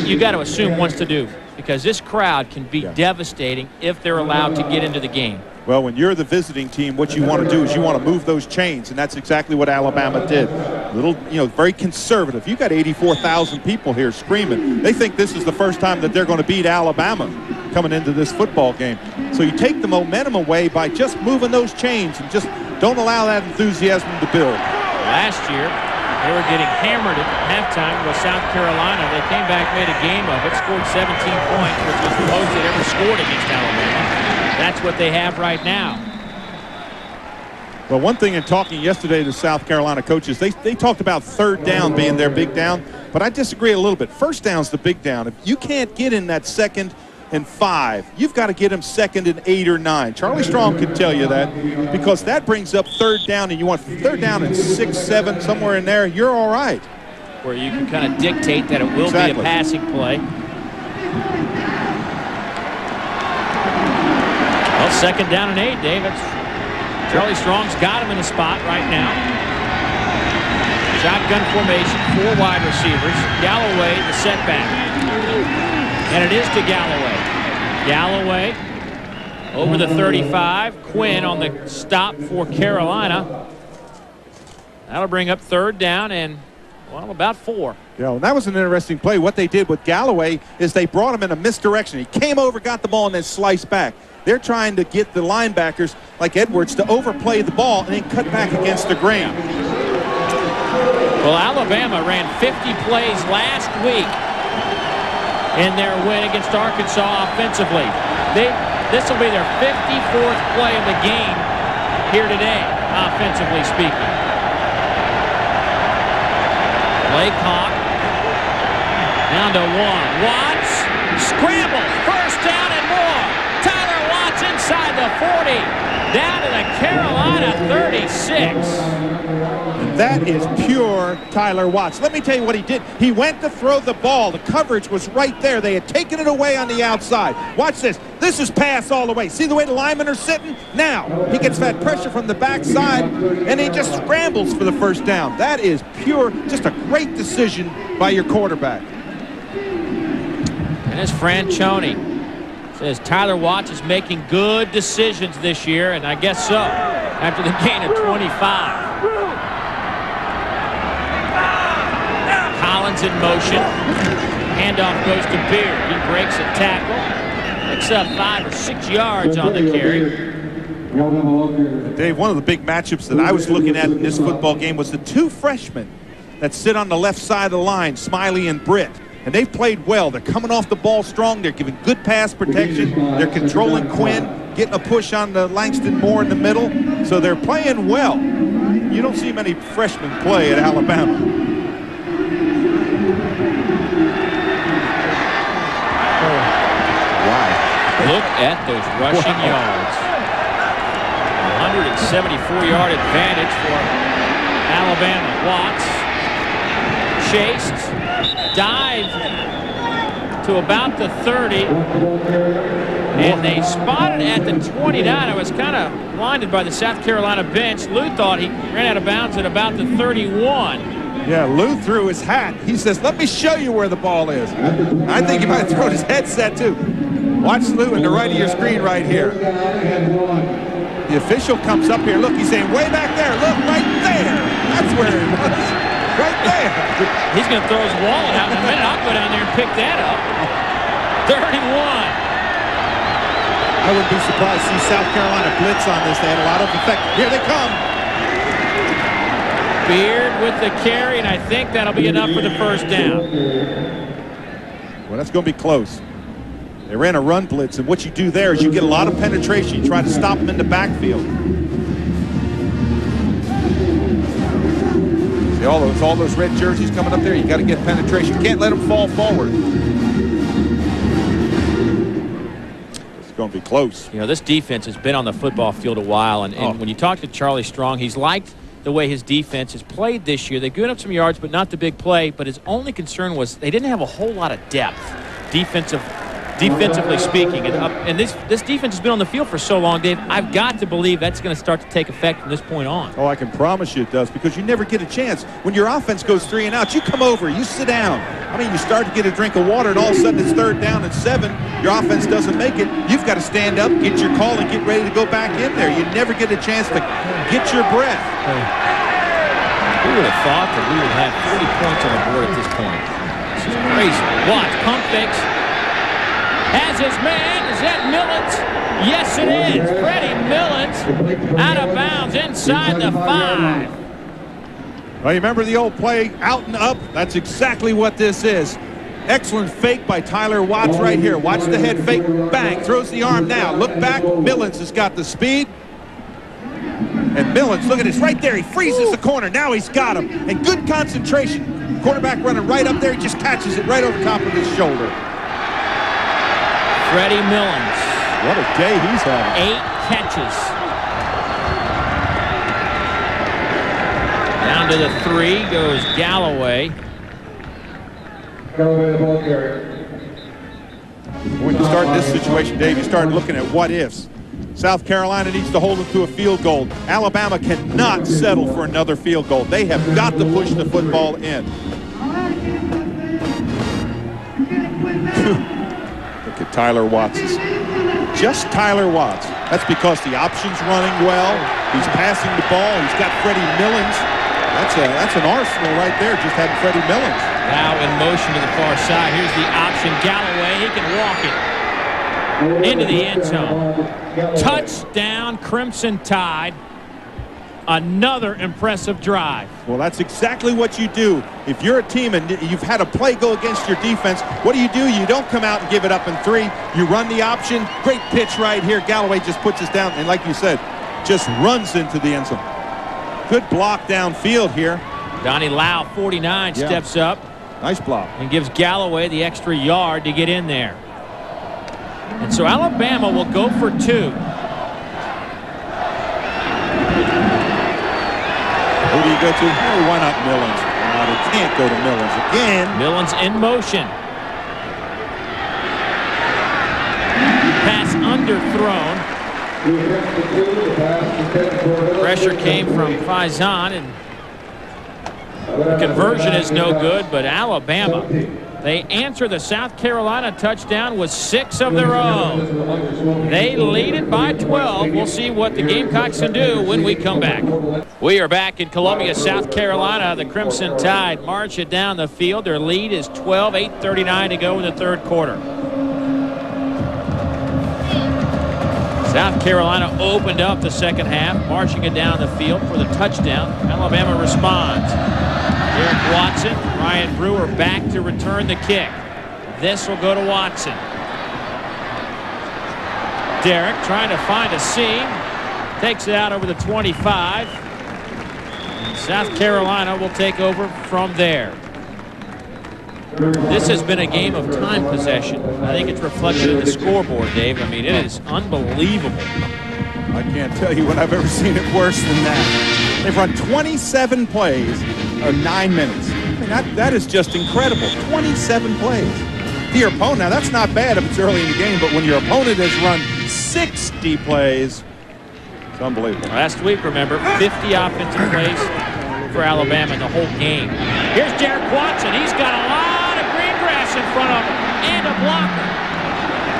you got to assume, wants to do, because this crowd can be devastating if they're allowed to get into the game. Well, when you're the visiting team, what you want to do is you want to move those chains, and that's exactly what Alabama did. Little, very conservative. You got 84,000 people here screaming. They think this is the first time that they're going to beat Alabama coming into this football game. So you take the momentum away by just moving those chains and just don't allow that enthusiasm to build. Last year, they were getting hammered at halftime with South Carolina. They came back, made a game of it, scored 17 points, which was the most they'd ever scored against Alabama. That's what they have right now. Well, one thing in talking yesterday to South Carolina coaches, they talked about third down being their big down, but I disagree a little bit. First down's the big down. If you can't get in that 2nd and 5, you've got to get them 2nd and 8 or 9. Charlie Strong could tell you that, because that brings up third down, and you want third down and 6, 7, somewhere in there, you're all right. Where you can kind of dictate that it will be a passing play. Well, 2nd down and 8, David. Charlie Strong's got him in a spot right now. Shotgun formation, 4 wide receivers. Galloway, the setback. And it is to Galloway. Galloway over the 35. Quinn on the stop for Carolina. That'll bring up 3rd down and, well, about 4. Yeah, well, that was an interesting play. What they did with Galloway is they brought him in a misdirection. He came over, got the ball, and then sliced back. They're trying to get the linebackers like Edwards to overplay the ball and then cut back against the grain. Well, Alabama ran 50 plays last week in their win against Arkansas offensively. This will be their 54th play of the game here today, offensively speaking. Play clock. Down to 1. Watts, scramble, first down and more. Tyler Watts inside the 40, down to the Carolina 36. That is pure Tyler Watts. Let me tell you what he did. He went to throw the ball. The coverage was right there. They had taken it away on the outside. Watch this. This is pass all the way. See the way the linemen are sitting? Now, he gets that pressure from the backside, and he just scrambles for the first down. That is pure, just a great decision by your quarterback. And as Franchione says, Tyler Watts is making good decisions this year, and I guess so, after the gain of 25. Collins in motion. Handoff goes to Beard. He breaks a tackle. Picks up 5 or 6 yards on the carry. Dave, one of the big matchups that I was looking at in this football game was the 2 freshmen that sit on the left side of the line, Smiley and Britt. And they've played well. They're coming off the ball strong. They're giving good pass protection. They're controlling Quinn, getting a push on the Langston Moore in the middle. So they're playing well. You don't see many freshmen play at Alabama. Look at those rushing yards. 174-yard advantage for Alabama. Watts chased, dive to about the 30, and they spotted at the 29. I was kind of blinded by the South Carolina bench. Lou thought he ran out of bounds at about the 31. Yeah, Lou threw his hat. He says, let me show you where the ball is. I think he might have thrown his headset too. Watch Lou in the right of your screen right here. The official comes up here. Look, he's saying way back there. Look, right there. That's where it was. Right there. He's going to throw his wallet out in a minute. I'll go down there and pick that up. 31. I wouldn't be surprised to see South Carolina blitz on this. They had a lot of effect. Here they come. Beard with the carry, and I think that'll be enough for the first down. Well, that's going to be close. They ran a run blitz, and what you do there is you get a lot of penetration. You try to stop them in the backfield. See all those red jerseys coming up there? You got to get penetration. You can't let them fall forward. It's going to be close. You know, this defense has been on the football field a while, and when you talk to Charlie Strong, he's liked the way his defense has played this year. They've given up some yards, but not the big play. But his only concern was they didn't have a whole lot of depth, defensively speaking. And this defense has been on the field for so long, Dave. I've got to believe that's going to start to take effect from this point on. Oh, I can promise you it does, because you never get a chance. When your offense goes 3 and out, you come over, you sit down. I mean, you start to get a drink of water, and all of a sudden it's 3rd down and 7. Your offense doesn't make it. You've got to stand up, get your call, and get ready to go back in there. You never get a chance to get your breath. Who would have thought that we would have 40 points on the board at this point? This is crazy. Watch, pump fakes. Has his man. Is that Millens? Yes, it is. Freddie Millens out of bounds inside the 5. Well, you remember the old play, out and up? That's exactly what this is. Excellent fake by Tyler Watts right here. Watch the head fake. Bang. Throws the arm now. Look back. Millens has got the speed. And Millens, look at this, right there. He freezes the corner. Now he's got him. And good concentration. Quarterback running right up there. He just catches it right over top of his shoulder. Freddie Millens. What a day he's having. 8 catches. Down to the 3 goes Galloway. When you start in this situation, Dave, you start looking at what ifs. South Carolina needs to hold them to a field goal. Alabama cannot settle for another field goal. They have got to push the football in. Look at Tyler Watts. Just Tyler Watts. That's because the option's running well. He's passing the ball. He's got Freddie Millens. That's an arsenal right there, just having Freddie Millens. Now in motion to the far side. Here's the option. Galloway, he can walk it into the end zone. Touchdown, Crimson Tide. Another impressive drive. Well, that's exactly what you do. If you're a team and you've had a play go against your defense, what do? You don't come out and give it up in 3. You run the option. Great pitch right here. Galloway just puts us down, and like you said, just runs into the end zone. Good block downfield here. Donnie Lau, 49, steps up. Nice block. And gives Galloway the extra yard to get in there. And so Alabama will go for 2. Who do you go to? Oh, why not Millens? They can't go to Millens again. Millens in motion. Pass underthrown. Pressure came from Faison, and the conversion is no good, but Alabama, they answer the South Carolina touchdown with 6 of their own. They lead it by 12. We'll see what the Gamecocks can do when we come back. We are back in Columbia, South Carolina. The Crimson Tide march it down the field. Their lead is 12, 8:39 to go in the 3rd quarter. South Carolina opened up the 2nd half, marching it down the field for the touchdown. Alabama responds. Derek Watson, Ryan Brewer back to return the kick. This will go to Watson. Derek trying to find a seam. Takes it out over the 25. And South Carolina will take over from there. This has been a game of time possession. I think it's reflected in the scoreboard, Dave. I mean, it is unbelievable. I can't tell you when I've ever seen it worse than that. They've run 27 plays or 9 minutes. That is just incredible. 27 plays. To your opponent, now that's not bad if it's early in the game, but when your opponent has run 60 plays, it's unbelievable. Last week, remember, 50 offensive plays for Alabama in the whole game. Here's Derek Watson. He's got a lot of green grass in front of him and a blocker.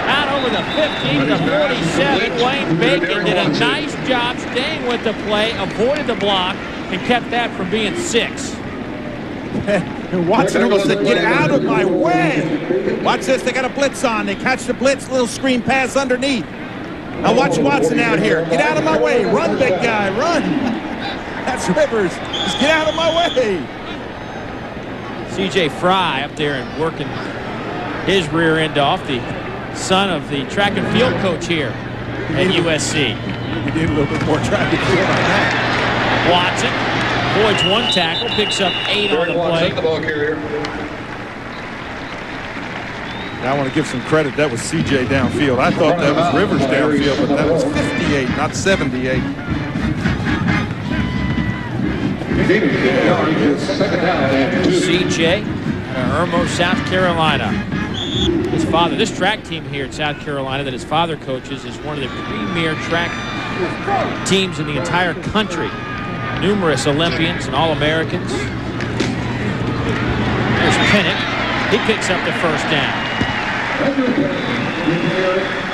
Out over the 15 to 47, Wayne Bacon did a nice job staying with the play, avoided the block, and kept that from being 6. And Watson almost said, get out of my way. Watch this, they got a blitz on. They catch the blitz, little screen pass underneath. Now watch Watson out here. Get out of my way. Run, big guy, run. That's Rivers. Just get out of my way. C.J. Fry up there and working his rear end off, the son of the track and field coach here at USC. We need a little bit more track and field on that. Watson avoids one tackle, picks up 8 on the play. Now I want to give some credit. That was C.J. downfield. I thought that was Rivers downfield, but that was 58, not 78. C.J. out of Irmo, South Carolina. His father, this track team here at South Carolina that his father coaches is one of the premier track teams in the entire country. Numerous Olympians and All-Americans. There's Pennick. He picks up the first down.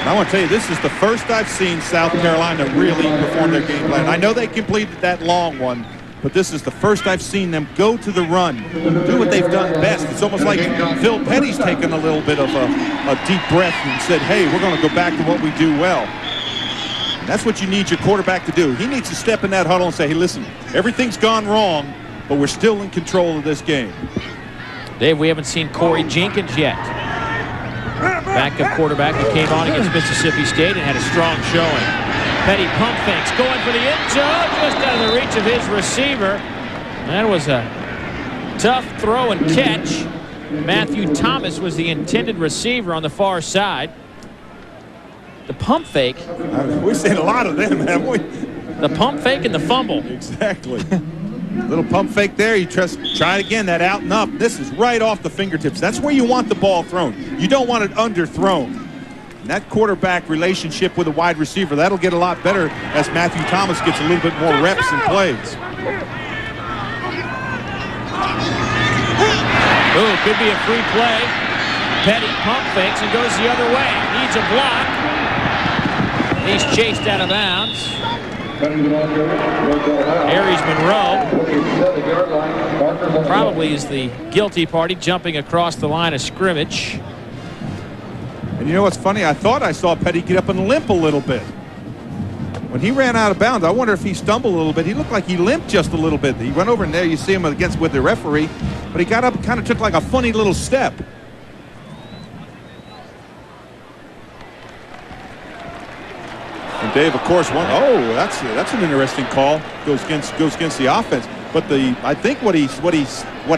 I want to tell you, this is the first I've seen South Carolina really perform their game plan. I know they completed that long one, but this is the first I've seen them go to the run, do what they've done best. It's almost like Phil Petty's taken a little bit of a deep breath and said, hey, we're going to go back to what we do well. That's what you need your quarterback to do. He needs to step in that huddle and say, hey, listen, everything's gone wrong, but we're still in control of this game. Dave, we haven't seen Corey Jenkins yet. Backup quarterback that came on against Mississippi State and had a strong showing. Petty pump fakes, going for the end zone, just out of the reach of his receiver. That was a tough throw and catch. Matthew Thomas was the intended receiver on the far side. The pump fake. We've seen a lot of them, haven't we? The pump fake and the fumble. Exactly. Little pump fake there. You try it again, that out and up. This is right off the fingertips. That's where you want the ball thrown. You don't want it underthrown. And that quarterback relationship with a wide receiver, that'll get a lot better as Matthew Thomas gets a little bit more reps and plays. Ooh, could be a free play. Petty pump fakes and goes the other way. Needs a block. He's chased out of bounds. Aries Monroe probably is the guilty party, jumping across the line of scrimmage. And you know what's funny? I thought I saw Petty get up and limp a little bit. When he ran out of bounds, I wonder if he stumbled a little bit. He looked like he limped just a little bit. He went over in there. You see him with the referee. But he got up and kind of took like a funny little step. And Dave, of course, that's an interesting call. Goes against the offense. But I think what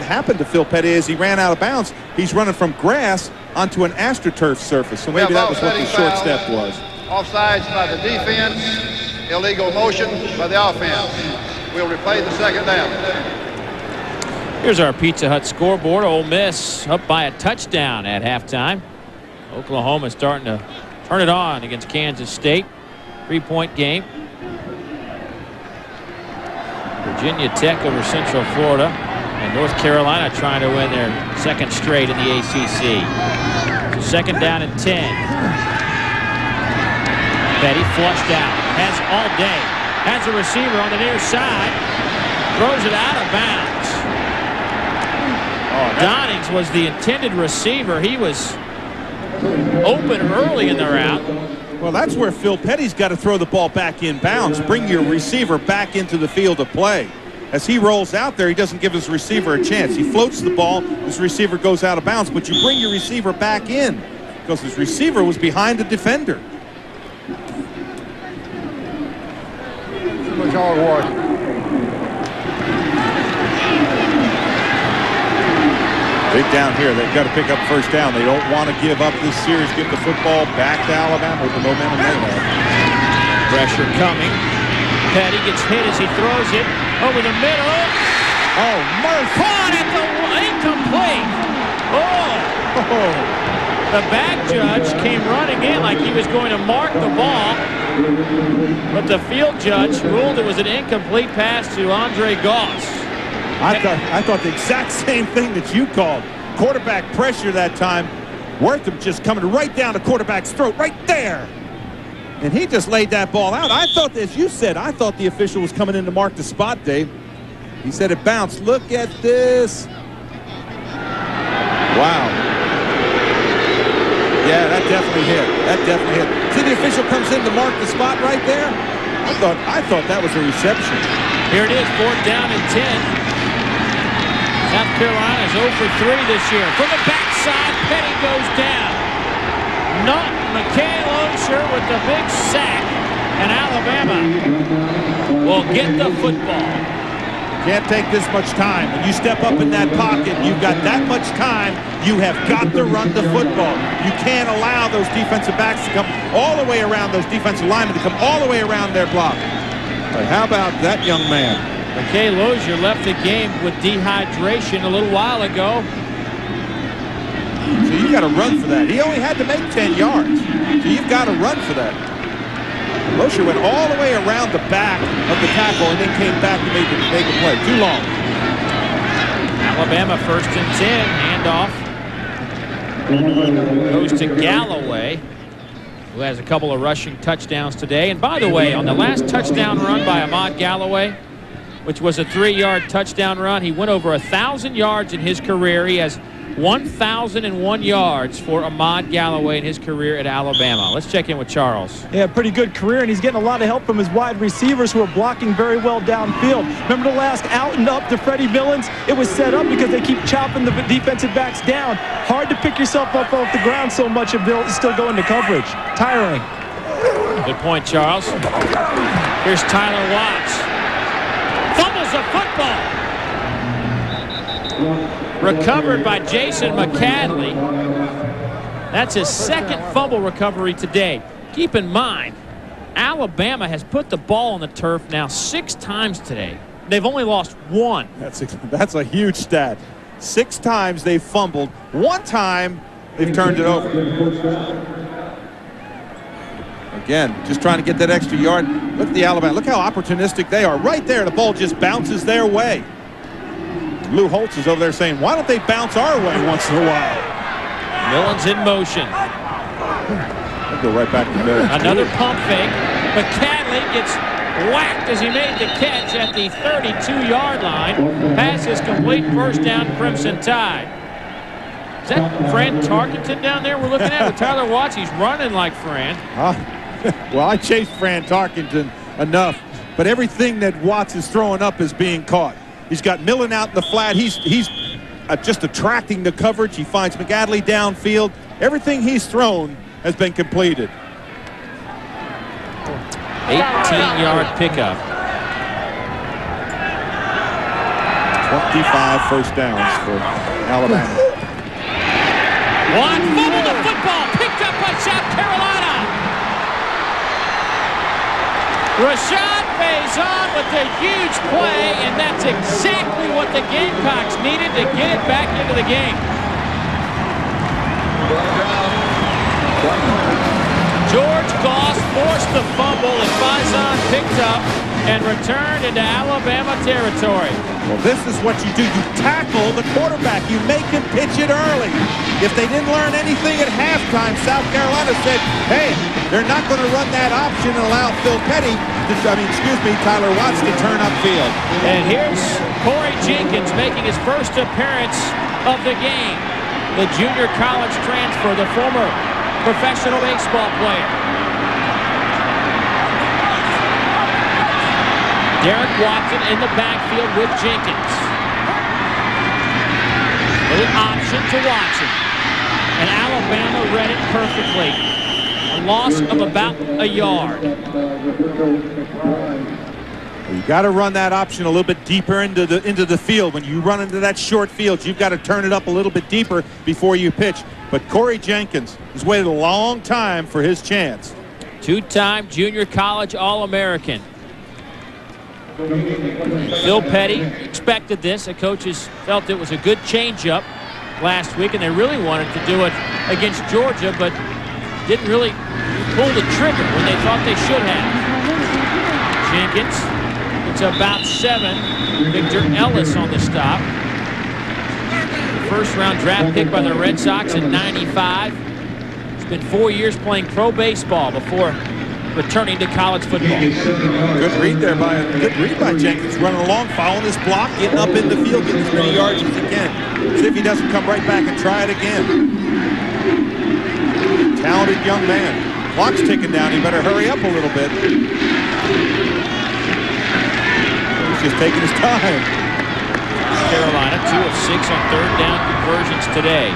happened to Phil Petty is he ran out of bounds. He's running from grass onto an AstroTurf surface. So maybe that was what the short step was. Offsides by the defense, illegal motion by the offense. We'll replay the second down. Here's our Pizza Hut scoreboard. Ole Miss up by a touchdown at halftime. Oklahoma starting to turn it on against Kansas State. 3-point game. Virginia Tech over Central Florida. And North Carolina trying to win their second straight in the ACC. So second down and 10. Petty flushed out. Has all day. Has a receiver on the near side. Throws it out of bounds. Donnings was the intended receiver. He was open early in the route. Well, that's where Phil Petty's got to throw the ball back in bounds. Bring your receiver back into the field of play. As he rolls out there, he doesn't give his receiver a chance. He floats the ball. His receiver goes out of bounds, but you bring your receiver back in because his receiver was behind the defender. Too much hard work. Big down here. They've got to pick up first down. They don't want to give up this series. Give the football back to Alabama with the momentum they have. Pressure coming. Petty gets hit as he throws it over the middle. Oh, Murphy. Caught at the Petty. Oh! The back judge came running in like he was going to mark the ball, but the field judge ruled it was an incomplete pass to Andre Goss. I thought the exact same thing that you called. Quarterback pressure that time. Wortham just coming right down the quarterback's throat, right there. And he just laid that ball out. I thought, as you said, I thought the official was coming in to mark the spot, Dave. He said it bounced. Look at this. Wow. Yeah, that definitely hit. That definitely hit. See, the official comes in to mark the spot right there. I thought that was a reception. Here it is, 4th down and 10. South Carolina's 0 for 3 this year. From the backside, Petty goes down. McKay Losier with the big sack, and Alabama will get the football. Can't take this much time. When you step up in that pocket, you've got that much time, you have got to run the football. You can't allow those defensive backs to come all the way around, those defensive linemen to come all the way around their block. But how about that young man? McKay Losier left the game with dehydration a little while ago. So you got to run for that. He only had to make 10 yards. So you've got to run for that. Losier went all the way around the back of the tackle and then came back to make a play. Too long. Alabama 1st and 10. Handoff goes to Galloway, who has a couple of rushing touchdowns today. And by the way, on the last touchdown run by Ahmad Galloway, which was a 3-yard touchdown run, he went over 1,000 yards in his career. He has 1,001 yards for Ahmad Galloway in his career at Alabama. Let's check in with Charles. Yeah, pretty good career, and he's getting a lot of help from his wide receivers who are blocking very well downfield. Remember the last out and up to Freddie Millens? It was set up because they keep chopping the defensive backs down. Hard to pick yourself up off the ground so much and still go into coverage. Tiring. Good point, Charles. Here's Tyler Watts. Fumbles the football. Recovered by Jason McCadley. That's his 2nd fumble recovery today. Keep in mind, Alabama has put the ball on the turf now 6 times today. They've only lost 1. That's a huge stat. 6 times they've fumbled. 1 time they've turned it over. Again, just trying to get that extra yard. Look at the Alabama. Look how opportunistic they are. Right there, the ball just bounces their way. Lou Holtz is over there saying, why don't they bounce our way once in a while? Millens in motion. I'll go right back to the middle. Another pump fake. McCadley gets whacked as he made the catch at the 32-yard line. Pass is complete. 1st down, Crimson Tide. Is that Fran Tarkenton down there we're looking at with Tyler Watts? He's running like Fran. Well, I chased Fran Tarkenton enough, but everything that Watts is throwing up is being caught. He's got Millen out in the flat. He's just attracting the coverage. He finds McAdley downfield. Everything he's thrown has been completed. 18-yard pickup. 25 1st downs for Alabama. One fumble the football, picked up by South Carolina. Rashad Faison with the huge play, and that's exactly what the Gamecocks needed to get it back into the game. George Goss forced the fumble, and Faison picked up and returned into Alabama territory. Well, this is what you do. You tackle the quarterback. You make him pitch it early. If they didn't learn anything at halftime, South Carolina said, hey, they're not going to run that option and allow Tyler Watts to turn upfield. And here's Corey Jenkins making his first appearance of the game. The junior college transfer, the former professional baseball player. Derek Watson in the backfield with Jenkins. Little option to Watson. And Alabama read it perfectly. A loss of about a yard. You got to run that option a little bit deeper into the field. When you run into that short field, you've got to turn it up a little bit deeper before you pitch. But Corey Jenkins has waited a long time for his chance. 2-time junior college All-American. Phil Petty expected this. The coaches felt it was a good changeup. last week, and they really wanted to do it against Georgia, but didn't really pull the trigger when they thought they should have. Jenkins, it's about 7. Victor Ellis on the stop. First-round draft pick by the Red Sox in '95. He's been 4 years playing pro baseball before returning to college football. Good read there by Jenkins, running along, following this block, getting up in the field, getting as many yards as he can. See if he doesn't come right back and try it again. Talented young man. Clock's ticking down. He better hurry up a little bit. He's just taking his time. Carolina 2 of 6 on third down conversions today.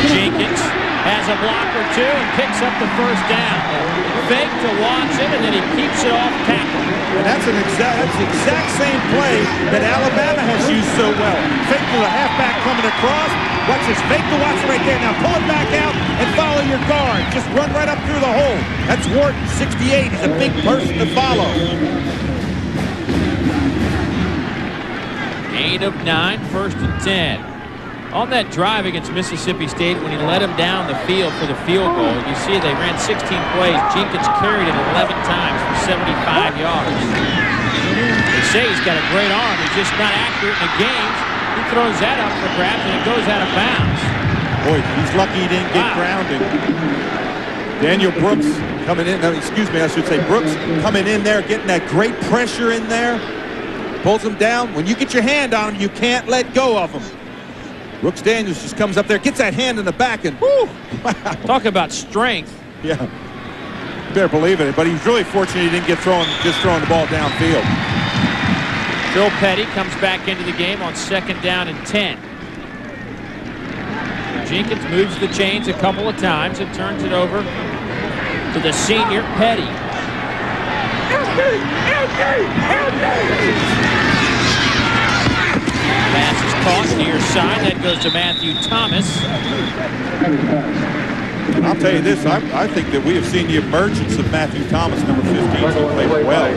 Jenkins has a block or two and picks up the first down. Fake to Watson, and then he keeps it off tackle. And that's the exact same play that Alabama has used so well. Fake to the halfback coming across. Watch this, fake to Watson right there. Now pull it back out and follow your guard. Just run right up through the hole. That's Wharton, 68. He's a big person to follow. 8 of 9, 1st and 10. On that drive against Mississippi State, when he led him down the field for the field goal, you see they ran 16 plays. Jenkins carried it 11 times for 75 yards. They say he's got a great arm. He's just not accurate in the games. He throws that up for grabs, and it goes out of bounds. Boy, he's lucky he didn't get grounded. Daniel Brooks coming in. No, excuse me, I should say Brooks coming in there, getting that great pressure in there. Pulls him down. When you get your hand on him, you can't let go of him. Brooks Daniels just comes up there, gets that hand in the back, and whoo! Wow. Talk about strength. Yeah. You better believe it. But he's really fortunate he didn't get just throwing the ball downfield. Phil Petty comes back into the game on 2nd down and 10. Jenkins moves the chains a couple of times and turns it over to the senior Petty. Pass is caught near side. That goes to Matthew Thomas. I'll tell you this, I think that we have seen the emergence of Matthew Thomas, number 15. He played well.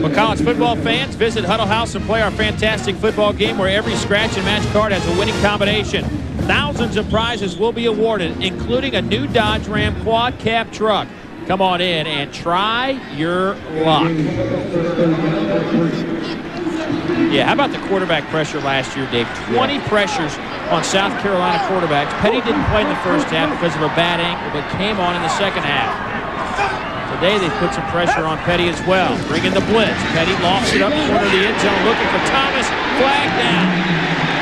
Well, college football fans, visit Huddle House and play our fantastic football game where every scratch and match card has a winning combination. Thousands of prizes will be awarded, including a new Dodge Ram quad cab truck. Come on in and try your luck. Yeah, how about the quarterback pressure last year, Dave? 20 pressures on South Carolina quarterbacks. Petty didn't play in the first half because of a bad ankle, but came on in the second half. Today they put some pressure on Petty as well. Bring in the blitz. Petty lofts it up corner of the end zone, looking for Thomas. Flag down.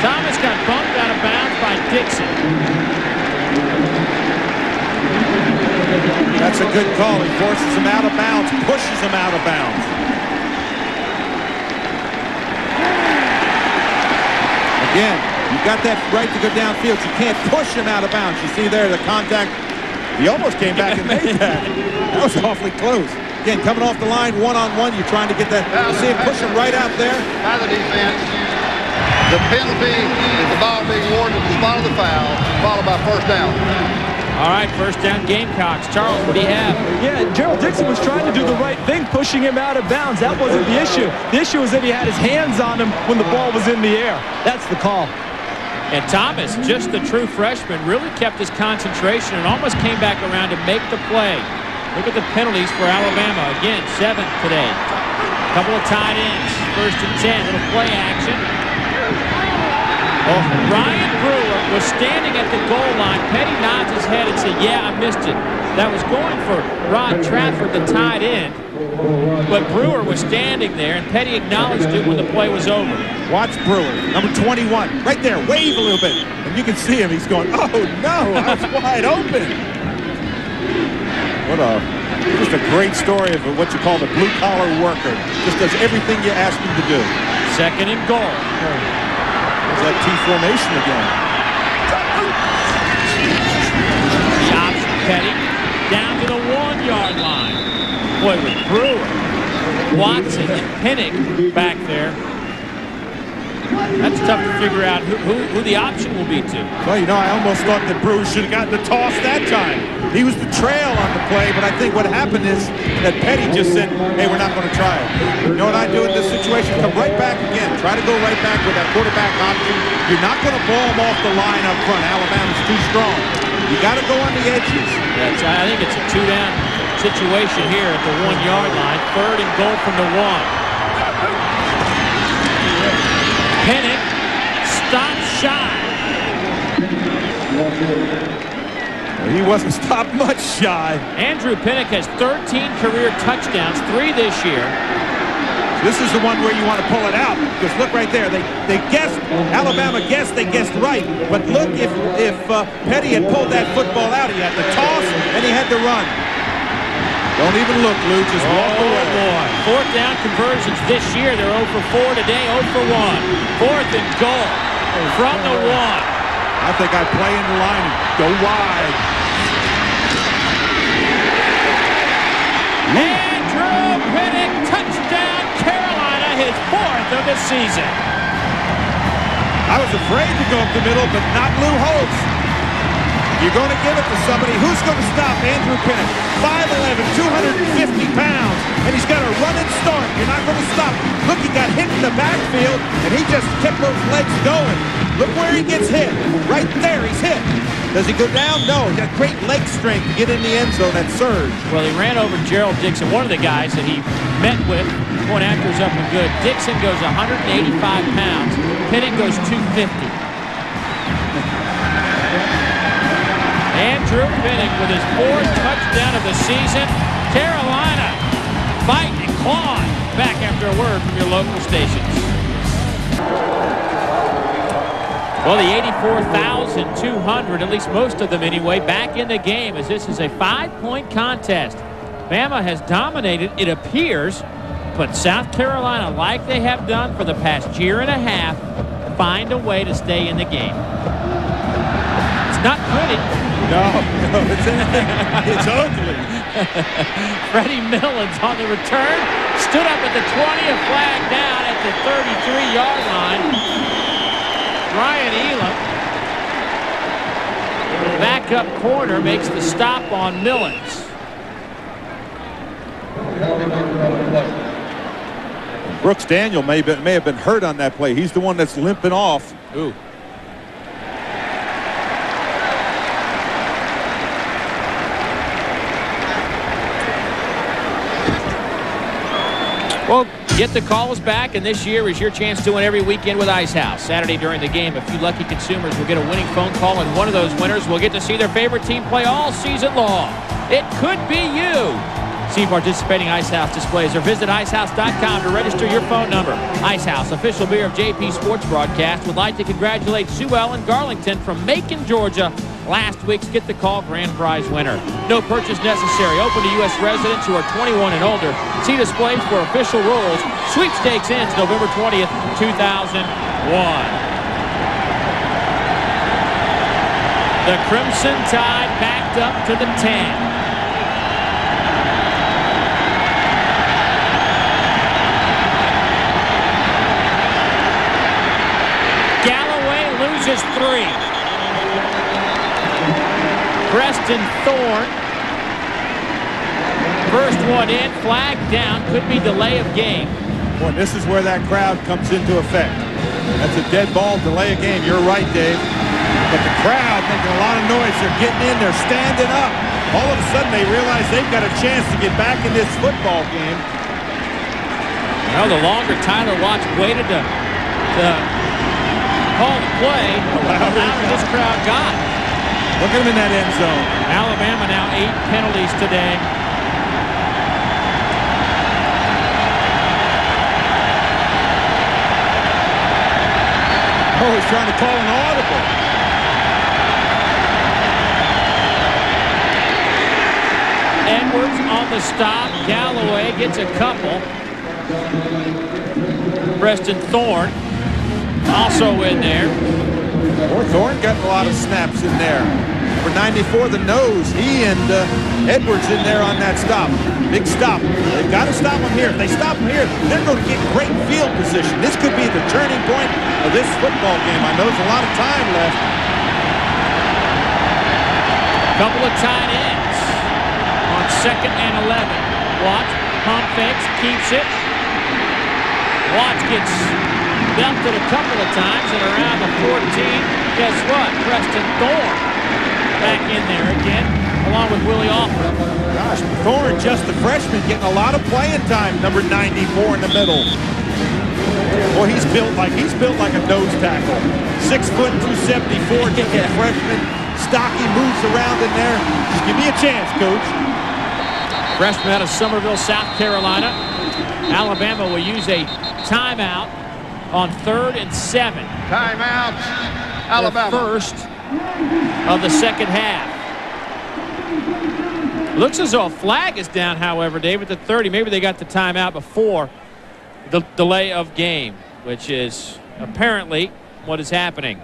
Thomas got bumped out of bounds by Dixon. That's a good call. He forces him out of bounds, pushes him out of bounds. Again, you've got that right to go downfield. You can't push him out of bounds. You see there the contact. He almost came back and made that. That was awfully close. Again, coming off the line, one-on-one, you're trying to get that. You see him push him right out there. By the defense. The penalty is the ball being awarded at the spot of the foul, followed by first down. All right, first down Gamecocks. Charles, what do you have? Yeah, Gerald Dixon was trying to do the right thing, pushing him out of bounds. That wasn't the issue. The issue was that he had his hands on him when the ball was in the air. That's the call. And Thomas, just the true freshman, really kept his concentration and almost came back around to make the play. Look at the penalties for Alabama. Again, 7 today. Couple of tight ends. 1st and 10. Little play action. Oh, Ryan Brewer was standing at the goal line. Petty nods his head and said, yeah, I missed it. That was going for Rod Trafford, the tight end. But Brewer was standing there, and Petty acknowledged it when the play was over. Watch Brewer, number 21, right there, wave a little bit. And you can see him, he's going, oh no, I was wide open. Just a great story of what you call the blue-collar worker. Just does everything you ask him to do. 2nd and goal. There's that T formation again. The option, Petty, down to the 1-yard line. Boy, with Brewer, Watson, and Pinnock back there. That's tough to figure out who the option will be to. Well, you know, I almost thought that Bruce should have gotten the toss that time. He was the trail on the play, but I think what happened is that Petty just said, hey, we're not going to try it. You know what I do in this situation? Come right back again. Try to go right back with that quarterback option. You're not going to ball them off the line up front. Alabama's too strong. You got to go on the edges. Yeah, I think it's a two-down situation here at the 1-yard line. 3rd and goal from the 1. Pennick stopped shy. He wasn't stopped much shy. Andrew Pennick has 13 career touchdowns, 3 this year. This is the one where you want to pull it out, because look right there. They guessed, Alabama guessed, they guessed right. But look, if Petty had pulled that football out, he had to toss and he had to run. Don't even look, Lou. Just walk away. Boy. 4th down conversions this year. They're 0 for 4 today, 0 for 1. 4th and goal from the 1. I think I'd play in the line and go wide. Andrew Pennick, touchdown Carolina, his 4th of the season. I was afraid to go up the middle, but not Lou Holtz. You're going to give it to somebody. Who's going to stop Andrew Pennick? 5'11", 250 pounds, and he's got a running start. You're not going to stop him. Look, he got hit in the backfield, and he just kept those legs going. Look where he gets hit. Right there, he's hit. Does he go down? No. He's got great leg strength to get in the end zone, that surge. Well, he ran over Gerald Dixon, one of the guys that he met with. Point after is up and good. Dixon goes 185 pounds. Pennick goes 250. Andrew Pennick with his 4th touchdown of the season. Carolina fighting and clawing. Back after a word from your local stations. Well, the 84,200, at least most of them anyway, back in the game as this is a 5-point contest. Bama has dominated, it appears, but South Carolina, like they have done for the past year and a half, find a way to stay in the game. It's not pretty. No, it's ugly. Freddie Millens on the return. Stood up at the 20, a flag down at the 33-yard line. Ryan Elam, backup corner, makes the stop on Millens. Brooks Daniel may have been hurt on that play. He's the one that's limping off. Ooh. Well, get the calls back, and this year is your chance to win every weekend with Ice House. Saturday during the game, a few lucky consumers will get a winning phone call, and one of those winners will get to see their favorite team play all season long. It could be you. See participating Ice House displays or visit icehouse.com to register your phone number. Ice House, official beer of JP Sports Broadcast, would like to congratulate Sue Ellen Garlington from Macon, Georgia, last week's Get the Call grand prize winner. No purchase necessary. Open to U.S. residents who are 21 and older. See displays for official rules. Sweepstakes ends November 20th, 2001. The Crimson Tide backed up to the 10. Loses 3. Preston Thorne. First one in, flag down, could be delay of game. Boy, this is where that crowd comes into effect. That's a dead ball, delay of game. You're right, Dave. But the crowd making a lot of noise. They're getting in, they're standing up. All of a sudden they realize they've got a chance to get back in this football game. Well, the longer Tyler Watts waited to call the play, the louder this crowd got. Look at him in that end zone. Alabama now 8 penalties today. Oh, he's trying to call an audible. Edwards on the stop. Galloway gets a couple. Preston Thorne also in there. Thorne got a lot of snaps in there. Number 94, the nose. He and Edwards in there on that stop. Big stop. They've got to stop him here. If they stop him here, they're going to get great field position. This could be the turning point of this football game. I know there's a lot of time left. Couple of tight ends on 2nd and 11. Watts pump fakes, keeps it. Watts gets belted a couple of times and around the 14. Guess what? Preston Thorne back in there again, along with Willie Alford. Gosh, Thorne, just the freshman, getting a lot of playing time. Number 94 in the middle. Boy, he's built like a nose tackle. 6 foot 274, just a freshman. Stocky, moves around in there. Just give me a chance, coach. Freshman out of Summerville, South Carolina. Alabama will use a timeout on 3rd and 7. Timeout, Alabama. The first of the second half. Looks as though a flag is down, however, David, at 30. Maybe they got the timeout before the delay of game, which is apparently what is happening.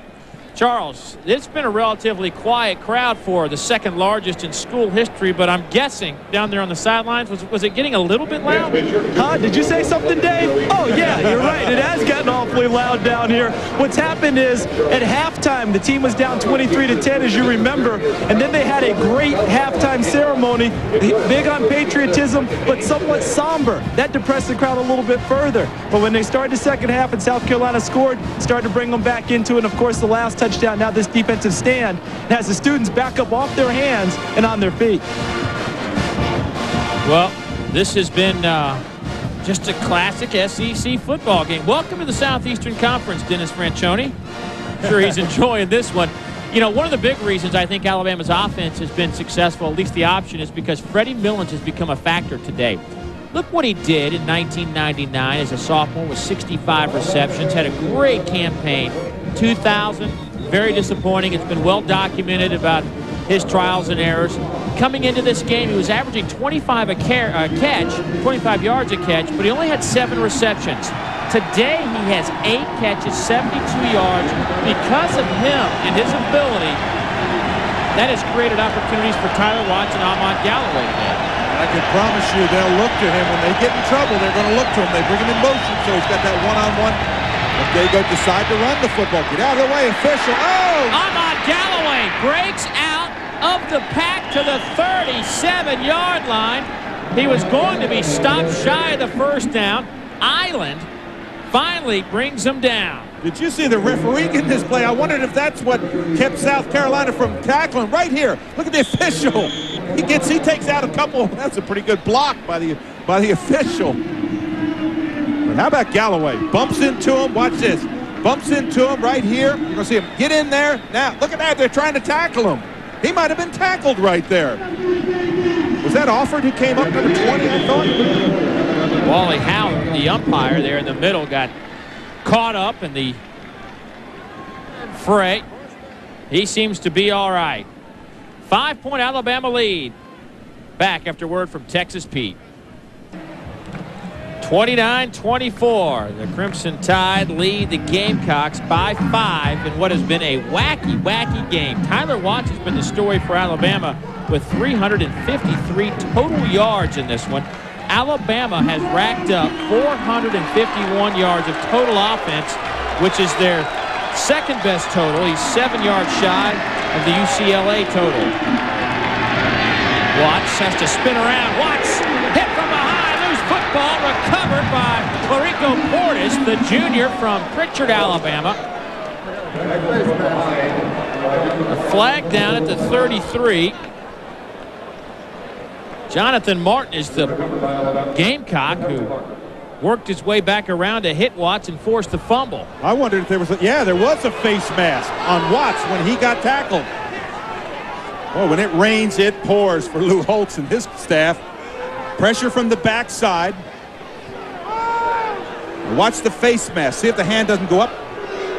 Charles, it's been a relatively quiet crowd for the 2nd largest in school history, but I'm guessing down there on the sidelines, was it getting a little bit loud? Huh? Did you say something, Dave? Oh, yeah, you're right. It has gotten awfully loud down here. What's happened is at halftime, the team was down 23-10, as you remember, and then they had a great halftime ceremony, big on patriotism, but somewhat somber. That depressed the crowd a little bit further. But when they started the second half and South Carolina scored, started to bring them back into it, and of course, the last touchdown, now this defensive stand has the students back up off their hands and on their feet. Well, this has been just a classic SEC football game. Welcome to the Southeastern Conference, Dennis Franchione. Sure he's enjoying this one. You know, one of the big reasons I think Alabama's offense has been successful, at least the option, is because Freddie Millens has become a factor today. Look what he did in 1999 as a sophomore with 65 receptions, had a great campaign. 2000, very disappointing. It's been well documented about his trials and errors. Coming into this game, he was averaging 25 yards a catch, but he only had 7 receptions. Today, he has 8 catches, 72 yards. Because of him and his ability, that has created opportunities for Tyler Watts and Ahmad Galloway today. I can promise you they'll look to him. When they get in trouble, they're going to look to him. They bring him in motion, so he's got that one-on-one. If they go decide to run the football, get out of the way, official. Oh! Ahmad Galloway breaks out of the pack to the 37-yard line. He was going to be stopped shy of the first down. Island finally brings him down. Did you see the referee in this play? I wondered if that's what kept South Carolina from tackling. Right here, look at the official. He takes out a couple. That's a pretty good block by the official. But how about Galloway? Bumps into him. Watch this. Bumps into him right here. You're going to see him get in there. Now, look at that. They're trying to tackle him. He might have been tackled right there. Was that Alford who came up number 20, I thought? Wally Howard, the umpire there in the middle, got caught up in the fray. He seems to be all right. 5-point Alabama lead. Back after word from Texas Pete. 29-24. The Crimson Tide lead the Gamecocks by 5 in what has been a wacky game. Tyler Watts has been the story for Alabama with 353 total yards in this one. Alabama has racked up 451 yards of total offense, which is their second best total. He's 7 yards shy of the UCLA total. Watts has to spin around. Watts hit from behind. Loose football recovered by Clarico Portis, the junior from Pritchard, Alabama. A flag down at the 33. Jonathan Martin is the Gamecock who worked his way back around to hit Watts and force the fumble. I wondered if there was there was a face mask on Watts when he got tackled. Oh, when it rains, it pours for Lou Holtz and his staff. Pressure from the backside. Watch the face mask. See if the hand doesn't go up.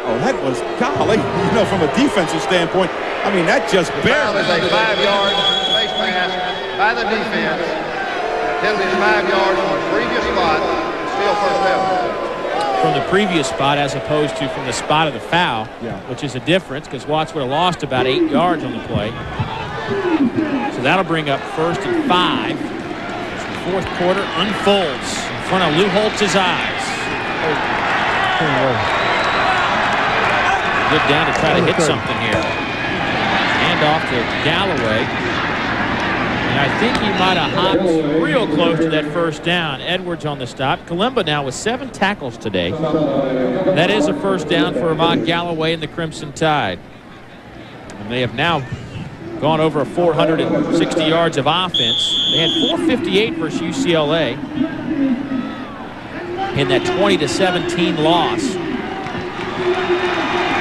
Oh, that was, golly, you know, from a defensive standpoint, I mean, that just barely. That is a 5-yard face mask by the defense. Penalty is 5 yards from the previous spot. Still first down. From the previous spot as opposed to from the spot of the foul, yeah, which is a difference because Watts would have lost about 8 yards on the play. So that'll bring up 1st and 5. As the fourth quarter unfolds in front of Lou Holtz's eyes. Good down to try to hit something here. Hand off to Galloway. And I think he might have hopped real close to that first down. Edwards on the stop. Kalimba now with 7 tackles today. That is a first down for Ahmad Galloway and the Crimson Tide. And they have now gone over 460 yards of offense. They had 458 versus UCLA in that 20-17 loss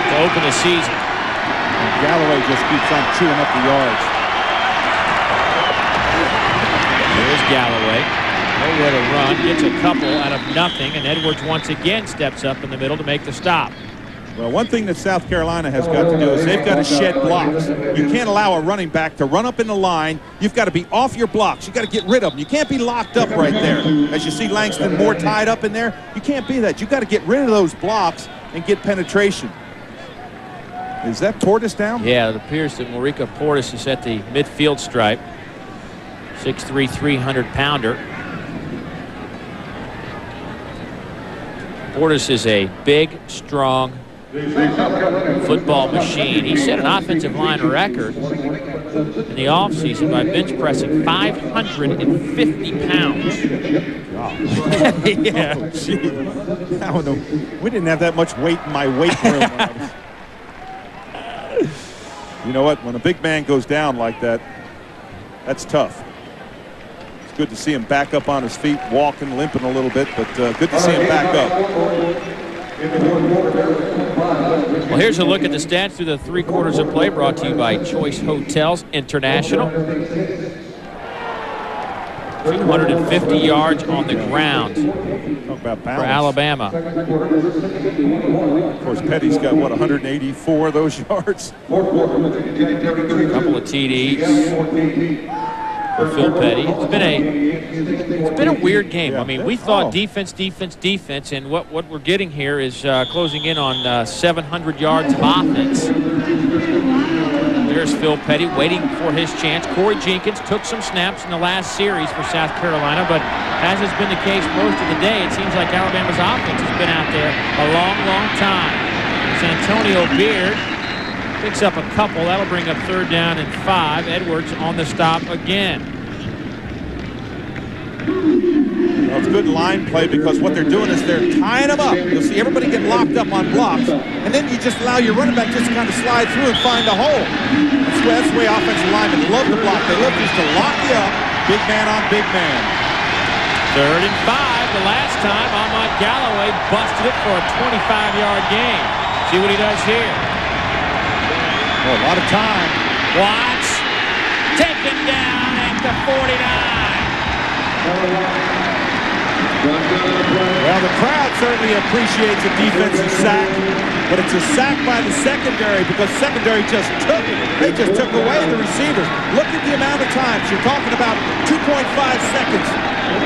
to open the season. And Galloway just keeps on chewing up the yards. There's Galloway. Nowhere to run. Gets a couple out of nothing. And Edwards once again steps up in the middle to make the stop. Well, one thing that South Carolina has got to do is they've got to shed blocks. You can't allow a running back to run up in the line. You've got to be off your blocks. You've got to get rid of them. You can't be locked up right there. As you see Langston Moore tied up in there, you can't be that. You've got to get rid of those blocks and get penetration. Is that Portis down? Yeah, it appears that Marika Portis is at the midfield stripe. 6'3", 300-pounder. Portis is a big, strong football machine. He set an offensive line record in the offseason by bench pressing 550 pounds. Yeah. Oh, gee. I don't know. We didn't have that much weight in my weight room. When I was... You know what? When a big man goes down like that, that's tough. It's good to see him back up on his feet, walking, limping a little bit, but good to see him back up. Well, here's a look at the stats through the 3 quarters of play, brought to you by Choice Hotels International. 250 yards on the ground for Alabama. Of course, Petty's got, what, 184 of those yards? A couple of TDs for Phil Petty. It's been a weird game. Yeah. I mean, we thought defense, and what we're getting here is closing in on 700 yards of offense. There's Phil Petty waiting for his chance. Corey Jenkins took some snaps in the last series for South Carolina, but as has been the case most of the day, it seems like Alabama's offense has been out there a long, long time. Santonio Beard picks up a couple. That'll bring up 3rd down and 5. Edwards on the stop again. Well, it's good line play because what they're doing is they're tying them up. You'll see everybody get locked up on blocks, and then you just allow your running back just to kind of slide through and find a hole. That's the way offensive linemen love to block. They love just to lock you up, big man on big man. 3rd and 5. The last time, Ahmad Galloway busted it for a 25-yard gain. See what he does here. Oh, a lot of time. Watts taken down at the 49. Well, the crowd certainly appreciates a defensive sack, but it's a sack by the secondary because secondary just took it. They just took away the receivers. Look at the amount of times. You're talking about 2.5 seconds.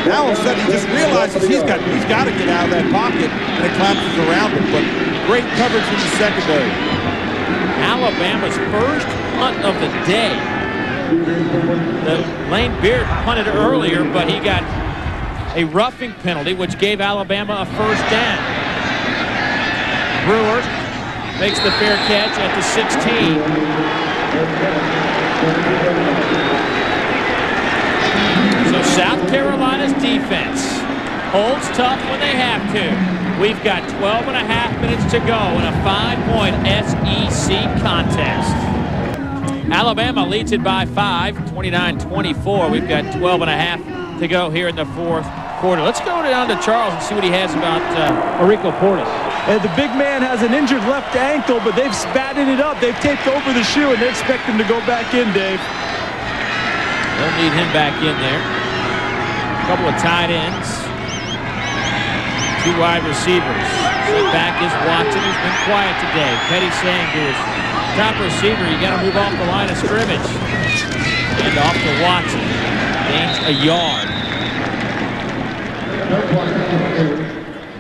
Now all of a sudden he just realizes he's got to get out of that pocket, and it collapses around him. But great coverage in the secondary. Alabama's first punt of the day. Lane Beard punted earlier, but he got a roughing penalty, which gave Alabama a 1st down. Brewer makes the fair catch at the 16. So South Carolina's defense holds tough when they have to. We've got 12 and a half minutes to go in a 5-point SEC contest. Alabama leads it by 5, 29-24. We've got 12 and a half to go here in the 4th quarter. Let's go down to Charles and see what he has about Marika Portis. And the big man has an injured left ankle, but they've spatted it up. They've taped over the shoe, and they expect him to go back in, Dave. They'll need him back in there. A couple of tight ends. 2 wide receivers. So back is Watson, who's been quiet today. Petty saying to his top receiver, you got to move off the line of scrimmage. And off to Watson. Gains a yard.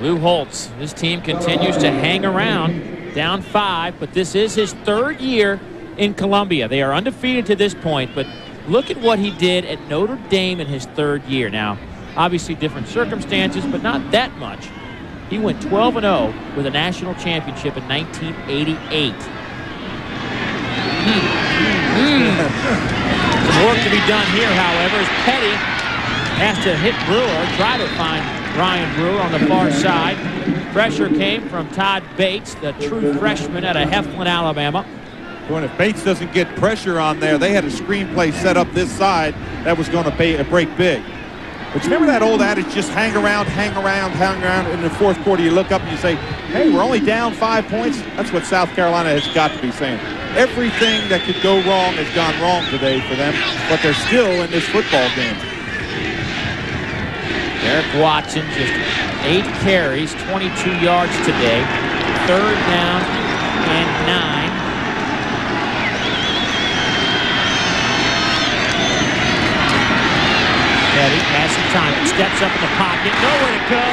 Lou Holtz, his team continues to hang around, down 5, but this is his 3rd year in Columbia. They are undefeated to this point, but look at what he did at Notre Dame in his 3rd year. Now, obviously different circumstances, but not that much. He went 12-0 with a national championship in 1988. Some work to be done here, however, as Petty has to hit Brewer, try to find Ryan Brewer on the far side. Pressure came from Todd Bates, the true freshman out of Heflin, Alabama. When if Bates doesn't get pressure on there, they had a screenplay set up this side that was going to break big. But you remember that old adage, just hang around. In the 4th quarter, you look up and you say, hey, we're only down 5 points. That's what South Carolina has got to be saying. Everything that could go wrong has gone wrong today for them, but they're still in this football game. Derek Watson, just 8 carries, 22 yards today. 3rd down and 9. Petty has some time. Steps up in the pocket. Nowhere to go.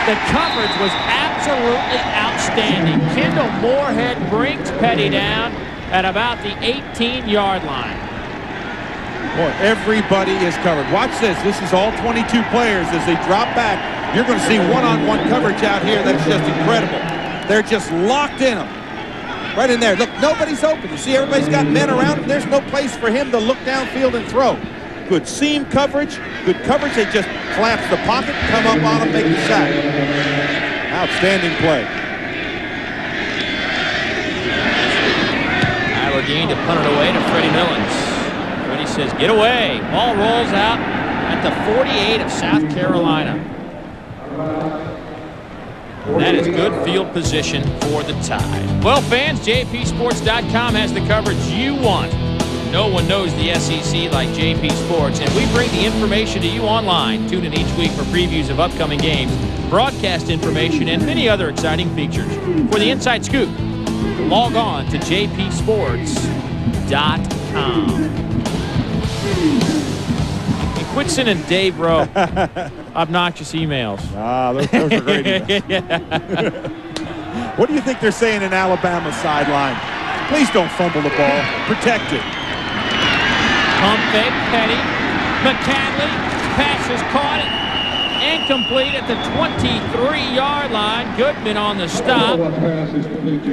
The coverage was absolutely outstanding. Kendall Moorhead brings Petty down at about the 18-yard line. Boy, everybody is covered. Watch this. This is all 22 players. As they drop back, you're going to see one-on-one coverage out here that's just incredible. They're just locked in them. Right in there. Look, nobody's open. You see everybody's got men around him. There's no place for him to look downfield and throw. Good seam coverage, good coverage. They just collapse the pocket, come up on him, make the sack. Outstanding play. Aberdeen to punt it away to Freddie Millens. Freddie says, get away. Ball rolls out at the 48 of South Carolina. That is good field position for the Tide. Well, fans, JPSports.com has the coverage you want. No one knows the SEC like JP Sports, and we bring the information to you online. Tune in each week for previews of upcoming games, broadcast information, and many other exciting features. For the inside scoop, log on to jpsports.com. And quit sending Dave Rowe obnoxious emails. Those are great emails. What do you think they're saying in Alabama sideline? Please don't fumble the ball. Protect it. Pump fake, Petty. McCadley, pass is caught. Incomplete at the 23-yard line. Goodman on the stop.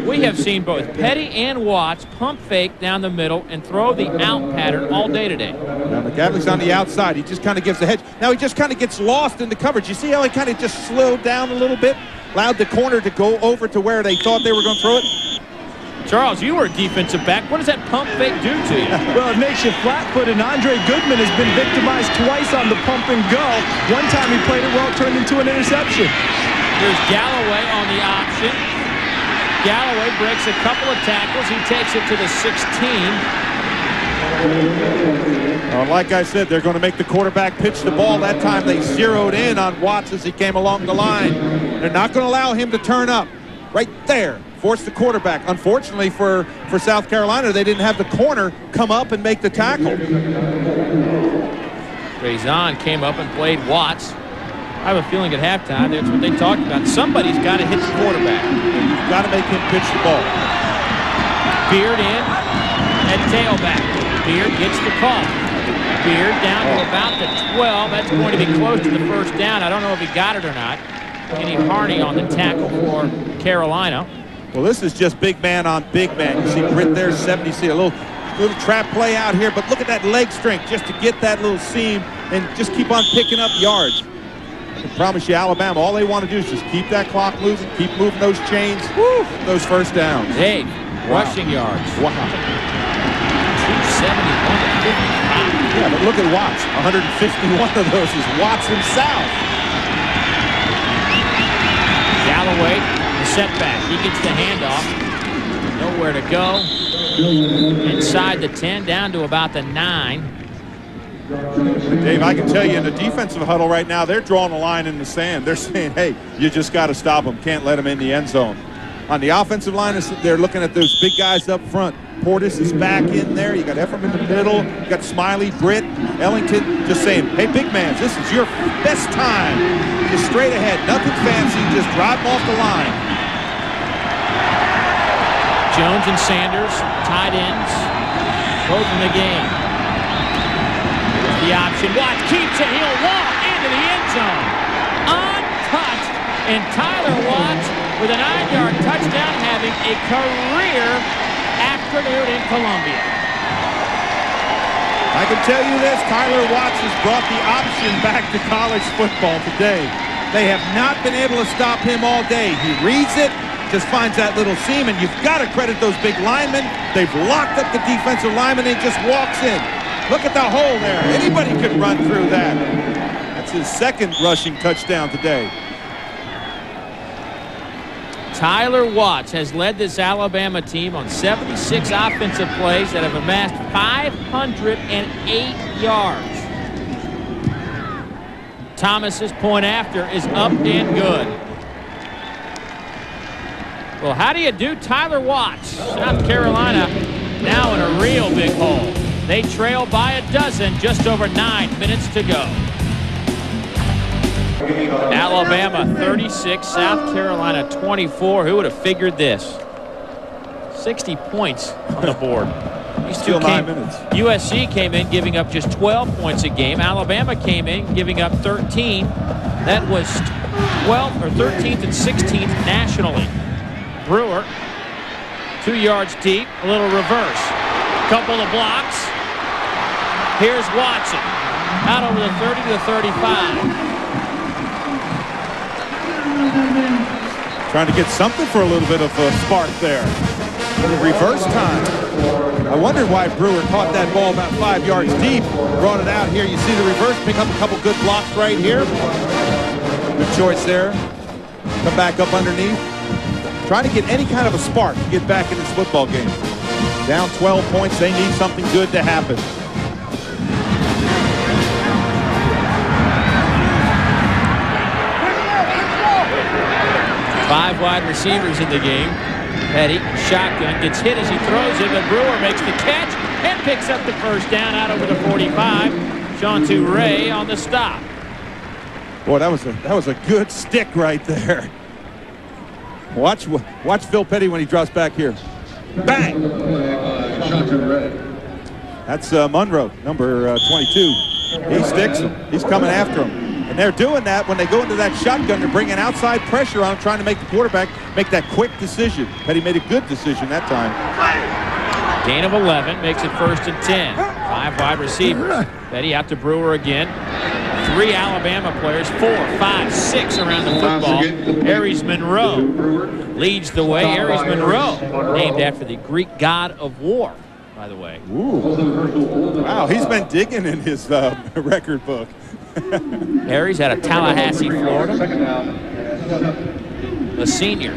We have seen both Petty and Watts pump fake down the middle and throw the out pattern all day today. Now McCadley's on the outside. He just kind of gives the hedge. Now he just kind of gets lost in the coverage. You see how he kind of just slowed down a little bit? Allowed the corner to go over to where they thought they were going to throw it? Charles, you were a defensive back. What does that pump fake do to you? Well, it makes you flat-footed. Andre Goodman has been victimized twice on the pump and go. One time he played it well, turned into an interception. Here's Galloway on the option. Galloway breaks a couple of tackles. He takes it to the 16. Like I said, they're going to make the quarterback pitch the ball. That time they zeroed in on Watts as he came along the line. They're not going to allow him to turn up. Right there. Force the quarterback. Unfortunately for South Carolina, they didn't have the corner come up and make the tackle. Rezon came up and played Watts. I have a feeling at halftime that's what they talked about. Somebody's got to hit the quarterback. You've got to make him pitch the ball. Beard in at tailback. Beard gets the call. Beard down to about the 12. That's going to be close to the first down. I don't know if he got it or not. Kenny Harney on the tackle for Carolina. Well, this is just big man on big man. You see Britt there, 70. See a little trap play out here, but look at that leg strength just to get that little seam and just keep on picking up yards. I can promise you, Alabama, all they want to do is just keep that clock moving, keep moving those chains, those first downs. Hey, rushing yards. Wow. 271 to 55. Yeah, but look at Watts. 151 of those is Watts himself. Galloway, the setback. He gets the handoff. Nowhere to go. Inside the 10, down to about the 9. Dave, I can tell you in the defensive huddle right now, they're drawing a line in the sand. They're saying, hey, you just got to stop them. Can't let them in the end zone. On the offensive line, they're looking at those big guys up front. Portis is back in there. You got Ephraim in the middle. You got Smiley, Britt, Ellington just saying, hey, big man, this is your best time. Just straight ahead. Nothing fancy. Just drive them off the line. Jones and Sanders, tight ends, both in the game. Here's the option. Watts keeps it. He'll walk into the end zone. Untouched. And Tyler Watts with a 9-yard touchdown, having a career afternoon in Columbia. I can tell you this, Tyler Watts has brought the option back to college football today. They have not been able to stop him all day. He reads it, just finds that little seam, and you've got to credit those big linemen. They've locked up the defensive lineman, and he just walks in. Look at the hole there. Anybody could run through that. That's his second rushing touchdown today. Tyler Watts has led this Alabama team on 76 offensive plays that have amassed 508 yards. Thomas's point after is up and good. Well, how do you do Tyler Watts? South Carolina now in a real big hole. They trail by a dozen, just over 9 minutes to go. Alabama 36, South Carolina 24. Who would have figured this? 60 points on the board. These two 9 minutes. USC came in giving up just 12 points a game. Alabama came in giving up 13. That was 12th or 13th and 16th nationally. Brewer, 2 yards deep, a little reverse. Couple of blocks. Here's Watson. Out over the 30 to the 35. Trying to get something for a little bit of a spark there. Reverse time. I wondered why Brewer caught that ball about 5 yards deep. Brought it out here. You see the reverse. Pick up a couple good blocks right here. Good choice there. Come back up underneath. Trying to get any kind of a spark to get back in this football game. Down 12 points. They need something good to happen. 5 wide receivers in the game. Petty, shotgun, gets hit as he throws it, but Brewer makes the catch and picks up the first down out over the 45. Sean Toure on the stop. Boy, that was a good stick right there. Watch Phil Petty when he drops back here. Bang! That's Monroe, number 22. He sticks him. He's coming after him. And they're doing that when they go into that shotgun. They're bringing outside pressure on him, trying to make the quarterback make that quick decision. Petty made a good decision that time. Gain of 11 makes it 1st and 10. 5 wide receivers. Petty out to Brewer again. 3 Alabama players, 4, 5, 6 around the football. Aries Monroe leads the way. Aries Monroe, named after the Greek god of war, by the way. Ooh. Wow, he's been digging in his record book. Aries out of Tallahassee, Florida. A senior.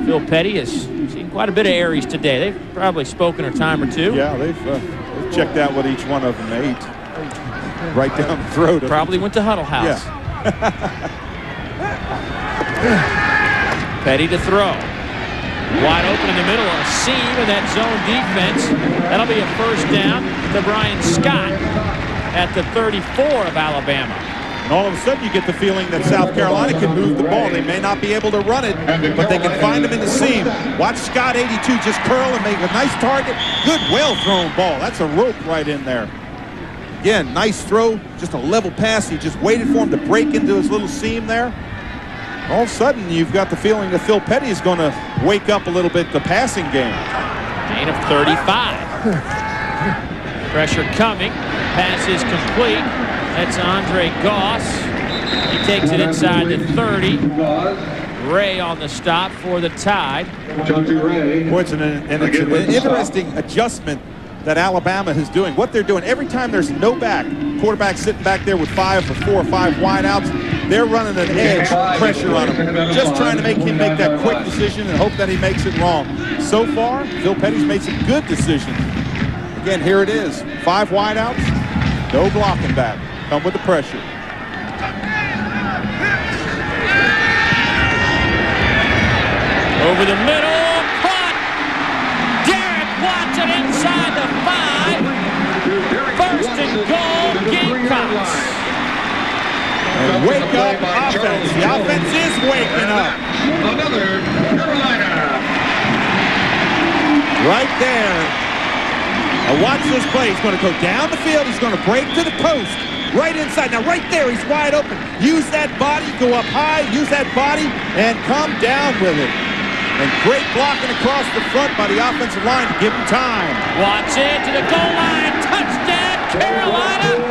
Phil Petty has seen quite a bit of Aries today. They've probably spoken a time or two. Yeah, they've checked out what each one of them ate. Right down the throat. Probably went to Huddle House. Yeah. Petty to throw. Wide open in the middle, a seam in that zone defense. That'll be a first down to Brian Scott at the 34 of Alabama. And all of a sudden you get the feeling that South Carolina can move the ball. They may not be able to run it, but they can find them in the seam. Watch Scott 82 just curl and make a nice target. Good, well-thrown ball. That's a rope right in there. Again, nice throw, just a level pass. He just waited for him to break into his little seam there. All of a sudden, you've got the feeling that Phil Petty is going to wake up a little bit the passing game. Gain of 35. Pressure coming. Pass is complete. That's Andre Goss. He takes it inside the 30. Ray on the stop for the Tide. Boy, it's an interesting adjustment that Alabama is doing. What they're doing, every time there's no back, quarterback sitting back there with 5 or 4 or 5 wideouts, they're running an edge pressure on him, just trying to make him make that quick decision and hope that he makes it wrong. So far, Phil Petty's made some good decisions. Again, here it is. 5 wideouts, no blocking back. Come with the pressure. Over the middle, caught. Derek Watson inside the 5. First and goal, Gamecocks. And wake up offense. The offense is waking up. Another Carolina. Right there. Now watch this play. He's going to go down the field. He's going to break to the post. Right inside. Now right there, he's wide open. Use that body, go up high, use that body, and come down with it. And great blocking across the front by the offensive line to give him time. Watch it to the goal line. Touchdown, Carolina.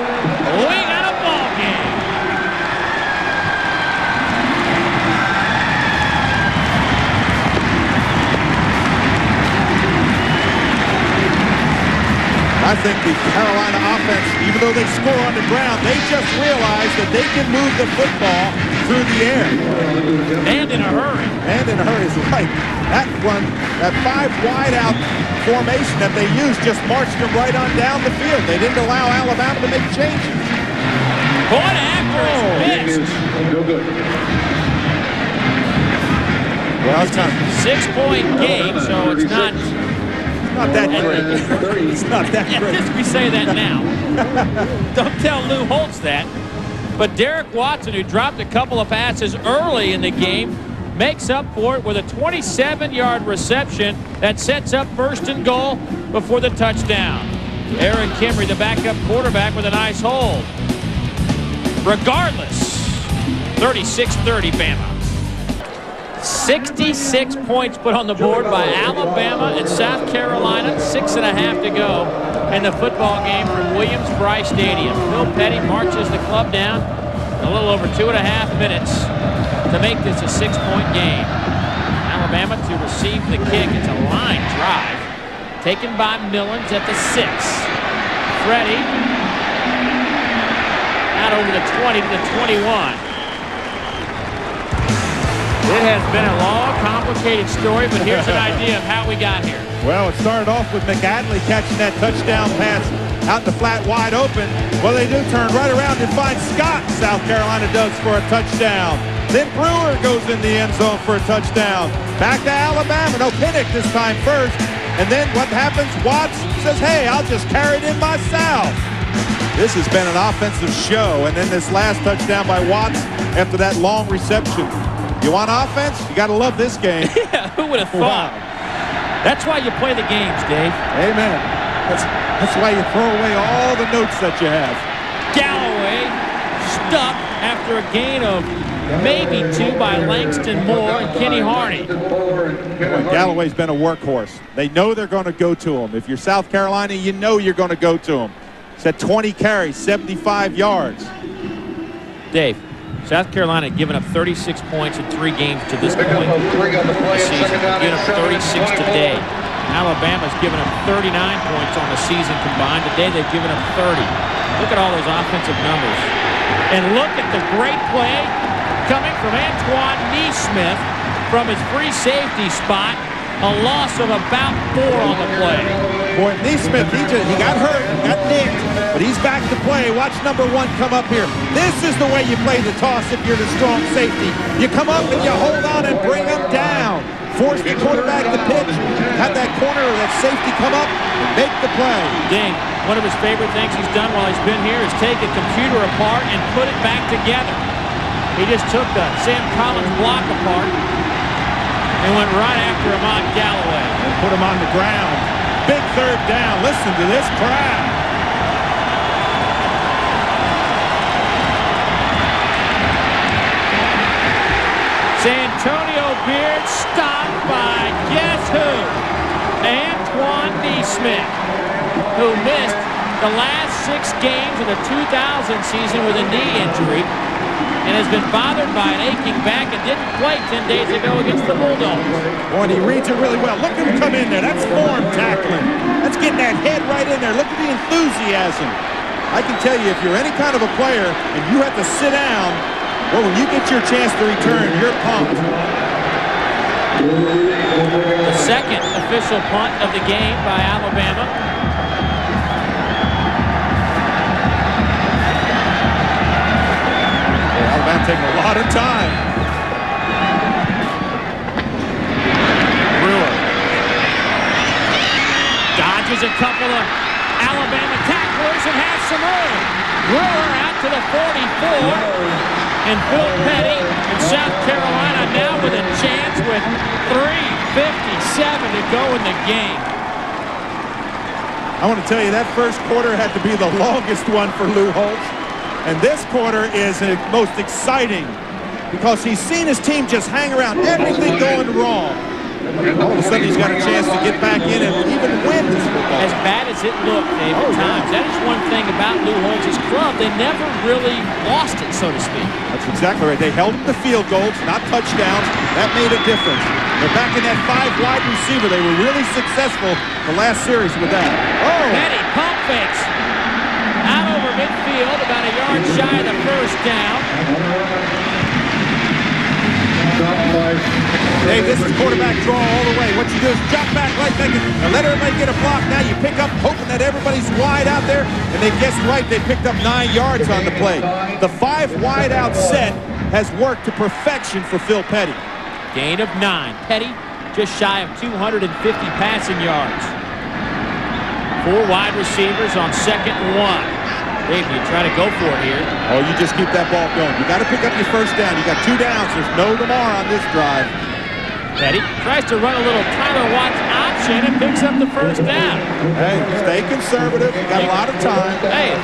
We got a ball game. I think the Carolina offense, even though they score on the ground, they just realized that they can move the football through the air. And in a hurry. And in a hurry is right. That run, that 5 wide out formation that they used just marched them right on down the field. They didn't allow Alabama to make changes. Point after is missed. Well, it's not 6-point game, so it's not that great. It's not that At great. least we say that now. Don't tell Lou Holtz that. But Derek Watson, who dropped a couple of passes early in the game, makes up for it with a 27-yard reception that sets up 1st and goal before the touchdown. Aaron Kimry, the backup quarterback, with a nice hold. Regardless, 36-30 Bama. 66 points put on the board by Alabama and South Carolina. 6.5 to go in the football game from Williams-Brice Stadium. Phil Petty marches the club down a little over 2.5 minutes to make this a 6-point game. Alabama to receive the kick. It's a line drive taken by Millens at the 6. Freddie out over the 20 to the 21. It has been a long, complicated story, but here's an idea of how we got here. Well, it started off with McAdley catching that touchdown pass out in the flat wide open. Well, they do turn right around and find Scott. South Carolina does for a touchdown. Then Brewer goes in the end zone for a touchdown. Back to Alabama. No, Pinnock this time first. And then what happens? Watts says, hey, I'll just carry it in myself. This has been an offensive show. And then this last touchdown by Watts after that long reception. You want offense? You got to love this game. Yeah, who would have thought? Wow. That's why you play the games, Dave. Amen. That's why you throw away all the notes that you have. Galloway stuck after a gain of maybe 2 by Langston Moore and Kenny Harney. Well, Galloway's been a workhorse. They know they're going to go to him. If you're South Carolina, you know you're going to go to him. He's had 20 carries, 75 yards. Dave, South Carolina had given up 36 points in 3 games to this point this season. They've given up 36 today. Alabama's given up 39 points on the season combined. Today they've given up 30. Look at all those offensive numbers. And look at the great play coming from Antoine Neesmith from his free safety spot. A loss of about 4 on the play. Boy, Neesmith, he got hurt, got nicked, but he's back to play. Watch number 1 come up here. This is the way you play the toss if you're the strong safety. You come up and you hold on and bring them down. Force the quarterback to pitch. Have that corner or that safety come up and make the play. Ding, one of his favorite things he's done while he's been here is take a computer apart and put it back together. He just took the Sam Collins block apart and went right after Ahmad Galloway. And put him on the ground. Big 3rd down. Listen to this crowd. Santonio Beard stopped by guess who? Antoine Neesmith, who missed the last 6 games of the 2000 season with a knee injury and has been bothered by an aching back and didn't play 10 days ago against the Bulldogs. Boy, and he reads it really well. Look at him come in there. That's form tackling. That's getting that head right in there. Look at the enthusiasm. I can tell you, if you're any kind of a player and you have to sit down, well, when you get your chance to return, you're pumped. The second official punt of the game by Alabama. Alabama taking a lot of time. Brewer dodges a couple of Alabama tacklers and has some room. Brewer out to the 44. And Phil Petty in South Carolina now with a chance with 3:57 to go in the game. I want to tell you that first quarter had to be the longest one for Lou Holtz. And this quarter is the most exciting because he's seen his team just hang around, everything going wrong. All of a sudden, he's got a chance to get back in and even win this football. As bad as it looked, Dave, at times, that is one thing about Lou Holtz's club. They never really lost it, so to speak. That's exactly right. They held them to field goals, not touchdowns. That made a difference. They're back in that 5 wide receiver. They were really successful the last series with that. Oh! Petty, pump fakes. Out over midfield, about a yard shy of the first down. Dave, this is quarterback draw all the way. What you do is drop back right thinking, and let everybody get a block. Now you pick up hoping that everybody's wide out there, and they guessed right. They picked up 9 yards on the play. The 5 wide out set has worked to perfection for Phil Petty. Gain of 9. Petty just shy of 250 passing yards. 4 wide receivers on 2nd and 1. Dave, you try to go for it here. Oh, you just keep that ball going. You got to pick up your first down. You got 2 downs. There's no Lamar on this drive. Petty tries to run a little Tyler Watts option and picks up the first down. Hey, stay conservative. You got a lot of time. Hey,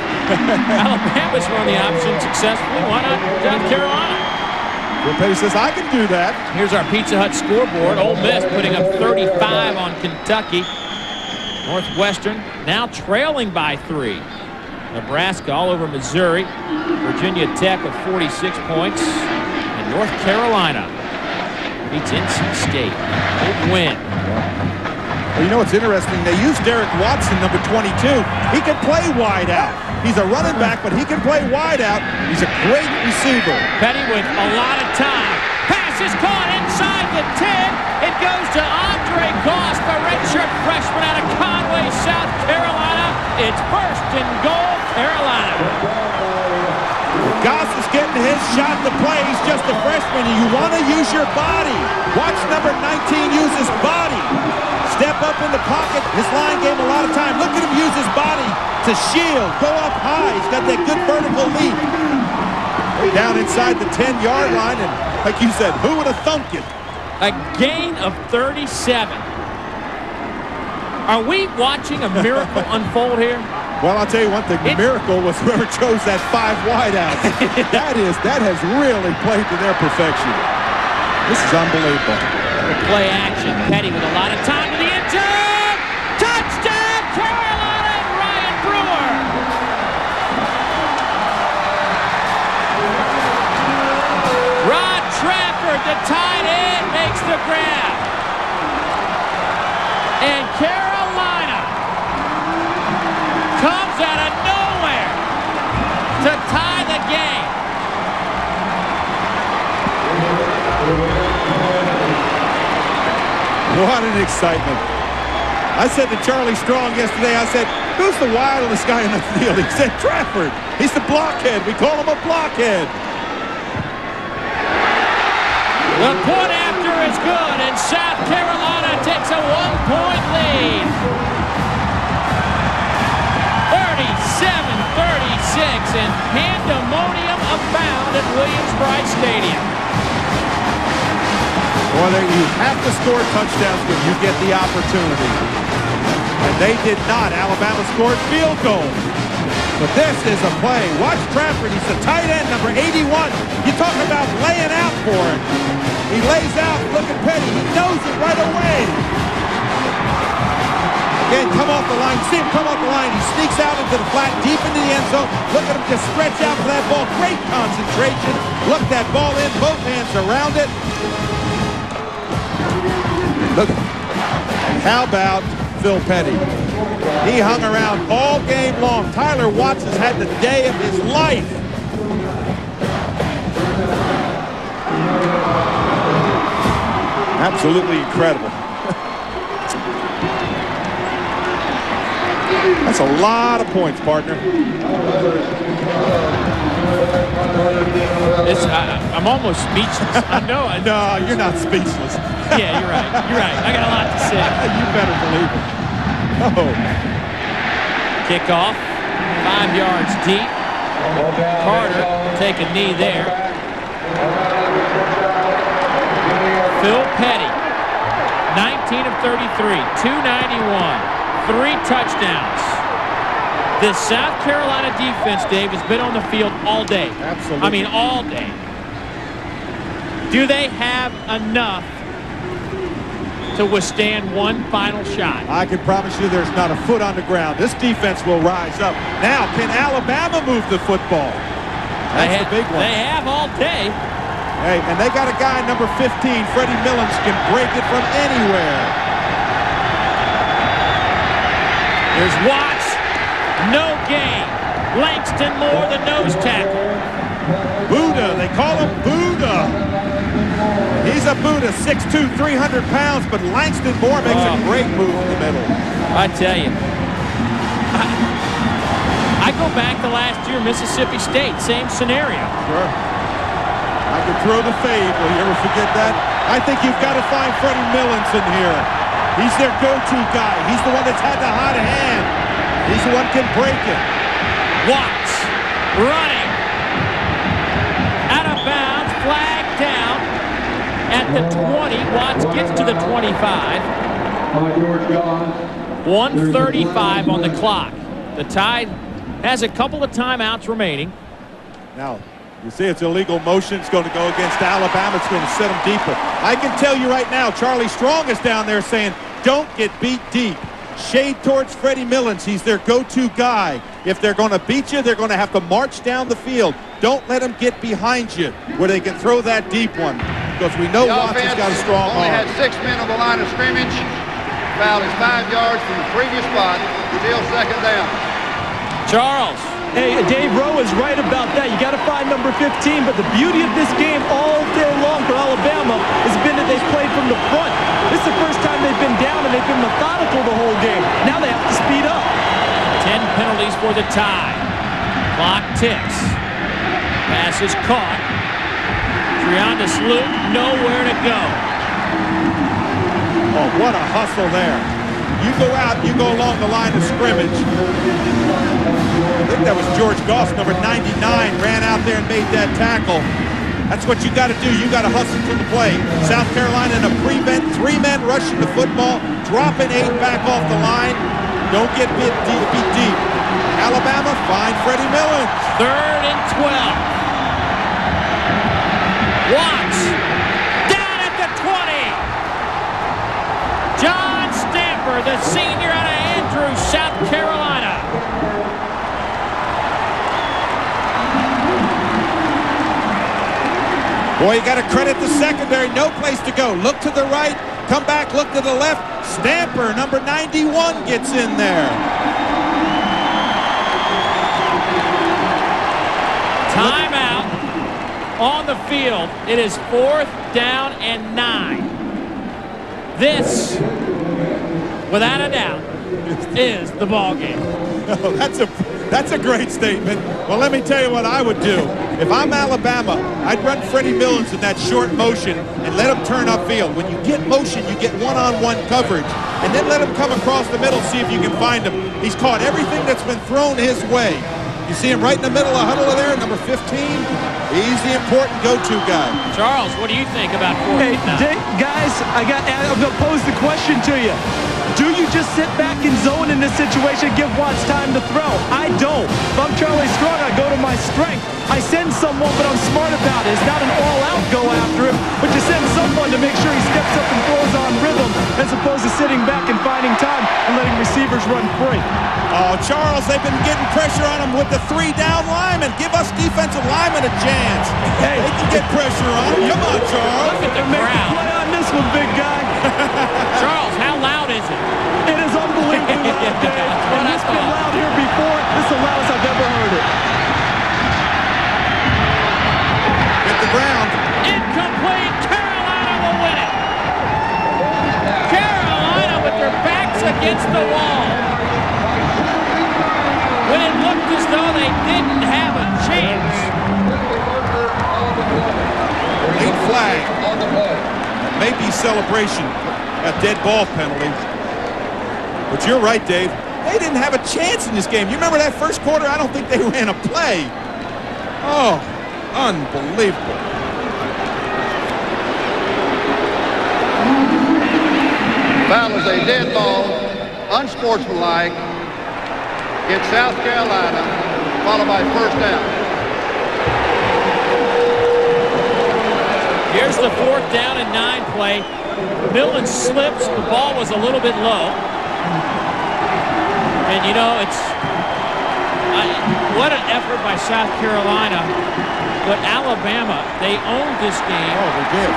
Alabama's run the option successfully. Why not South Carolina? Phil Petty says, I can do that. Here's our Pizza Hut scoreboard. Ole Miss putting up 35 on Kentucky. Northwestern now trailing by 3. Nebraska all over Missouri. Virginia Tech with 46 points. And North Carolina beats NC State. Big win. Well, you know what's interesting? They use Derek Watson, number 22. He can play wide out. He's a running back, but he can play wide out. He's a great receiver. Petty with a lot of time. Pass is caught inside the 10. It goes to Andre Goss, the redshirt freshman out of Conway, South Carolina. It's 1st and goal, Carolina. Goss is getting his shot to play. He's just a freshman, and you want to use your body. Watch number 19 use his body. Step up in the pocket. His line gave him a lot of time. Look at him use his body to shield, go up high. He's got that good vertical leap. Down inside the 10-yard line, and like you said, who would have thunk it? A gain of 37. Are we watching a miracle unfold here? Well, I'll tell you one thing. The miracle was whoever chose that 5 wideouts. that has really played to their perfection. This is unbelievable. Play action. Petty with a lot of time to the end zone. Touchdown, Carolina and Ryan Brewer. Rod Trafford, the tight end, makes the grab. And Carolina comes out of nowhere to tie the game. What an excitement. I said to Charlie Strong yesterday, I said, who's the wildest guy in the field? He said, Trafford. He's the blockhead. We call him a blockhead. The point after is good, and South Carolina takes a 1-point lead. 37-36, and pandemonium abound at Williams-Brice Stadium. Well, you have to score touchdowns when you get the opportunity. And they did not. Alabama scored field goals. But this is a play. Watch Trafford. He's the tight end, number 81. You talk about laying out for him. He lays out. Look at Petty. He knows it right away. Again, come off the line. See him come off the line. He sneaks out into the flat, deep into the end zone. Look at him just stretch out for that ball. Great concentration. Look that ball in. Both hands around it. Look. How about Phil Petty? He hung around all game long. Tyler Watts has had the day of his life. Absolutely incredible. That's a lot of points, partner. I'm almost speechless. I know. No, you're not speechless. Yeah, you're right. You're right. I got a lot to say. You better believe it. Oh. Kickoff, 5 yards deep. Carter take a knee there. Phil Petty, 19 of 33, 291, 3 touchdowns. This South Carolina defense, Dave, has been on the field all day. Absolutely. I mean, all day. Do they have enough to withstand one final shot? I can promise you there's not a foot on the ground. This defense will rise up. Now, can Alabama move the football? That's the big one. They have all day. Hey, and they got a guy, number 15, Freddie Millens, can break it from anywhere. Here's Watts. No gain. Langston Moore, the nose tackle. Buddha, they call him Buddha. He's a Buddha, 6'2", 300 pounds, but Langston Moore makes a great move in the middle. I tell you. I go back to last year, Mississippi State, same scenario. Sure. I could throw the fade. Will you ever forget that? I think you've got to find Freddie Millens in here. He's their go-to guy. He's the one that's had the hot hand. He's the one who can break it. Watts running. Out of bounds, flag down at the 20. Watts gets to the 25. 1:35 on the clock. The Tide has a couple of timeouts remaining. Now, you see it's illegal motion. It's going to go against Alabama. It's going to set them deeper. I can tell you right now, Charlie Strong is down there saying, don't get beat deep. Shade towards Freddie Millens. He's their go-to guy. If they're going to beat you, they're going to have to march down the field. Don't let them get behind you where they can throw that deep one, because we know Watson's got a strong only arm. had 6 men on the line of scrimmage. Foul is 5 yards from the previous spot. Still second down. Charles. Hey, Dave Rowe is right about that. You got to find number 15, but the beauty of this game all day long for Alabama has been that they've played from the front. This is the first time they've been down, and they've been methodical the whole game. Now they have to speed up. 10 penalties for the Tide. Clock ticks. Pass is caught. Triandis Luke, nowhere to go. Oh, what a hustle there. You go out, you go along the line of scrimmage. I think that was George Goss, number 99, ran out there and made that tackle. That's what you got to do. You got to hustle to the play. South Carolina in a prevent, 3 men rushing the football, dropping 8 back off the line. Don't get beat deep. Alabama, find Freddie Millens. 3rd and 12. Watts down at the 20. John Stamper, the senior out of Andrews, South Carolina. Boy, you got to credit the secondary. No place to go. Look to the right. Come back. Look to the left. Stamper, number 91, gets in there. Timeout on the field. It is 4th down and 9. This, without a doubt, is the ball game. Oh, that's a great statement. Well, let me tell you what I would do. If I'm Alabama, I'd run Freddie Millens in that short motion and let him turn upfield. When you get motion, you get one-on-one coverage. And then let him come across the middle, see if you can find him. He's caught everything that's been thrown his way. You see him right in the middle of the huddle there, number 15. He's the important go-to guy. Charles, what do you think about 4th down? Hey, guys, I'm going to pose the question to you. Do you just sit back and zone in this situation and give Watts time to throw? I don't. If I'm Charlie Strong, I go to my strength. I send someone, but I'm smart about it. It's not an all-out go after him, but you send someone to make sure he steps up and throws on rhythm, as opposed to sitting back and finding time and letting receivers run free. Oh, Charles, they've been getting pressure on him with the 3 down linemen. Give us defensive linemen a chance. Hey, they can get pressure on him. Come on, Charles. Look at the Make a crowd. play on this one, big guy. Charles, how loud is it? It is unbelievably loud, Dave. And it's been loud here before. This is the loudest I've ever heard it. Hit the ground. Incomplete. Carolina will win it. Carolina with their backs against the wall. When it looked as though they didn't have a chance. Late flag. Maybe celebration. A dead ball penalty. But you're right, Dave. They didn't have a chance in this game. You remember that first quarter? I don't think they ran a play. Oh, unbelievable. Foul is a dead ball, unsportsmanlike. It's South Carolina, followed by first down. Here's the 4th down and 9 play. Millen slips. The ball was a little bit low. And, you know, what an effort by South Carolina. But Alabama, they owned this game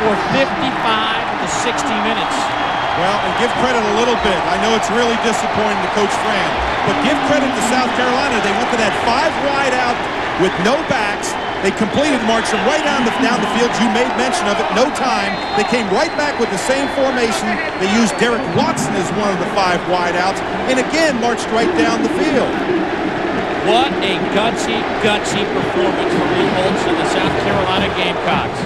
for 55 to 60 minutes. Well, and give credit a little bit. I know it's really disappointing to Coach Fran, but give credit to South Carolina. They went to that 5 wide out with no backs. They completed, marched them right down the field. You made mention of it. No time. They came right back with the same formation. They used Derek Watson as one of the 5 wide outs, and again marched right down the field. What a gutsy performance from Lee Holtz and the South Carolina Gamecocks.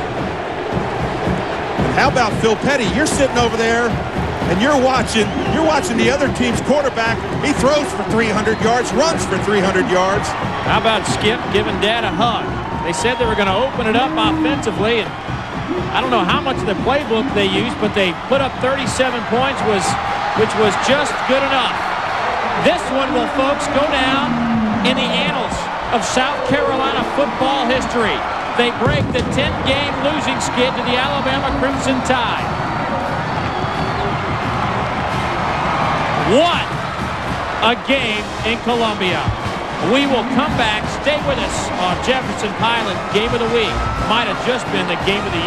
And how about Phil Petty? You're sitting over there, and you're watching the other team's quarterback. He throws for 300 yards, runs for 300 yards. How about Skip giving Dad a hug? They said they were going to open it up offensively, and I don't know how much of the playbook they used, but they put up 37 points, which was just good enough. This one will, folks, go down in the annals of South Carolina football history. They break the 10-game losing skid to the Alabama Crimson Tide. What a game in Columbia. We will come back. Stay with us on Jefferson Pilot Game of the Week. Might have just been the Game of the Year.